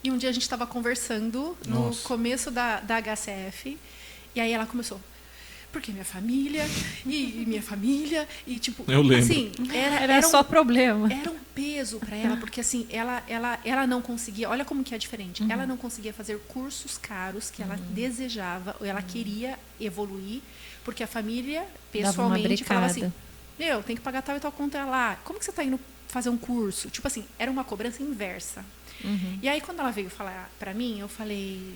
Speaker 3: E um dia a gente estava conversando no
Speaker 2: Nossa.
Speaker 3: começo da HCF, e aí ela começou, porque minha família, e minha família, e tipo,
Speaker 2: Eu lembro.
Speaker 3: assim,
Speaker 5: Era
Speaker 3: um-
Speaker 5: só problema.
Speaker 3: era um peso para ela, porque assim, ela não conseguia, olha como que é diferente, ela não conseguia fazer cursos caros que ela desejava, ou ela queria evoluir, porque a família, pessoalmente, falava assim, tem que pagar tal e tal conta lá, como que você está indo fazer um curso? Tipo assim, era uma cobrança inversa. E aí, quando ela veio falar para mim, eu falei,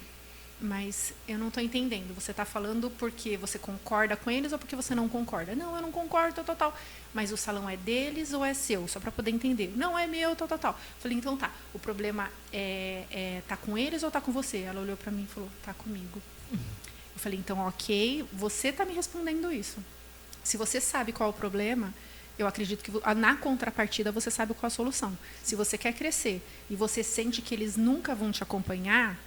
Speaker 3: mas eu não estou entendendo. Você está falando porque você concorda com eles ou porque você não concorda? Não, eu não concordo, tal. Mas o salão é deles ou é seu? Só para poder entender. Não, é meu, tal. Falei, então tá. O problema tá com eles ou tá com você? Ela olhou para mim e falou, tá comigo. Eu falei, então, ok, você está me respondendo isso. Se você sabe qual é o problema, eu acredito que na contrapartida você sabe qual é a solução. Se você quer crescer e você sente que eles nunca vão te acompanhar,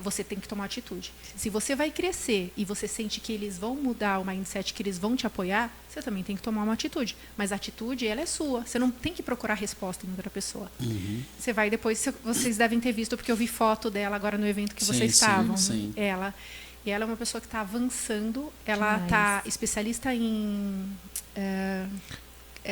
Speaker 3: você tem que tomar atitude. Se você vai crescer e você sente que eles vão mudar o mindset, que eles vão te apoiar, você também tem que tomar uma atitude. Mas a atitude, ela é sua. Você não tem que procurar resposta em outra pessoa. Você vai depois, vocês devem ter visto, porque eu vi foto dela agora no evento que vocês estavam.
Speaker 4: Sim.
Speaker 3: Ela é uma pessoa que está avançando. Ela está especialista em...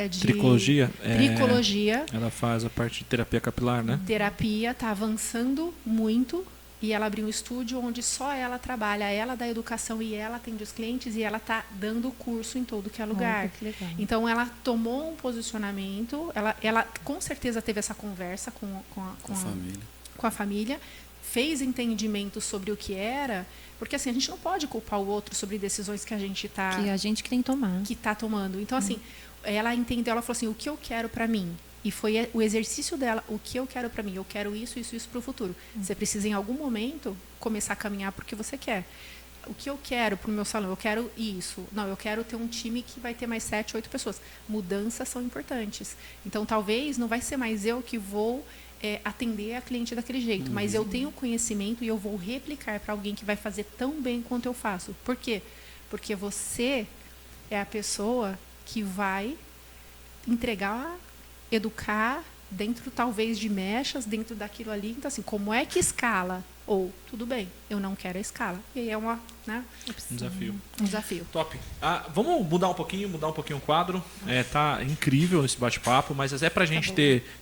Speaker 3: de
Speaker 2: Tricologia.
Speaker 3: Tricologia.
Speaker 2: Ela faz a parte de terapia capilar, né?
Speaker 3: Terapia, está avançando muito. E ela abriu um estúdio onde só ela trabalha, ela dá educação e ela atende os clientes e ela está dando curso em todo que é lugar.
Speaker 5: Que legal.
Speaker 3: Então, ela tomou um posicionamento, ela com certeza teve essa conversa com a família, fez entendimento sobre o que era, porque assim, a gente não pode culpar o outro sobre decisões que a gente está...
Speaker 5: Que a gente que tem que tomar.
Speaker 3: Que está tomando. Então, assim, ela entendeu, ela falou assim, o que eu quero para mim? E foi o exercício dela, o que eu quero para mim? Eu quero isso para o futuro. Você precisa, em algum momento, começar a caminhar porque você quer. O que eu quero para o meu salão? Eu quero isso. Não, eu quero ter um time que vai ter mais 7, 8 pessoas. Mudanças são importantes. Então, talvez, não vai ser mais eu que vou atender a cliente daquele jeito, mas eu tenho conhecimento e eu vou replicar para alguém que vai fazer tão bem quanto eu faço. Por quê? Porque você é a pessoa que vai entregar, educar dentro talvez de mechas, dentro daquilo ali. Então, assim, como é que escala? Ou, tudo bem, eu não quero a escala. E aí é uma, né,
Speaker 2: Desafio.
Speaker 3: um desafio.
Speaker 2: Top. Vamos mudar um pouquinho o quadro. Tá incrível esse bate-papo, mas é pra gente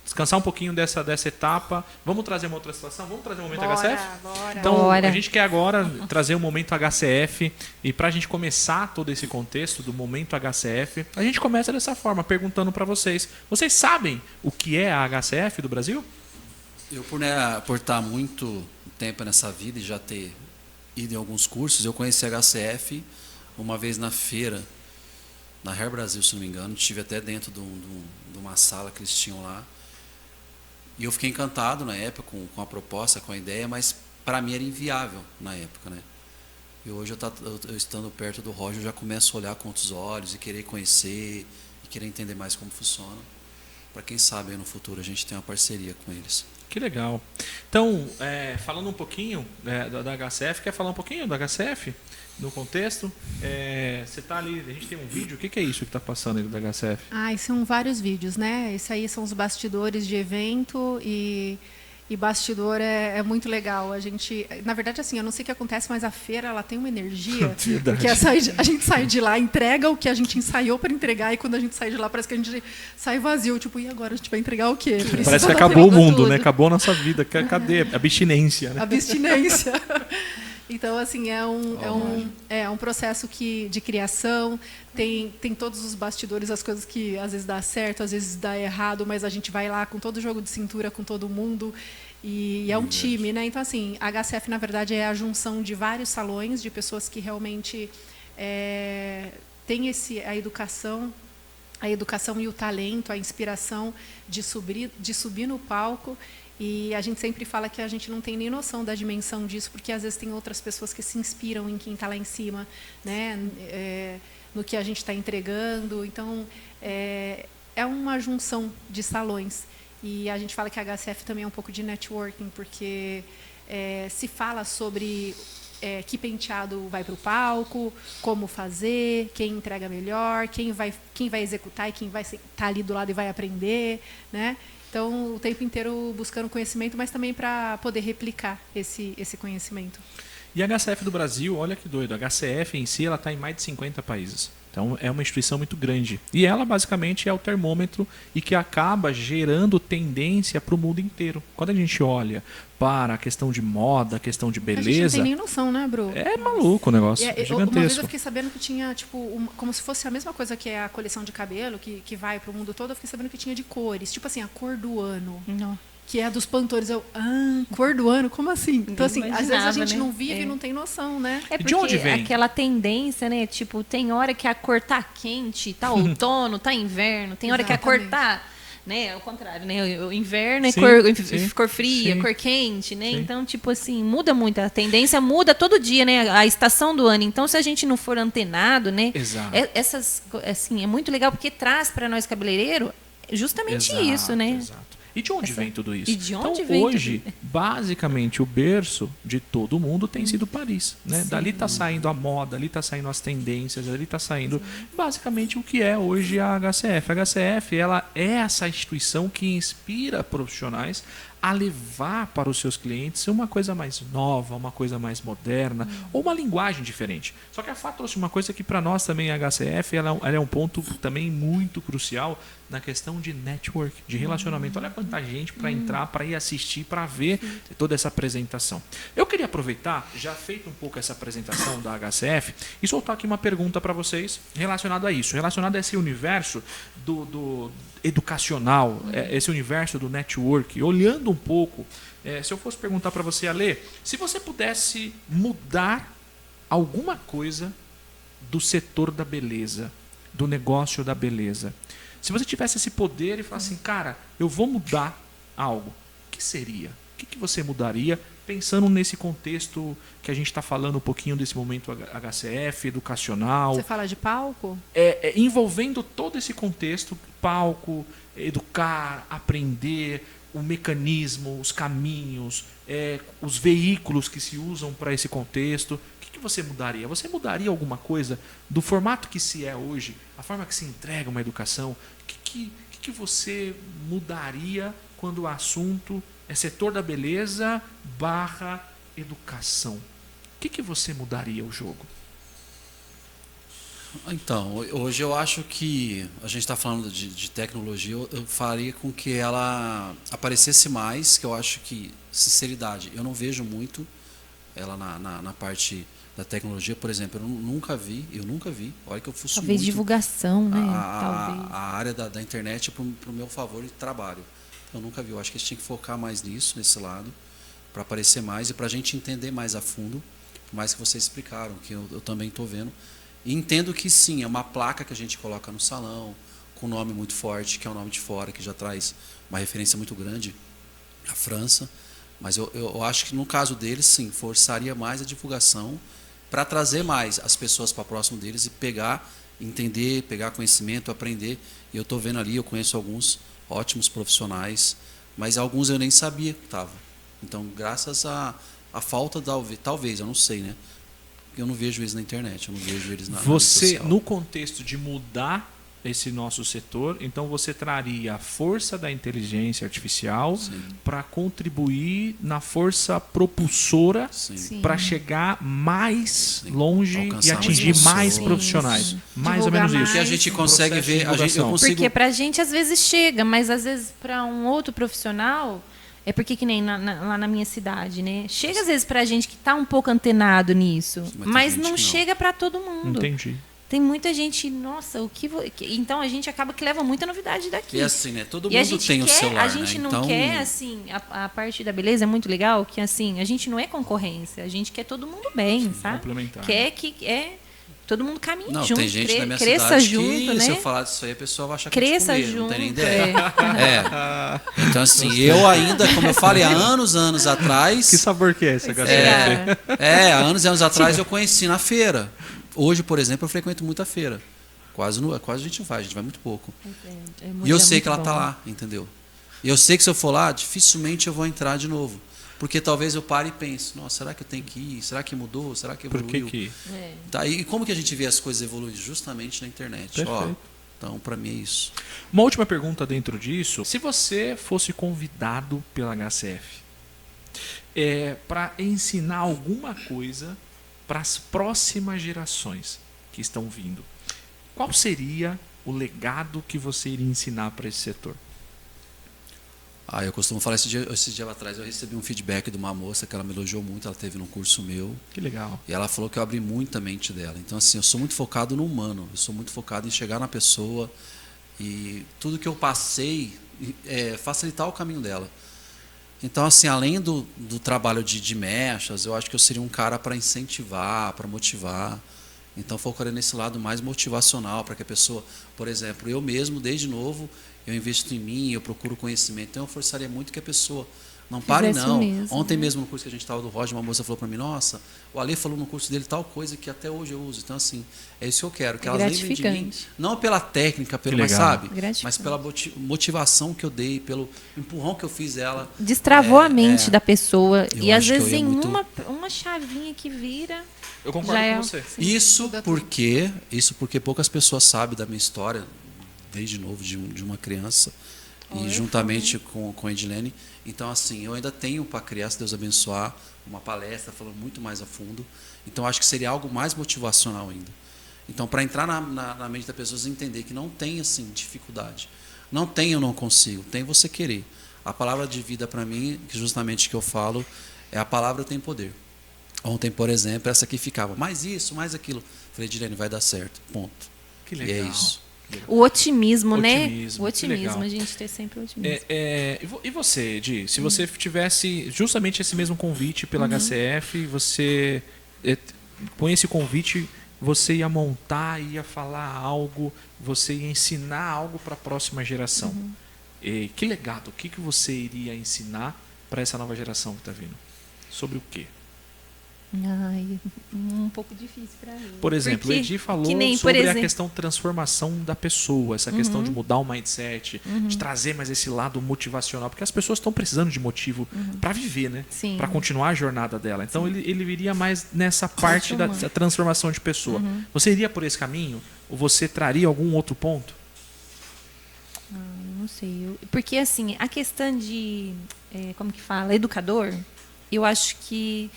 Speaker 2: descansar um pouquinho dessa etapa. Vamos trazer uma outra situação? Vamos trazer um momento HCF?
Speaker 3: Bora.
Speaker 2: Então,
Speaker 5: Bora.
Speaker 2: a gente quer agora trazer um momento HCF e pra gente começar todo esse contexto do momento HCF, a gente começa dessa forma, perguntando pra vocês. Vocês sabem o que é a HCF do Brasil?
Speaker 4: Eu, por estar muito tempo nessa vida e já ter ido em alguns cursos, eu conheci a HCF uma vez na feira, na Hair Brasil, se não me engano. Estive até dentro de uma sala que eles tinham lá. E eu fiquei encantado na época com a proposta, com a ideia, mas para mim era inviável na época, né? E hoje eu estando perto do Roger, eu já começo a olhar com outros olhos e querer conhecer e querer entender mais como funciona. Para quem sabe aí no futuro a gente tem uma parceria com eles.
Speaker 2: Que legal. Então, falando um pouquinho da HCF, quer falar um pouquinho da HCF no contexto? Você está ali, a gente tem um vídeo, o que é isso que está passando aí da HCF?
Speaker 3: São vários vídeos, né? Esse aí são os bastidores de evento e bastidor é muito legal. A gente, na verdade, assim, eu não sei o que acontece, mas a feira ela tem uma energia. Porque a gente sai de lá, entrega o que a gente ensaiou para entregar, e quando a gente sai de lá, parece que a gente sai vazio. Tipo, e agora a gente vai entregar o quê?
Speaker 2: Parece que acabou o mundo, né? Acabou a nossa vida. Cadê? Abstinência, né?
Speaker 3: Abstinência. Então, assim, é um processo de criação, tem todos os bastidores, as coisas que às vezes dá certo, às vezes dá errado, mas a gente vai lá com todo o jogo de cintura, com todo mundo, e é um time, né? Então, assim, a HCF, na verdade, é a junção de vários salões, de pessoas que realmente têm a educação e o talento, a inspiração de subir no palco. E a gente sempre fala que a gente não tem nem noção da dimensão disso, porque às vezes tem outras pessoas que se inspiram em quem está lá em cima, né? No que a gente está entregando. Então, é uma junção de salões. E a gente fala que a HCF também é um pouco de networking, porque se fala sobre que penteado vai para o palco, como fazer, quem entrega melhor, quem vai executar e quem vai estar ali do lado e vai aprender, né? Então, o tempo inteiro buscando conhecimento, mas também para poder replicar esse conhecimento.
Speaker 2: E a HCF do Brasil, olha que doido, a HCF em si ela está em mais de 50 países. Então é uma instituição muito grande. E ela basicamente é o termômetro e que acaba gerando tendência para o mundo inteiro. Quando a gente olha para a questão de moda, a questão de beleza... A gente
Speaker 3: não tem nem noção, né, Bru?
Speaker 2: É maluco o negócio, é gigantesco.
Speaker 3: Uma vez eu fiquei sabendo que tinha, tipo, como se fosse a mesma coisa que é a coleção de cabelo, que vai para o mundo todo, eu fiquei sabendo que tinha de cores. Tipo assim, a cor do ano.
Speaker 5: Não.
Speaker 3: Que é a dos pantores. Cor do ano? Como assim? Então, assim, às vezes a gente, né, não vive e não tem noção, né?
Speaker 5: É porque
Speaker 2: de onde vem?
Speaker 5: Aquela tendência, né? Tipo, tem hora que a cor tá quente, tá outono, tá inverno. Tem hora que a cor tá... Né, ao contrário, né? O inverno é cor fria, cor quente, né? Sim. Então, tipo assim, muda muito. A tendência muda todo dia, né? A estação do ano. Então, se a gente não for antenado, né?
Speaker 2: Exato.
Speaker 5: Assim, é muito legal porque traz para nós cabeleireiro justamente isso, né?
Speaker 2: Exato. E de onde vem tudo isso?
Speaker 5: E de onde
Speaker 2: então,
Speaker 5: vem
Speaker 2: hoje, basicamente, o berço de todo mundo tem sido Paris. Né? Dali está saindo a moda, dali está saindo as tendências, dali está saindo basicamente o que é hoje a HCF. A HCF ela é essa instituição que inspira profissionais a levar para os seus clientes uma coisa mais nova, uma coisa mais moderna, ou uma linguagem diferente. Só que a FA trouxe uma coisa que para nós também a HCF ela é um ponto também muito crucial na questão de network, de relacionamento. Olha quanta gente para entrar, para ir assistir, para ver toda essa apresentação. Eu queria aproveitar, já feito um pouco essa apresentação da HCF, e soltar aqui uma pergunta para vocês relacionada a isso, relacionada a esse universo do educacional, esse universo do network, olhando um pouco, se eu fosse perguntar para você, Ale, se você pudesse mudar alguma coisa do setor da beleza, do negócio da beleza, se você tivesse esse poder e falasse assim, cara, eu vou mudar algo, o que seria? O que você mudaria, pensando nesse contexto que a gente está falando um pouquinho desse momento HCF, educacional?
Speaker 3: Você fala de palco?
Speaker 2: Envolvendo todo esse contexto, palco, educar, aprender, o mecanismo, os caminhos, os veículos que se usam para esse contexto. O que você mudaria? Você mudaria alguma coisa do formato que se é hoje, a forma que se entrega uma educação? O que que você mudaria quando o assunto é setor da beleza / educação? O que você mudaria o jogo?
Speaker 4: Então, hoje eu acho que a gente está falando de tecnologia, eu faria com que ela aparecesse mais, que eu acho que, sinceridade, eu não vejo muito ela na parte da tecnologia, por exemplo, eu nunca vi, olha que eu fuço
Speaker 5: Talvez
Speaker 4: muito
Speaker 5: divulgação, né? Talvez.
Speaker 4: a área da internet para o meu favor e trabalho. Eu nunca vi, eu acho que a gente tinha que focar mais nisso, nesse lado, para aparecer mais e para a gente entender mais a fundo, por mais que vocês explicaram, que eu também estou vendo. E entendo que sim, é uma placa que a gente coloca no salão, com um nome muito forte, que é o nome de fora, que já traz uma referência muito grande, a França. Mas eu acho que no caso deles, sim, forçaria mais a divulgação para trazer mais as pessoas para próximo deles e pegar, entender, pegar conhecimento, aprender. E eu estou vendo ali, eu conheço alguns ótimos profissionais, mas alguns eu nem sabia que estavam. Então, graças à falta, talvez, eu não sei, né? Eu não vejo eles na internet, eu não vejo eles na rede social.
Speaker 2: No contexto de mudar esse nosso setor, então você traria a força da inteligência artificial para contribuir na força propulsora para chegar mais longe e atingir mais profissionais. Mais ou menos isso.
Speaker 4: Que a gente consegue ver, eu consigo...
Speaker 5: Porque para a gente às vezes chega, mas às vezes para um outro profissional... É porque que nem lá na minha cidade, né? Chega às vezes pra gente que tá um pouco antenado nisso, mas não chega para todo mundo.
Speaker 2: Entendi.
Speaker 5: Tem muita gente, nossa, então a gente acaba que leva muita novidade daqui.
Speaker 4: E assim, né? Todo mundo tem o celular,
Speaker 5: a gente
Speaker 4: né?
Speaker 5: não quer, assim, a parte da beleza é muito legal, que assim, a gente não é concorrência, a gente quer todo mundo bem, sabe?
Speaker 2: Complementar.
Speaker 5: Quer que todo mundo caminhe junto,
Speaker 4: tem gente na minha
Speaker 5: cresça
Speaker 4: cidade
Speaker 5: junto,
Speaker 4: que,
Speaker 5: né?
Speaker 4: se eu falar disso aí, a pessoa vai achar que
Speaker 5: cresça
Speaker 4: eu te comer,
Speaker 5: junto,
Speaker 4: não tem nem ideia. Então, assim, eu ainda, como eu falei, há anos atrás...
Speaker 2: Que sabor que é esse, HCF?
Speaker 4: Há anos e anos atrás eu conheci na feira. Hoje, por exemplo, eu frequento muito a feira. Quase a gente vai muito pouco. E eu sei que ela está lá, entendeu? E eu sei que se eu for lá, dificilmente eu vou entrar de novo. Porque talvez eu pare e pense, nossa, será que eu tenho que ir? Será que mudou? Será que evoluiu?
Speaker 2: Por que?
Speaker 4: Tá, e como que a gente vê as coisas evoluindo? Justamente na internet. Então, para mim é isso.
Speaker 2: Uma última pergunta dentro disso. Se você fosse convidado pela HCF para ensinar alguma coisa para as próximas gerações que estão vindo, qual seria o legado que você iria ensinar para esse setor?
Speaker 4: Eu costumo falar, esse dia atrás eu recebi um feedback de uma moça que ela me elogiou muito, ela teve num curso meu.
Speaker 2: Que legal.
Speaker 4: E ela falou que eu abri muito a mente dela. Então, assim, eu sou muito focado no humano, eu sou muito focado em chegar na pessoa e tudo que eu passei, facilitar o caminho dela. Então, assim, além do trabalho de mechas, eu acho que eu seria um cara para incentivar, para motivar. Então, focaria nesse lado mais motivacional, para que a pessoa, por exemplo, eu mesmo, desde novo, eu investo em mim, eu procuro conhecimento. Então, eu forçaria muito que a pessoa não pare, não. Ontem mesmo, no curso que a gente estava do Roger, uma moça falou para mim, nossa, o Ale falou no curso dele tal coisa que até hoje eu uso. Então, assim, é isso que eu quero, que elas lembrem de mim. Não pela técnica, mas sabe? Mas pela motivação que eu dei, pelo empurrão que eu fiz ela.
Speaker 5: Destravou a mente da pessoa. E às vezes em uma chavinha que vira...
Speaker 2: Eu concordo com você.
Speaker 4: Isso porque poucas pessoas sabem da minha história, desde novo, de uma criança, e juntamente com a Edilene. Então, assim, eu ainda tenho para criar, se Deus abençoar, uma palestra falando muito mais a fundo. Então, acho que seria algo mais motivacional ainda. Então, para entrar na mente das pessoas, entender que não tem, assim, dificuldade. Não tem eu não consigo, tem você querer. A palavra de vida para mim, que justamente que eu falo, é a palavra tem poder. Ontem, por exemplo, essa aqui ficava, mais isso, mais aquilo. Falei, Edilene, vai dar certo, ponto.
Speaker 2: Que legal.
Speaker 4: E é isso.
Speaker 5: O otimismo, né? O
Speaker 2: otimismo,
Speaker 5: a gente ter sempre o otimismo.
Speaker 2: E você, Edi, se você tivesse justamente esse mesmo convite pela HCF, você, com esse convite, você ia montar, ia falar algo, você ia ensinar algo para a próxima geração. Que legado, o que você iria ensinar para essa nova geração que está vindo? Sobre o quê?
Speaker 5: Um pouco difícil para mim.
Speaker 2: Por exemplo, o Edi falou sobre a questão de transformação da pessoa, essa questão de mudar o mindset, de trazer mais esse lado motivacional, porque as pessoas estão precisando de motivo para viver, né? Para continuar a jornada dela. Então ele iria mais nessa parte da transformação de pessoa. Você iria por esse caminho? Ou você traria algum outro ponto?
Speaker 5: Não não sei. Porque, assim, a questão de, como que fala, educador, eu acho que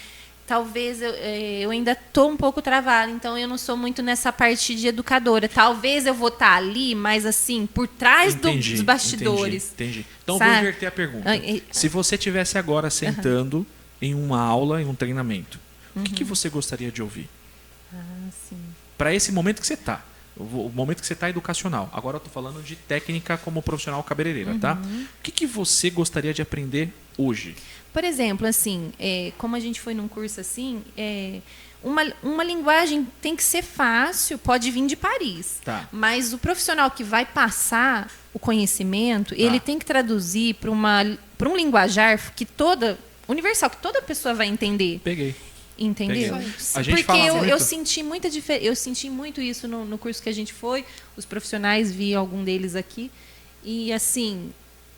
Speaker 5: talvez eu ainda estou um pouco travada, então eu não sou muito nessa parte de educadora. Talvez eu vou estar ali, mas assim, por trás dos bastidores.
Speaker 2: Entendi. Então,
Speaker 5: sabe?
Speaker 2: vou inverter a pergunta. Se você estivesse agora sentando em uma aula, em um treinamento, o que você gostaria de ouvir?
Speaker 5: Sim.
Speaker 2: Para esse momento que você está. O momento que você está educacional. Agora eu estou falando de técnica como profissional cabeleireira, tá? O que você gostaria de aprender hoje?
Speaker 5: Por exemplo, assim, como a gente foi num curso assim, uma linguagem tem que ser fácil, pode vir de Paris.
Speaker 2: Tá.
Speaker 5: Mas o profissional que vai passar o conhecimento, ele tem que traduzir para um linguajar universal, que toda pessoa vai entender.
Speaker 2: Peguei.
Speaker 5: Entendeu?
Speaker 2: A gente
Speaker 5: porque
Speaker 2: fala muito.
Speaker 5: eu senti muito isso no curso que a gente foi. Os profissionais, vi algum deles aqui. E, assim,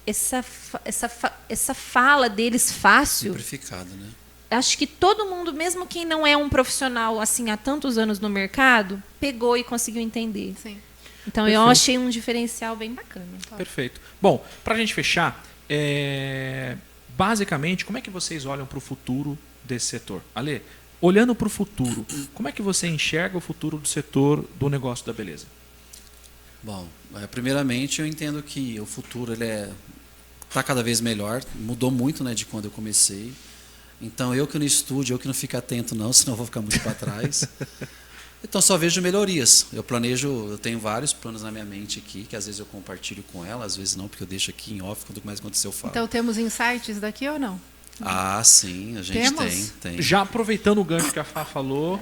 Speaker 5: essa fala deles fácil,
Speaker 4: Simplificado, né?
Speaker 5: acho que todo mundo, mesmo quem não é um profissional assim há tantos anos no mercado, pegou e conseguiu entender.
Speaker 3: Sim.
Speaker 5: Então,
Speaker 2: Perfeito.
Speaker 5: eu achei um diferencial bem bacana.
Speaker 2: Perfeito. Bom, para a gente fechar, basicamente, como é que vocês olham para o futuro desse setor? Ale, olhando para o futuro, como é que você enxerga o futuro do setor do negócio da beleza?
Speaker 4: Bom, primeiramente eu entendo que o futuro está cada vez melhor, mudou muito, né, de quando eu comecei. Então eu que não estudo, eu que não fico atento não, senão eu vou ficar muito para trás. Então só vejo melhorias. Eu tenho vários planos na minha mente aqui, que às vezes eu compartilho com ela, às vezes não, porque eu deixo aqui em off, quando mais acontecer eu falo.
Speaker 3: Então temos insights daqui ou não?
Speaker 4: Ah, sim, a gente tem.
Speaker 2: Já aproveitando o gancho que a Fá falou,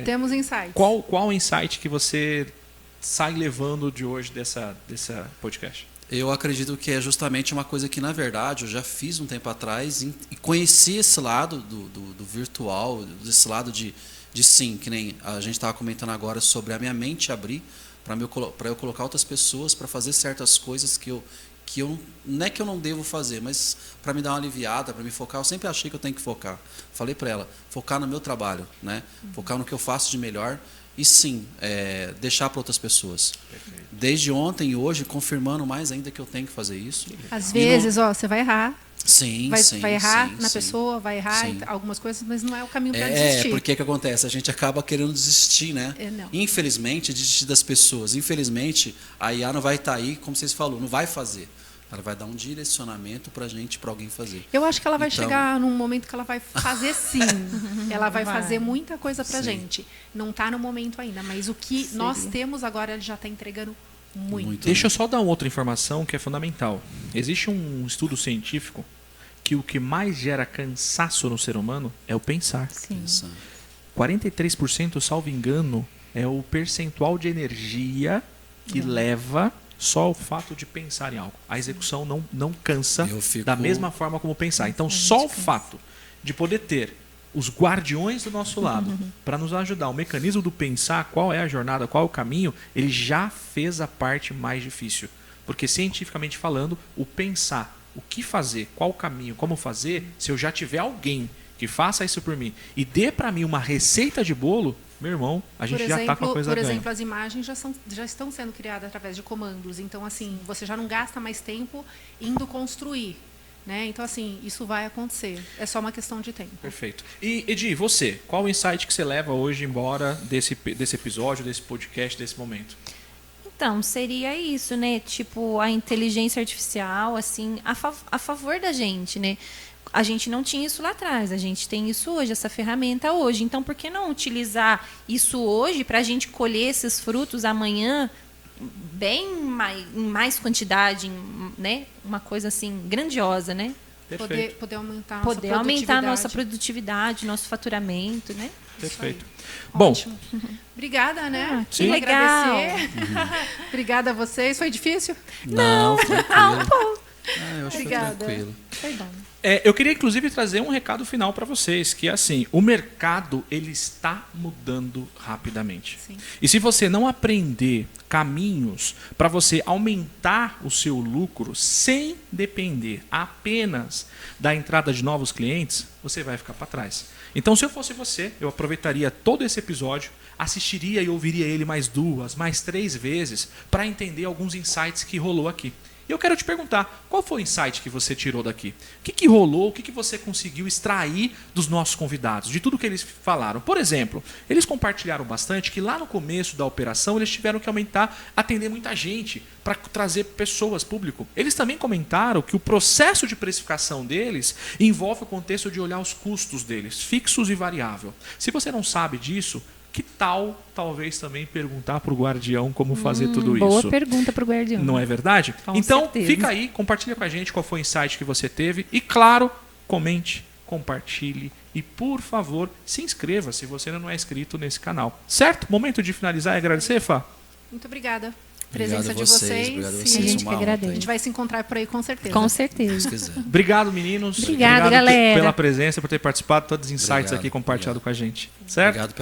Speaker 3: Temos insights.
Speaker 2: qual o insight que você sai levando de hoje dessa podcast?
Speaker 4: Eu acredito que é justamente uma coisa que, na verdade, eu já fiz um tempo atrás e conheci esse lado do virtual, desse lado de sim, que nem a gente estava comentando agora sobre a minha mente abrir para eu colocar outras pessoas para fazer certas coisas que eu não é que eu não devo fazer, mas para me dar uma aliviada, para me focar. Eu sempre achei que eu tenho que focar. Falei para ela, focar no meu trabalho, né? Focar no que eu faço de melhor e sim, deixar para outras pessoas.
Speaker 2: Perfeito.
Speaker 4: Desde ontem e hoje, confirmando mais ainda que eu tenho que fazer isso.
Speaker 3: Às vezes, você vai errar.
Speaker 4: Sim,
Speaker 3: Vai errar na
Speaker 4: sim.
Speaker 3: pessoa, vai errar
Speaker 4: Sim.
Speaker 3: em algumas coisas, mas não é o caminho para desistir.
Speaker 4: Porque que acontece? A gente acaba querendo desistir, né?
Speaker 3: Não.
Speaker 4: Infelizmente, desistir das pessoas. Infelizmente, a IA não vai estar aí, como vocês falaram, não vai fazer. Ela vai dar um direcionamento para alguém fazer.
Speaker 3: Eu acho que ela vai
Speaker 4: Então,
Speaker 3: chegar num momento que ela vai fazer sim. Ela vai fazer muita coisa pra
Speaker 4: Sim.
Speaker 3: gente. Não está no momento ainda, mas o que nós temos agora, ela já está entregando muito.
Speaker 2: Deixa eu só dar uma outra informação que é fundamental. Existe um estudo científico que o que mais gera cansaço no ser humano é o pensar.
Speaker 5: Sim.
Speaker 2: 43%, salvo engano, é o percentual de energia que leva só o fato de pensar em algo. A execução não cansa da mesma forma como pensar. Então, só o fato de poder ter os guardiões do nosso lado para nos ajudar, o mecanismo do pensar, qual é a jornada, qual é o caminho, ele já fez a parte mais difícil. Porque, cientificamente falando, o pensar, o que fazer, qual o caminho, como fazer, se eu já tiver alguém que faça isso por mim e dê para mim uma receita de bolo, meu irmão, a gente já está com a coisa ganha.
Speaker 3: Por exemplo, as imagens já estão sendo criadas através de comandos. Então, assim, você já não gasta mais tempo indo construir. Né? Então, assim, isso vai acontecer. É só uma questão de tempo.
Speaker 2: Perfeito. E, Edi, você, qual o insight que você leva hoje embora desse episódio, desse podcast, desse momento?
Speaker 5: Então, seria isso, né? Tipo, a inteligência artificial, assim, a favor da gente, né? A gente não tinha isso lá atrás, a gente tem isso hoje, essa ferramenta hoje. Então, por que não utilizar isso hoje para a gente colher esses frutos amanhã bem em mais quantidade, né? Uma coisa assim grandiosa, né?
Speaker 2: Perfeito.
Speaker 3: Poder aumentar
Speaker 5: a nossa produtividade, nosso faturamento, né?
Speaker 2: Perfeito. Bom,
Speaker 3: obrigada, né?
Speaker 5: Que legal.
Speaker 3: Obrigada a vocês. Foi difícil?
Speaker 4: Não, tranquilo.
Speaker 5: Um pouco.
Speaker 4: Eu acho que foi
Speaker 3: Obrigada.
Speaker 4: tranquilo.
Speaker 5: Foi bom.
Speaker 2: Eu queria, inclusive, trazer um recado final para vocês, que é assim, o mercado ele está mudando rapidamente.
Speaker 3: Sim.
Speaker 2: E se você não aprender caminhos para você aumentar o seu lucro sem depender apenas da entrada de novos clientes, você vai ficar para trás. Então, se eu fosse você, eu aproveitaria todo esse episódio, assistiria e ouviria ele mais 2, mais 3 vezes para entender alguns insights que rolou aqui. E eu quero te perguntar, qual foi o insight que você tirou daqui? O que rolou, o que você conseguiu extrair dos nossos convidados, de tudo que eles falaram? Por exemplo, eles compartilharam bastante que lá no começo da operação eles tiveram que aumentar, atender muita gente para trazer pessoas, público. Eles também comentaram que o processo de precificação deles envolve o contexto de olhar os custos deles, fixos e variável. Se você não sabe disso, que tal, talvez, também perguntar para o Guardião como fazer tudo
Speaker 5: boa
Speaker 2: isso?
Speaker 5: Boa pergunta para o Guardião.
Speaker 2: Não é verdade?
Speaker 5: Com
Speaker 2: então,
Speaker 5: certeza.
Speaker 2: Fica aí, compartilha com a gente qual foi o insight que você teve. E, claro, comente, compartilhe e, por favor, se inscreva se você ainda não é inscrito nesse canal. Certo? Momento de finalizar e agradecer, Fá?
Speaker 3: Muito obrigada.
Speaker 4: Obrigado
Speaker 3: Presença
Speaker 4: a
Speaker 3: de
Speaker 4: vocês,
Speaker 3: vocês.
Speaker 4: obrigado a
Speaker 3: E
Speaker 4: vocês,
Speaker 5: a gente
Speaker 4: uma
Speaker 5: que
Speaker 4: honra,
Speaker 5: agradece.
Speaker 3: a gente vai se encontrar por aí com certeza.
Speaker 5: Com
Speaker 4: se
Speaker 5: certeza.
Speaker 4: quiser.
Speaker 2: Obrigado, meninos.
Speaker 5: Obrigado,
Speaker 2: Obrigado
Speaker 5: galera.
Speaker 2: pela presença, por ter participado, todos os insights
Speaker 4: Obrigado,
Speaker 2: aqui compartilhados
Speaker 4: obrigado.
Speaker 2: com a gente. Certo?
Speaker 4: Obrigado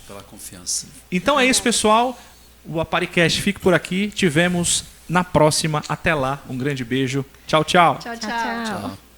Speaker 4: pela confiança.
Speaker 2: Então é isso, pessoal. O Aparicast fica por aqui. Tivemos na próxima. Até lá. Um grande beijo. Tchau, tchau.
Speaker 3: Tchau, tchau.
Speaker 5: Tchau, tchau.
Speaker 4: Tchau.